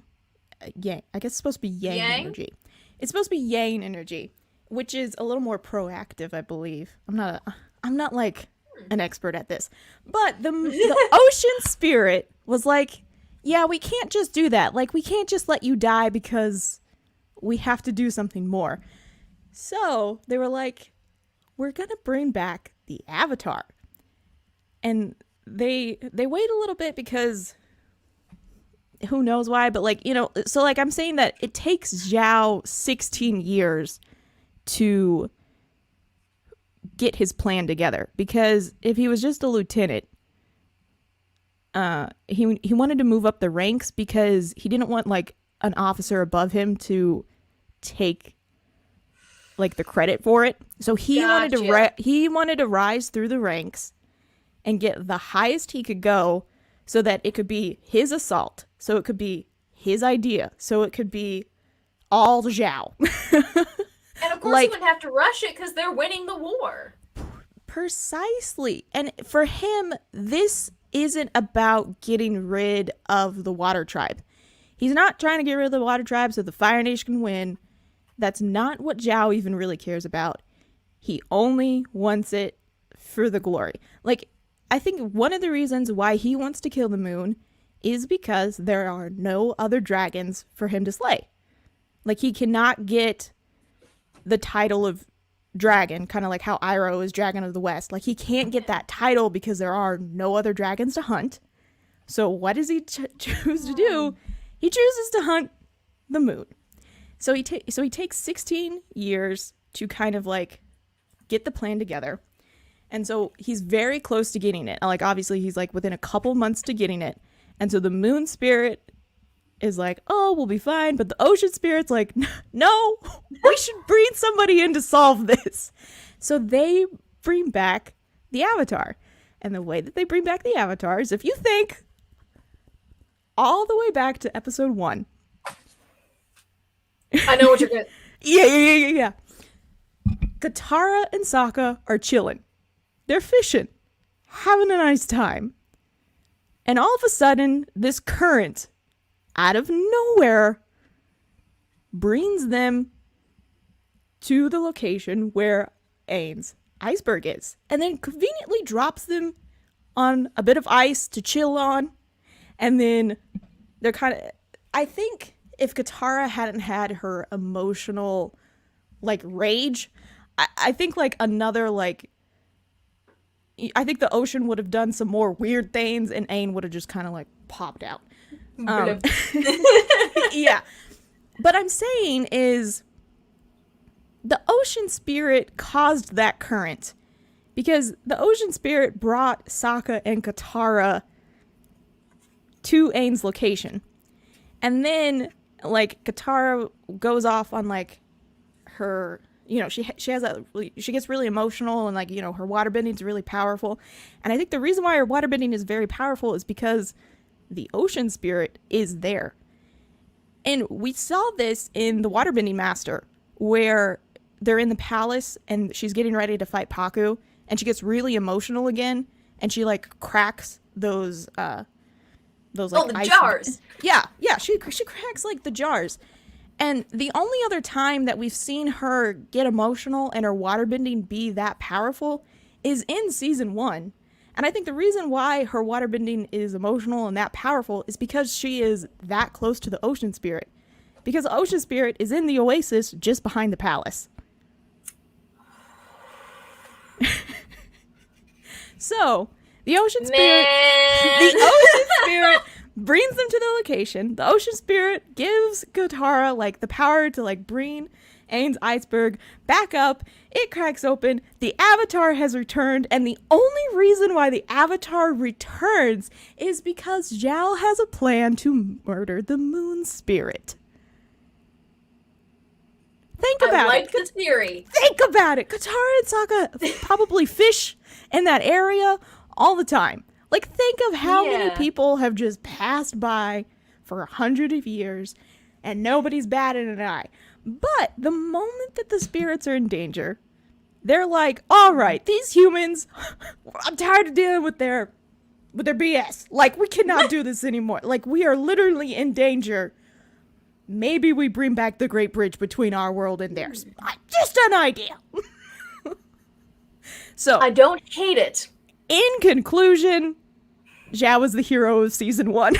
yang? I guess it's supposed to be yang energy. It's supposed to be yang energy, which is a little more proactive, I believe. I'm not like an expert at this, but the ocean spirit was like, yeah, we can't just do that. Like, we can't just let you die because we have to do something more. So they were like, we're going to bring back the Avatar. And they wait a little bit because who knows why, but so I'm saying that it takes Zhao 16 years to get his plan together, because if he was just a lieutenant, he wanted to move up the ranks because he didn't want like an officer above him to take like the credit for it. So he wanted to rise through the ranks and get the highest he could go, so that it could be his assault, so it could be his idea, so it could be all Zhao. And of course he wouldn't have to rush it because they're winning the war. Precisely. And for him, this isn't about getting rid of the water tribe. He's not trying to get rid of the water tribe so the Fire Nation can win. That's not what Zhao even really cares about. He only wants it for the glory. Like, I think one of the reasons why he wants to kill the moon is because there are no other dragons for him to slay. Like, he cannot get the title of dragon, kind of like how Iroh is Dragon of the West. Like, he can't get that title because there are no other dragons to hunt. So what does he choose to do? He chooses to hunt the moon. So he takes 16 years to kind of like get the plan together. And so he's very close to getting it. Like, obviously, he's like within a couple months to getting it. And so the moon spirit is like, oh, we'll be fine. But the ocean spirit's like, no, we should bring somebody in to solve this. So they bring back the Avatar. And the way that they bring back the Avatar is, if you think all the way back to episode 1. I know what you're good. Yeah. Katara and Sokka are chilling. They're fishing, having a nice time. And all of a sudden, this current, out of nowhere, brings them to the location where Aang's iceberg is. And then conveniently drops them on a bit of ice to chill on. And then they're kind of... I think if Katara hadn't had her emotional, like, rage, I think, like, another, like... I think the ocean would have done some more weird things and Aang would have just kind of, like, popped out. Yeah. But I'm saying is the ocean spirit caused that current because the ocean spirit brought Sokka and Katara to Aang's location. And then, like, Katara goes off on, like, her... You know, she gets really emotional and, like, you know, her waterbending is really powerful. And I think the reason why her waterbending is very powerful is because the ocean spirit is there. And we saw this in the Waterbending Master, where they're in the palace and she's getting ready to fight Paku, and she gets really emotional again, and she, like, cracks those like, the jars. Yeah, she cracks, like, the jars. And the only other time that we've seen her get emotional and her waterbending be that powerful is in season 1. And I think the reason why her waterbending is emotional and that powerful is because she is that close to the ocean spirit. Because the ocean spirit is in the oasis just behind the palace. So, the ocean spirit brings them to the location. The ocean spirit gives Katara, like, the power to, like, bring Aang's iceberg back up. It cracks open. The Avatar has returned, and the only reason why the Avatar returns is because Zhao has a plan to murder the moon spirit. Think about I like it. the theory. Think about it. Katara and Sokka probably fish in that area all the time. Like, think of how many people have just passed by for 100 of years and nobody's batted an eye. But the moment that the spirits are in danger, they're like, all right, these humans, I'm tired of dealing with their BS. Like, we cannot do this anymore. Like, we are literally in danger. Maybe we bring back the Great Bridge between our world and theirs. Just an idea. So I don't hate it. In conclusion, Zhao was the hero of season 1.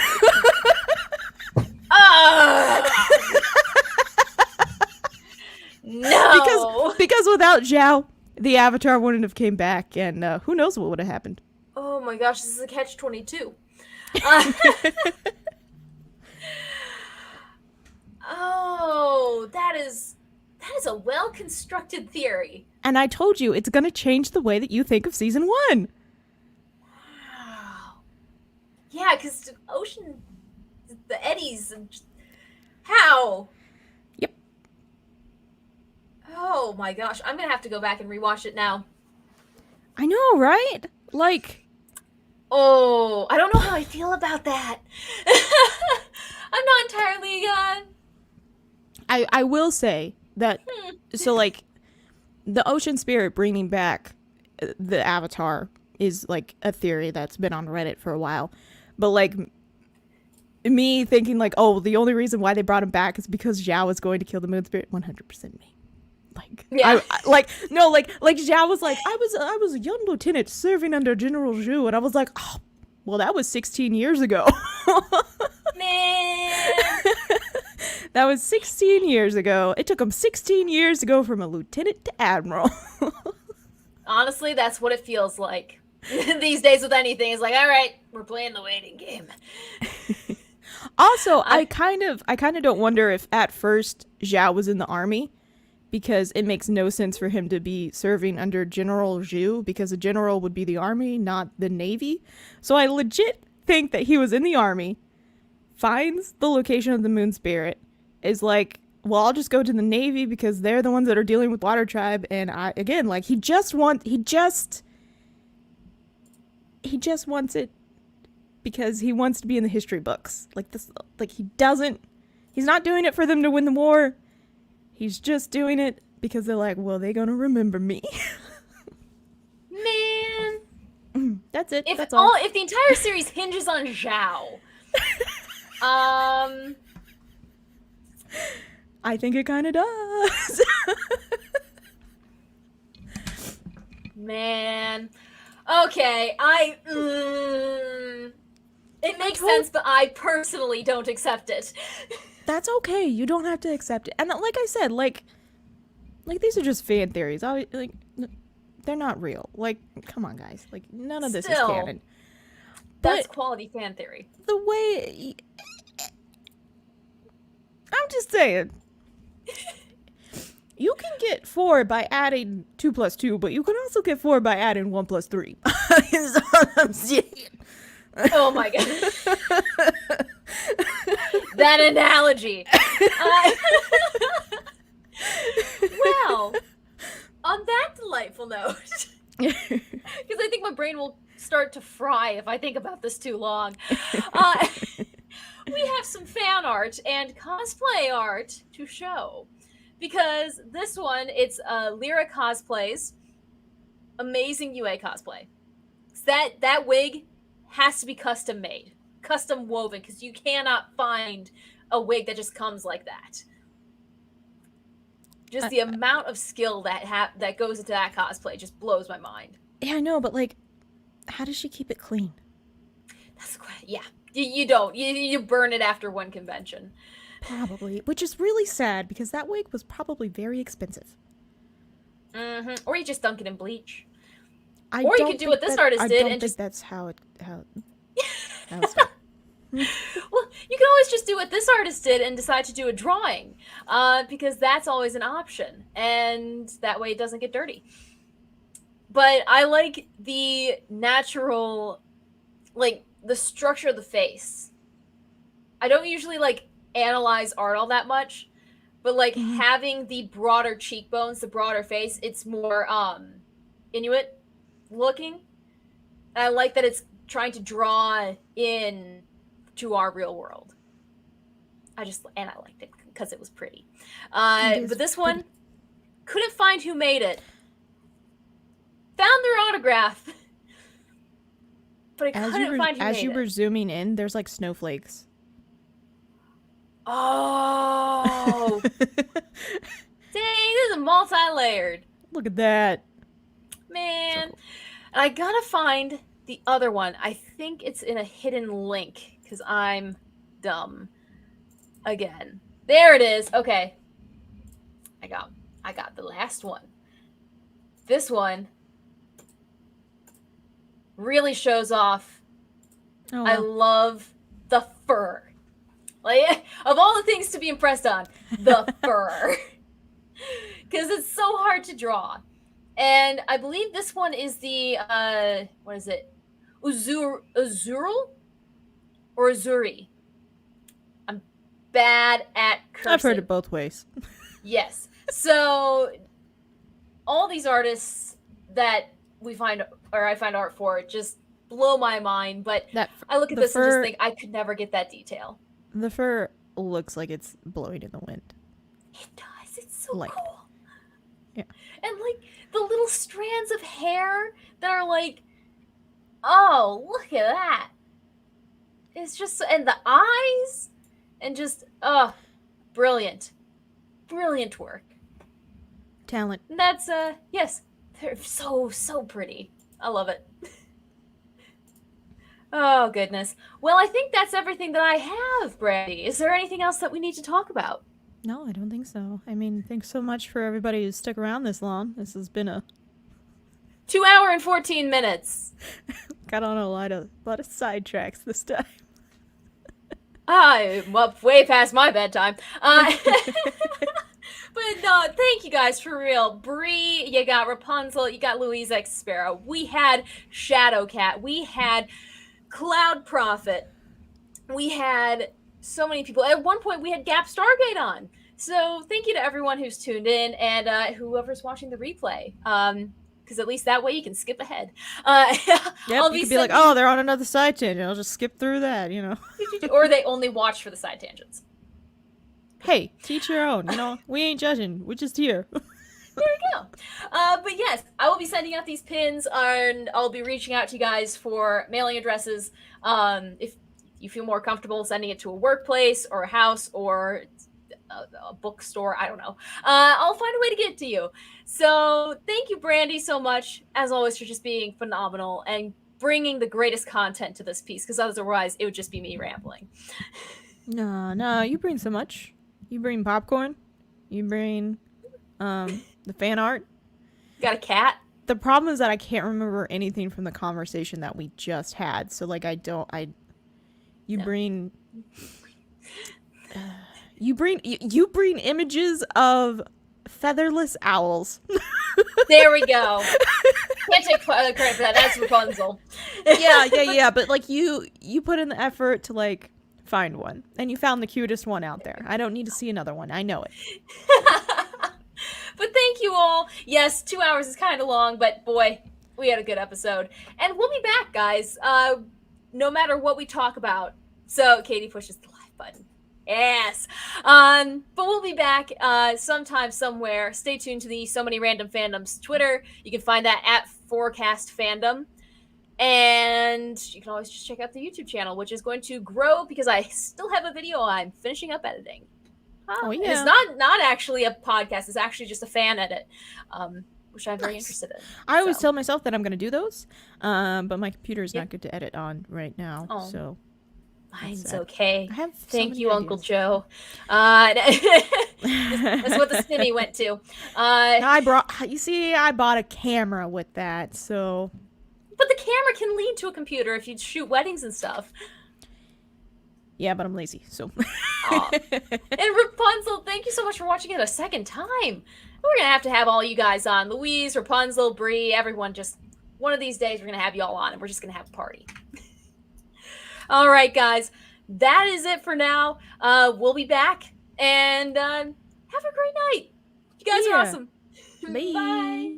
No. Because without Zhao, the Avatar wouldn't have came back, and who knows what would have happened. Oh my gosh, this is a catch-22. Oh, that is a well-constructed theory. And I told you, it's going to change the way that you think of season 1. Wow. Yeah, because the ocean, the eddies, and how? Yep. Oh my gosh, I'm going to have to go back and rewatch it now. I know, right? Like... Oh, I don't know how I feel about that. I'm not entirely, I will say that, so, like, the ocean spirit bringing back the Avatar is, like, a theory that's been on Reddit for a while. But, like, me thinking, like, oh, the only reason why they brought him back is because Zhao was going to kill the moon spirit, 100% me. Like, yeah. like Zhao was like, I was a young lieutenant serving under General Zhu, and I was like, oh, well, that was 16 years ago. Man. That was 16 years ago. It took him 16 years to go from a lieutenant to admiral. Honestly, that's what it feels like. These days with anything, it's like, all right, we're playing the waiting game. Also, I kind of don't wonder if at first Zhao was in the army because it makes no sense for him to be serving under General Zhu, because a general would be the army, not the navy. So I legit think that he was in the army, finds the location of the moon spirit, is like, well, I'll just go to the navy because they're the ones that are dealing with Water Tribe, and he just wants it because he wants to be in the history books. Like this, like he's not doing it for them to win the war. He's just doing it because they're like, well, they're gonna remember me. Man, that's it. if That's all. if the entire series hinges on Zhao, I think it kind of does. man, okay, it makes sense, but I personally don't accept it. That's okay. You don't have to accept it. And like I said, like these are just fan theories. They're not real. Like, come on, guys. Like, none of this is canon. That's quality fan theory. The way I'm just saying, you can get 4 by adding 2 plus 2, but you can also get 4 by adding 1 plus 3. Is all I'm saying. Oh my god. That analogy. Well, on that delightful note, because I think my brain will start to fry if I think about this too long, we have some fan art and cosplay art to show. Because this one, it's Lyra Cosplays, amazing UA cosplay. That wig has to be custom made, custom woven, because you cannot find a wig that just comes like that. Just the amount of skill that goes into that cosplay just blows my mind. Yeah, I know, but like, how does she keep it clean? That's quite, yeah. You don't. You burn it after one convention. Probably, which is really sad because that wig was probably very expensive. Mm-hmm. Or you just dunk it in bleach. You could do what this artist did and just. That's how it. Well, you can always just do what this artist did and decide to do a drawing, because that's always an option, and that way it doesn't get dirty. But I like the natural, like the structure of the face. I don't usually like analyze art all that much, but like having the broader cheekbones, the broader face, it's more Inuit looking. And I like that it's trying to draw in to our real world. I liked it because it was pretty. But this one, couldn't find who made it. Found their autograph, but I couldn't find who made it. As you were zooming in, there's like snowflakes. Oh, dang! This is multi-layered. Look at that, man. So cool. And I gotta find the other one. I think it's in a hidden link because I'm dumb again. There it is. Okay, I got the last one. This one really shows off. Oh, wow. I love the fur. Like, of all the things to be impressed on, the fur. Because it's so hard to draw. And I believe this one is the, what is it? Azuril? Or Azuri? I'm bad at cursing. I've heard it both ways. Yes. So, all these artists that I find art for just blow my mind. But I look at this and just think, I could never get that detail. The fur looks like it's blowing in the wind. It does. It's so cool. Yeah. And like the little strands of hair that are like, oh, look at that. It's just, and the eyes, and just, oh, brilliant. Brilliant work. Talent. And that's, yes, they're so pretty. I love it. Oh, goodness. Well, I think that's everything that I have, Brandy. Is there anything else that we need to talk about? No, I don't think so. I mean, thanks so much for everybody who's stuck around this long. This has been a 2 hour and 14 minutes. Got on a lot of sidetracks this time. I'm up way past my bedtime. But But no, thank you guys for real. Bree, you got Rapunzel, you got Louise X Sparrow. We had Shadowcat, we had Cloud Prophet, we had so many people. At one point, we had Gap Stargate on. So thank you to everyone who's tuned in and whoever's watching the replay. Because at least that way you can skip ahead. Yep, you could be like, oh, they're on another side tangent. I'll just skip through that, you know. Or they only watch for the side tangents. Hey, teach your own, you know. We ain't judging. We're just here. There we go. But yes, I will be sending out these pins and I'll be reaching out to you guys for mailing addresses. If you feel more comfortable sending it to a workplace or a house or a bookstore, I don't know. I'll find a way to get it to you. So thank you, Brandy, so much, as always, for just being phenomenal and bringing the greatest content to this piece, because otherwise it would just be me rambling. No, you bring so much. You bring popcorn. You bring the fan art. Got a cat? The problem is that I can't remember anything from the conversation that we just had. So like you bring images of featherless owls. There we go. Can't take credit for that. That's Rapunzel. yeah. But like you put in the effort to like find one, and you found the cutest one out there. I don't need to see another one. I know it. But thank you all. Yes, 2 hours is kind of long, but boy, we had a good episode. And we'll be back, guys, no matter what we talk about. So Katie pushes the live button. Yes. But we'll be back sometime, somewhere. Stay tuned to the So Many Random Fandoms Twitter. You can find that at Forecast Fandom. And you can always just check out the YouTube channel, which is going to grow because I still have a video I'm finishing up editing. Oh, yeah. It's not actually a podcast. It's actually just a fan edit, which I'm very interested in. I always tell myself that I'm going to do those, but my computer is not good to edit on right now. Oh. So mine's okay. I have Thank you, ideas. Uncle Joe. That's what the stimmy went to. I bought a camera with that, so. But the camera can lead to a computer if you shoot weddings and stuff. Yeah, but I'm lazy, so. And Rapunzel, thank you so much for watching it a second time. We're going to have all you guys on. Louise, Rapunzel, Bree, everyone. Just one of these days we're going to have you all on and we're just going to have a party. All right, guys. That is it for now. We'll be back and have a great night. You guys are awesome. Bye. Bye.